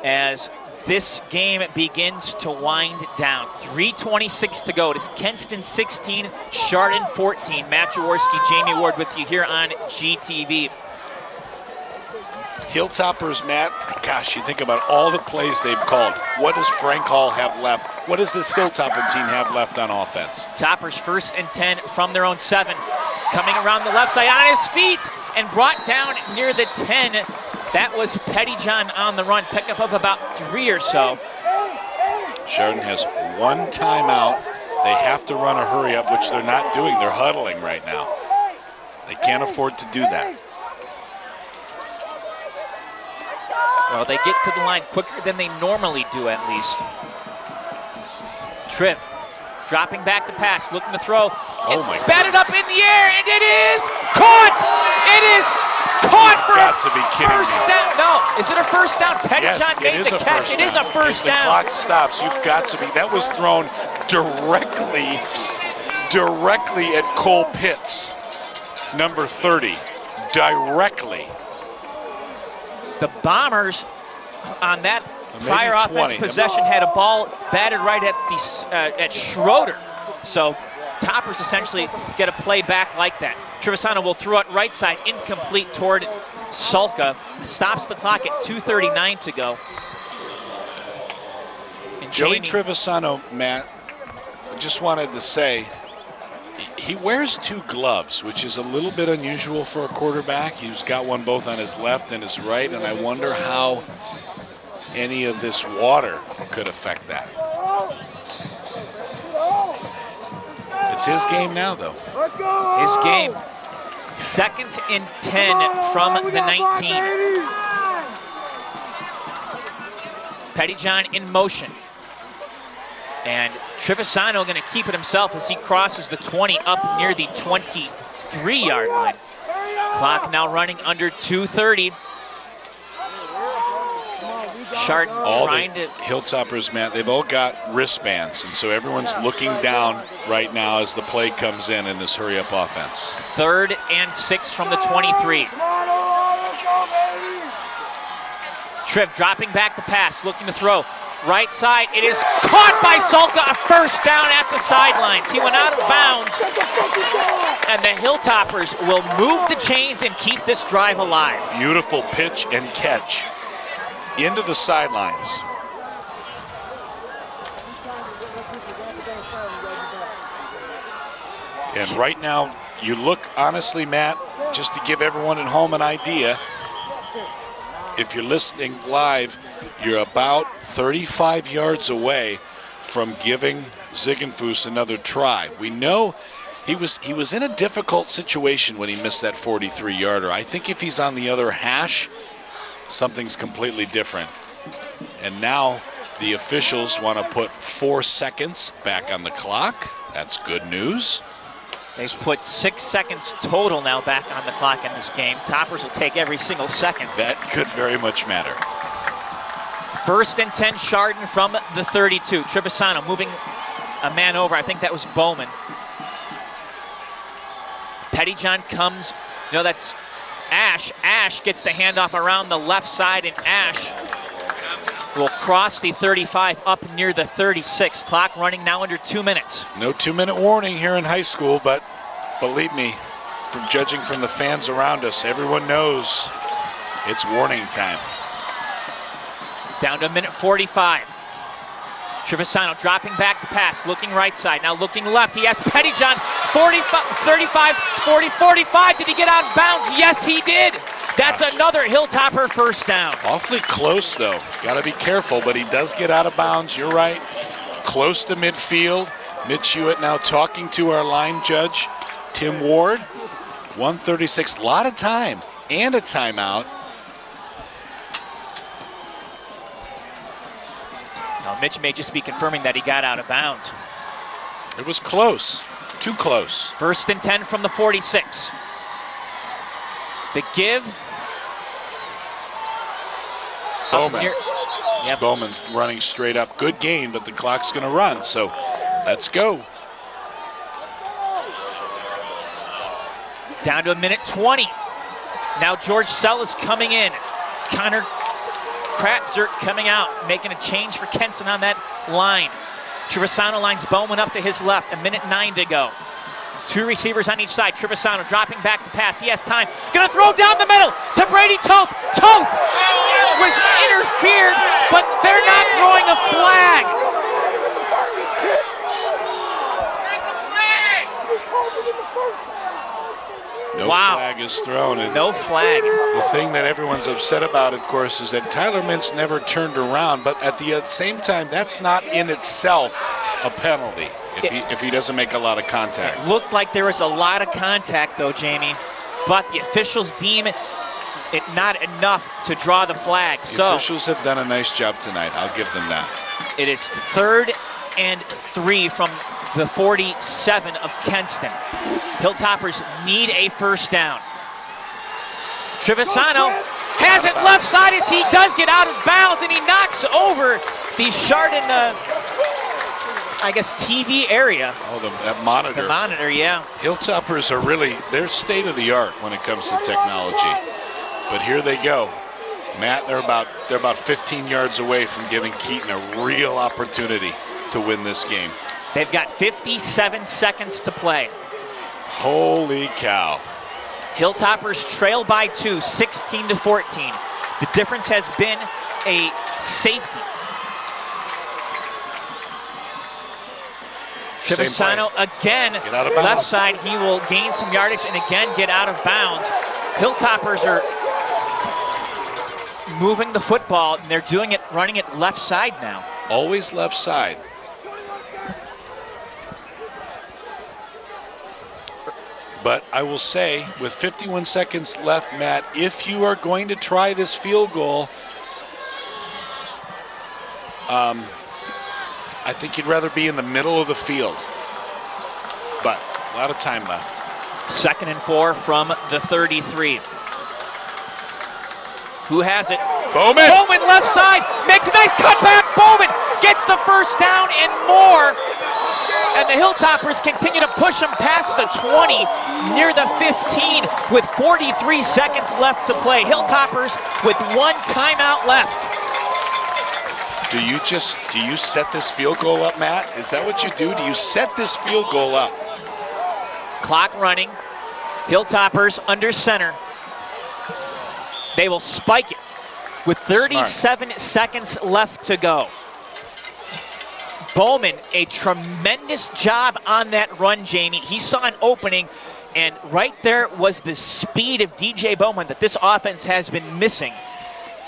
as this game begins to wind down. 3:26 to go. It is Kenston 16, Chardon 14. Matt Jaworski, Jamie Ward with you here on GTV. Hilltoppers, Matt, gosh, you think about all the plays they've called. What does Frank Hall have left? What does this Hilltopper team have left on offense? Toppers 1st and 10 from their own 7. Coming around the left side on his feet and brought down near the 10. That was Pettyjohn on the run, pickup of about 3 or so. Chardon has 1 timeout. They have to run a hurry up, which they're not doing. They're huddling right now. They can't afford to do that. Well, they get to the line quicker than they normally do, at least. Triv dropping back the pass, looking to throw. It's batted up in the air, and it is caught! It is caught for a first down. No, is it a first down? Pettyjohn made the catch. It is a first down. If the clock stops, you've got to be. That was thrown directly at Cole Pitts, number 30, directly. The Bombers on that prior offense possession had a ball batted right at Schroeder. So Toppers essentially get a play back like that. Trevisano will throw it right side, incomplete toward Sulka. Stops the clock at 2:39 to go. And Joey Trevisano, Matt, I just wanted to say, he wears 2 gloves, which is a little bit unusual for a quarterback. He's got one both on his left and his right, and I wonder how any of this water could affect that. It's his game now, though. His game. 2nd and 10 from the 19. Pettyjohn in motion. And Trevisano going to keep it himself as he crosses the 20 up near the 23-yard line. Clock now running under 2:30. Chardon trying to... Hilltoppers, Matt, they've all got wristbands, and so everyone's looking down right now as the play comes in this hurry-up offense. 3rd and 6 from the 23. Triv dropping back to pass, looking to throw. Right side, it is caught by Salka, a first down at the sidelines. He went out of bounds, and the Hilltoppers will move the chains and keep this drive alive. Beautiful pitch and catch into the sidelines. And right now, you look, honestly, Matt, just to give everyone at home an idea, if you're listening live, you're about 35 yards away from giving Ziegenfuss another try. We know he was in a difficult situation when he missed that 43-yarder. I think if he's on the other hash, something's completely different. And now the officials want to put 4 seconds back on the clock. That's good news. They've put 6 seconds total now back on the clock in this game. Toppers will take every single second. That could very much matter. 1st and 10, Chardon from the 32. Trevisano moving a man over. I think that was Bowman. Pettyjohn comes. No, that's Ash. Ash gets the handoff around the left side, and Ash will cross the 35 up near the 36. Clock running now under 2 minutes. No 2-minute warning here in high school, but believe me, from judging from the fans around us, everyone knows it's warning time. Down to 1:45. Trevisano dropping back to pass, looking right side, now looking left. He has Pettyjohn, 45, 35, 40, 45. Did he get out of bounds? Yes, he did. That's another Hilltopper first down. Awfully close, though. Got to be careful, but he does get out of bounds. You're right. Close to midfield. Mitch Hewitt now talking to our line judge, Tim Ward. 1:36, a lot of time and a timeout. Now, Mitch may just be confirming that he got out of bounds. It was close, too close. 1st and 10 from the 46. The give. Bowman. Yep. Bowman running straight up. Good gain, but the clock's going to run, so let's go. Down to 1:20. Now George Sell is coming in. Connor Kratzert coming out, making a change for Kenston on that line. Trevisano lines Bowman up to his left, 1:09 to go. 2 receivers on each side. Trevisano dropping back to pass. He has time. Gonna throw down the middle to Brady Toth. Toth was interfered, but they're not throwing a flag. No Wow. flag is thrown. And No flag. the thing that everyone's upset about, of course, is that Tyler Mintz never turned around, but at the same time, that's not in itself a penalty if he doesn't make a lot of contact. It looked like there was a lot of contact, though, Jamie, but the officials deem it not enough to draw the flag. The officials have done a nice job tonight. I'll give them that. It is 3rd and 3 from the 47 of Kenston. Hilltoppers need a first down. Trevisano has it left side as he does get out of bounds, and he knocks over the Chardon, I guess, TV area. Oh, that monitor. The monitor, yeah. Hilltoppers are really, they're state of the art when it comes to technology. But here they go. Matt, they're about 15 yards away from giving Keaton a real opportunity to win this game. They've got 57 seconds to play. Holy cow. Hilltoppers trail by 2, 16-14. The difference has been a safety. Trevisano again, Get out of bounds. left side, he will gain some yardage and again get out of bounds. Hilltoppers are moving the football, and they're doing it, running it left side now. Always left side. But I will say, with 51 seconds left, Matt, if you are going to try this field goal, I think you'd rather be in the middle of the field. But a lot of time left. 2nd and 4 from the 33. Who has it? Bowman! Bowman left side, makes a nice cutback. Bowman gets the first down and more. And the Hilltoppers continue to push them past the 20, near the 15, with 43 seconds left to play. Hilltoppers with 1 timeout left. Do you set this field goal up, Matt? Is that what you do? Do you set this field goal up? Clock running. Hilltoppers under center. They will spike it with 37 seconds left to go. Bowman, a tremendous job on that run, Jamie. He saw an opening, and right there was the speed of DJ Bowman that this offense has been missing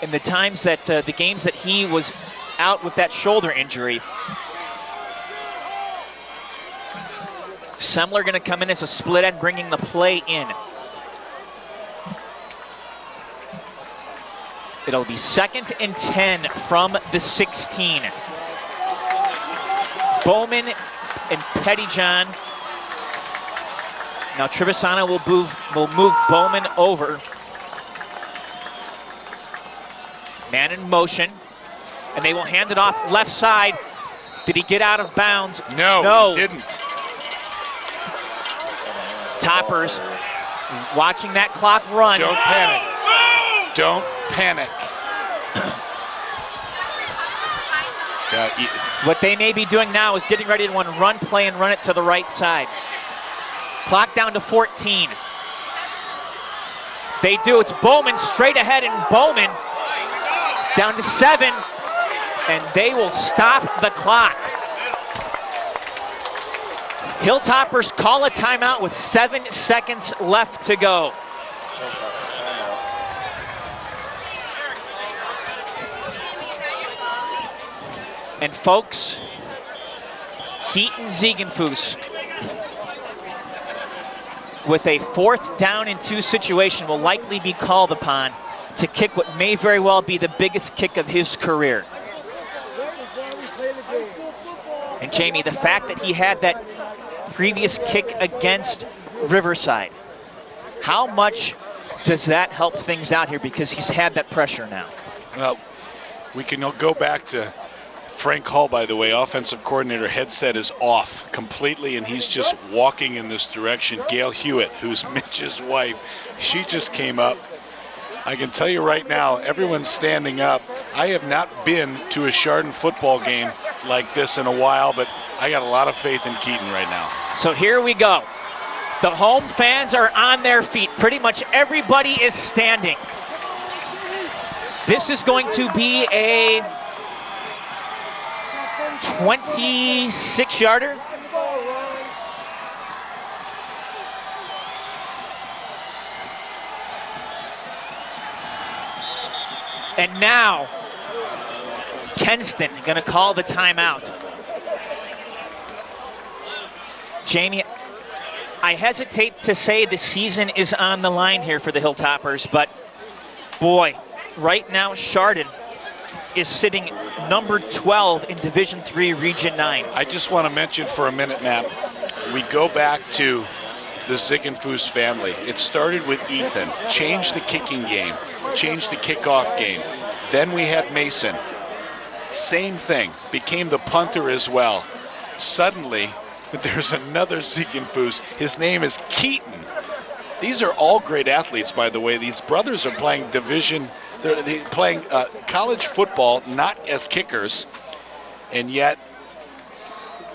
in the times that the games that he was out with that shoulder injury. Semler going to come in as a split end, bringing the play in. It'll be 2nd and 10 from the 16. Bowman and Pettyjohn. Now Trevisano will move Bowman over. Man in motion, and they will hand it off left side. Did he get out of bounds? No, he didn't. Toppers watching that clock run. Don't panic. Don't panic. What they may be doing now is getting ready to run play and run it to the right side. Clock down to 14. They do. It's Bowman straight ahead, and Bowman down to 7, and they will stop the clock. Hilltoppers call a timeout with 7 seconds left to go. And folks, Keaton Ziegenfuss with a 4th down and 2 situation will likely be called upon to kick what may very well be the biggest kick of his career. And Jamie, the fact that he had that previous kick against Riverside, how much does that help things out here, because he's had that pressure now? Well, we can go back to Frank Hall, by the way, offensive coordinator. Headset is off completely, and he's just walking in this direction. Gail Hewitt, who's Mitch's wife, she just came up. I can tell you right now, everyone's standing up. I have not been to a Chardon football game like this in a while, but I got a lot of faith in Keaton right now. So here we go. The home fans are on their feet. Pretty much everybody is standing. This is going to be a 26-yarder. And now, Kenston going to call the timeout. Jamie, I hesitate to say the season is on the line here for the Hilltoppers, but boy, right now Chardon is sitting number 12 in Division III, Region 9. I just want to mention for a minute, Matt, we go back to the Ziegenfuss family. It started with Ethan, changed the kicking game, changed the kickoff game. Then we had Mason. Same thing, became the punter as well. Suddenly, there's another Ziegenfuss. His name is Keaton. These are all great athletes, by the way. These brothers are playing they're playing college football, not as kickers, and yet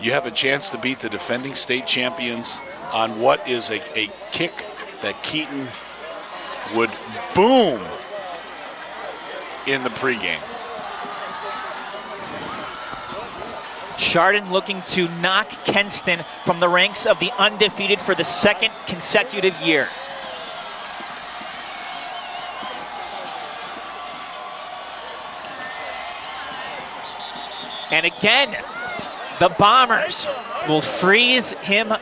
you have a chance to beat the defending state champions on what is a kick that Keaton would boom in the pregame. Chardon looking to knock Kenston from the ranks of the undefeated for the 2nd consecutive year. And again, the Bombers will freeze him.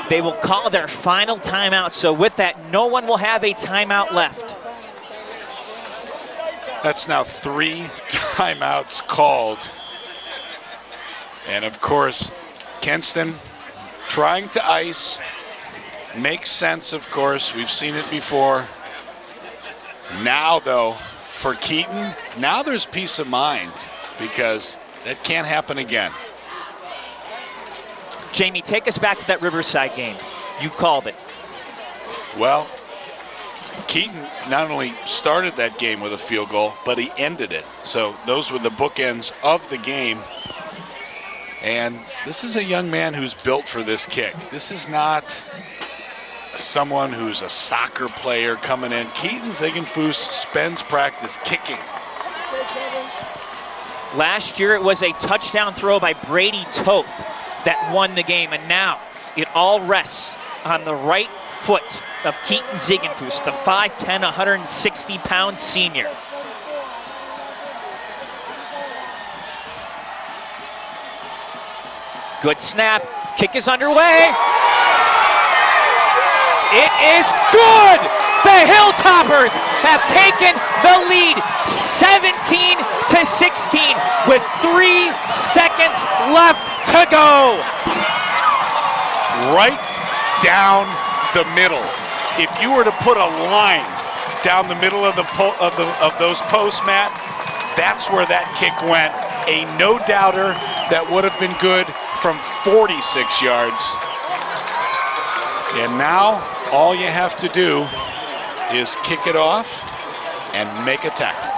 They will call their final timeout. So with that, no one will have a timeout left. That's now 3 timeouts called. And of course, Kenston trying to ice. Makes sense, of course. We've seen it before. Now, though, for Keaton, now there's peace of mind, because that can't happen again. Jamie, take us back to that Riverside game. You called it. Well, Keaton not only started that game with a field goal, but he ended it. So those were the bookends of the game. And this is a young man who's built for this kick. This is not someone who's a soccer player coming in. Keaton Ziegenfuss spends practice kicking. Last year it was a touchdown throw by Brady Toth that won the game, and now it all rests on the right foot of Keaton Ziegenfuss, the 5'10", 160-pound senior. Good snap, kick is underway. It is good! The Hilltoppers have taken the lead 17-16 with 3 seconds left to go. Right down the middle. If you were to put a line down the middle of those posts, Matt, that's where that kick went. A no-doubter that would have been good from 46 yards. And now all you have to do is kick it off and make a tackle.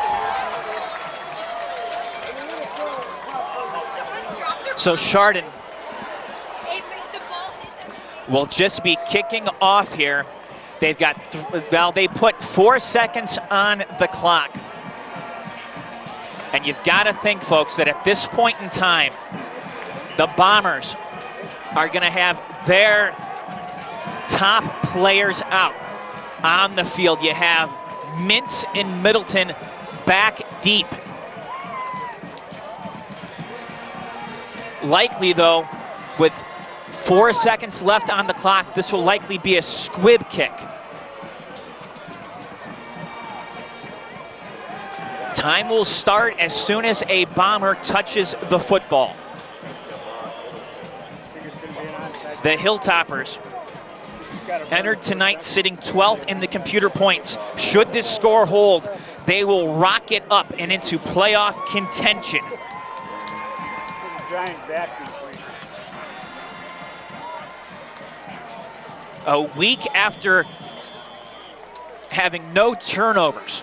So Chardon will just be kicking off here. They've got, they put 4 seconds on the clock. And you've got to think, folks, that at this point in time, the Bombers are going to have their top players out on the field. You have Mintz and Middleton back deep. Likely, though, with 4 seconds left on the clock, this will likely be a squib kick. Time will start as soon as a Bomber touches the football. The Hilltoppers entered tonight sitting 12th in the computer points. Should this score hold, they will rocket up and into playoff contention. A week after having no turnovers,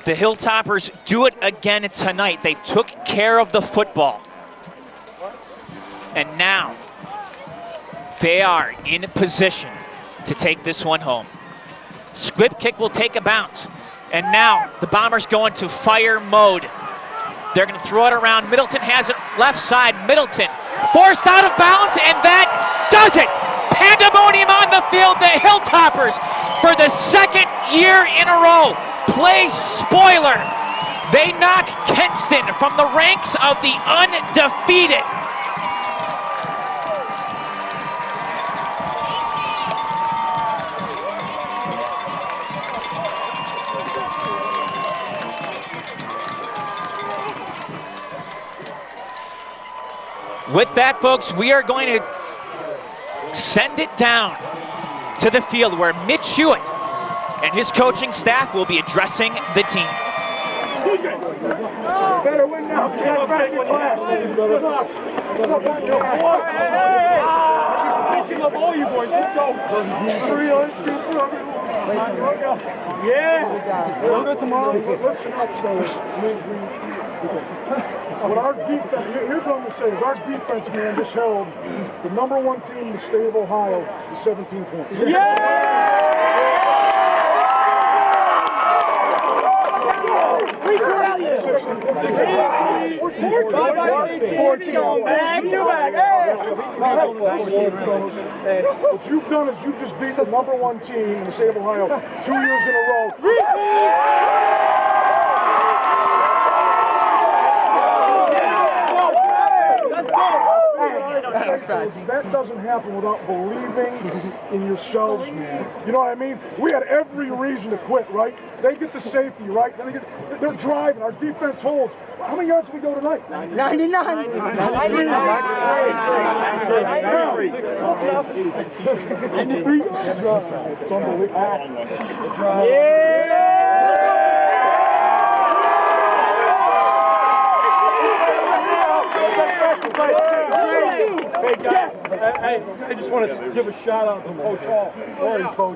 the Hilltoppers do it again tonight. They took care of the football. And now they are in position to take this one home. Squib kick will take a bounce. And now the Bombers go into fire mode. They're going to throw it around. Middleton has it left side. Middleton forced out of bounds, and that does it. Pandemonium on the field. The Hilltoppers, for the second year in a row, play spoiler. They knock Kenston from the ranks of the undefeated. With that, folks, we are going to send it down to the field where Mitch Hewitt and his coaching staff will be addressing the team. Better win now. All you boys, let's go. Yeah. We'll go tomorrow. Listen up, what our defense, here's what I'm going to say, is our defense, man, just held the #1 team in the state of Ohio to 17 points. Yeah! What you've done is you've just beat the #1 team in the state of Ohio 2 years in a row. That doesn't happen without believing in yourselves, man. You know what I mean? We had every reason to quit, right? They get the safety, right? Then they're driving. Our defense holds. How many yards did we go tonight? 99. It's unbelievable. Hey guys, I just want to give a shout out to Coach Hall.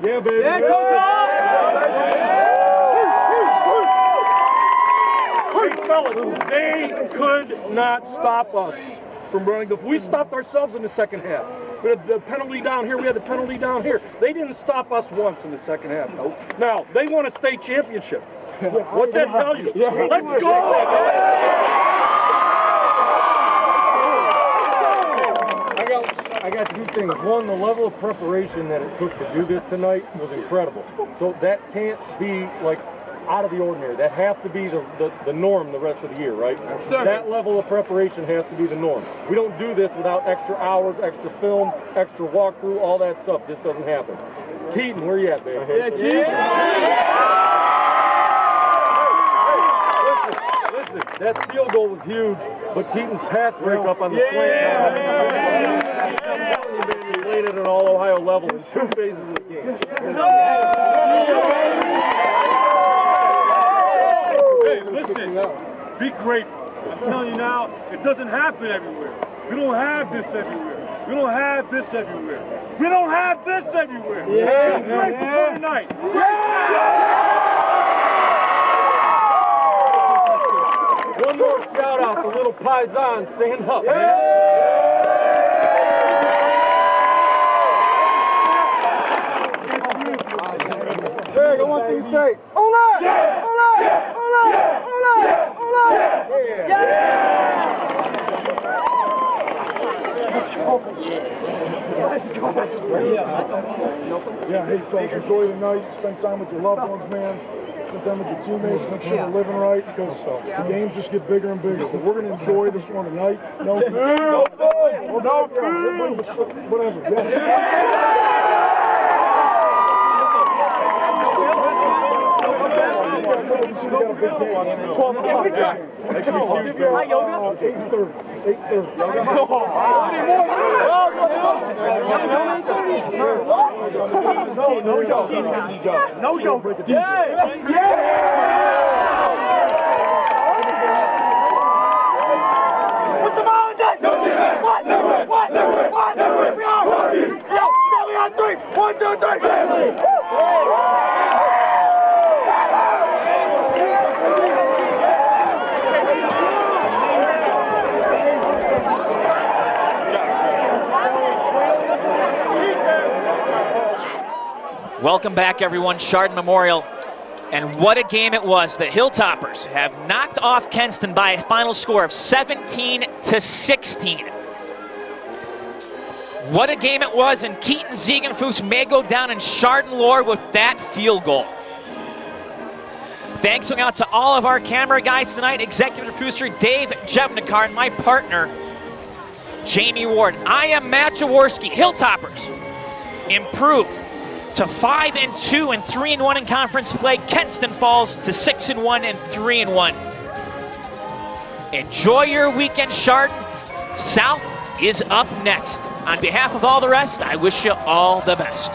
Yeah, baby. Yeah, Coach Hall! Hey, fellas, they could not stop us from running. We stopped ourselves in the second half. We had the penalty down here. We had the penalty down here. They didn't stop us once in the second half. No. Now, they won a state championship. What's that tell you? Let's go! I got two things. One, the level of preparation that it took to do this tonight was incredible. So that can't be like out of the ordinary. That has to be the norm the rest of the year, right? Sure. That level of preparation has to be the norm. We don't do this without extra hours, extra film, extra walkthrough, all that stuff. This doesn't happen. Keaton, where you at, baby? Listen, that field goal was huge, but Keaton's pass breakup on the slant. I'm telling you, man, he played at an all-Ohio level in 2 phases of the game. Hey, listen, be grateful. I'm telling you now, it doesn't happen everywhere. We don't have this everywhere. We don't have this everywhere. We don't have this everywhere. Be grateful for tonight. One more shout out to little Paisan. Stand up, man. Hey, I got one thing to say. Hola! Hola! Hola! Hola! Hola! Yeah, hey, folks, enjoy the night. Spend time with your loved ones, man. Spend time with your teammates. Make sure they're living right because the games just get bigger and bigger. But we're going to enjoy this one tonight. No food. No food. No food. Whatever. Yeah. We got a big day. 12 o'clock. I'll give you 8:30. 8:30. No joke. No joke. What's the matter with that? What? We are. Yo, family on 3. 1, 2, 3. Family. Welcome back, everyone. Chardon Memorial. And what a game it was. The Hilltoppers have knocked off Kenston by a final score of 17-16. What a game it was, and Keaton Ziegenfuss may go down in Chardon lore with that field goal. Thanks going out to all of our camera guys tonight, executive producer Dave Jevnikar, and my partner, Jamie Ward. I am Matt Jaworski. Hilltoppers improve to 5-2 and 3-1 in conference play. Kenston falls to 6-1 and 3-1. Enjoy your weekend, Chardon. South is up next. On behalf of all the rest, I wish you all the best.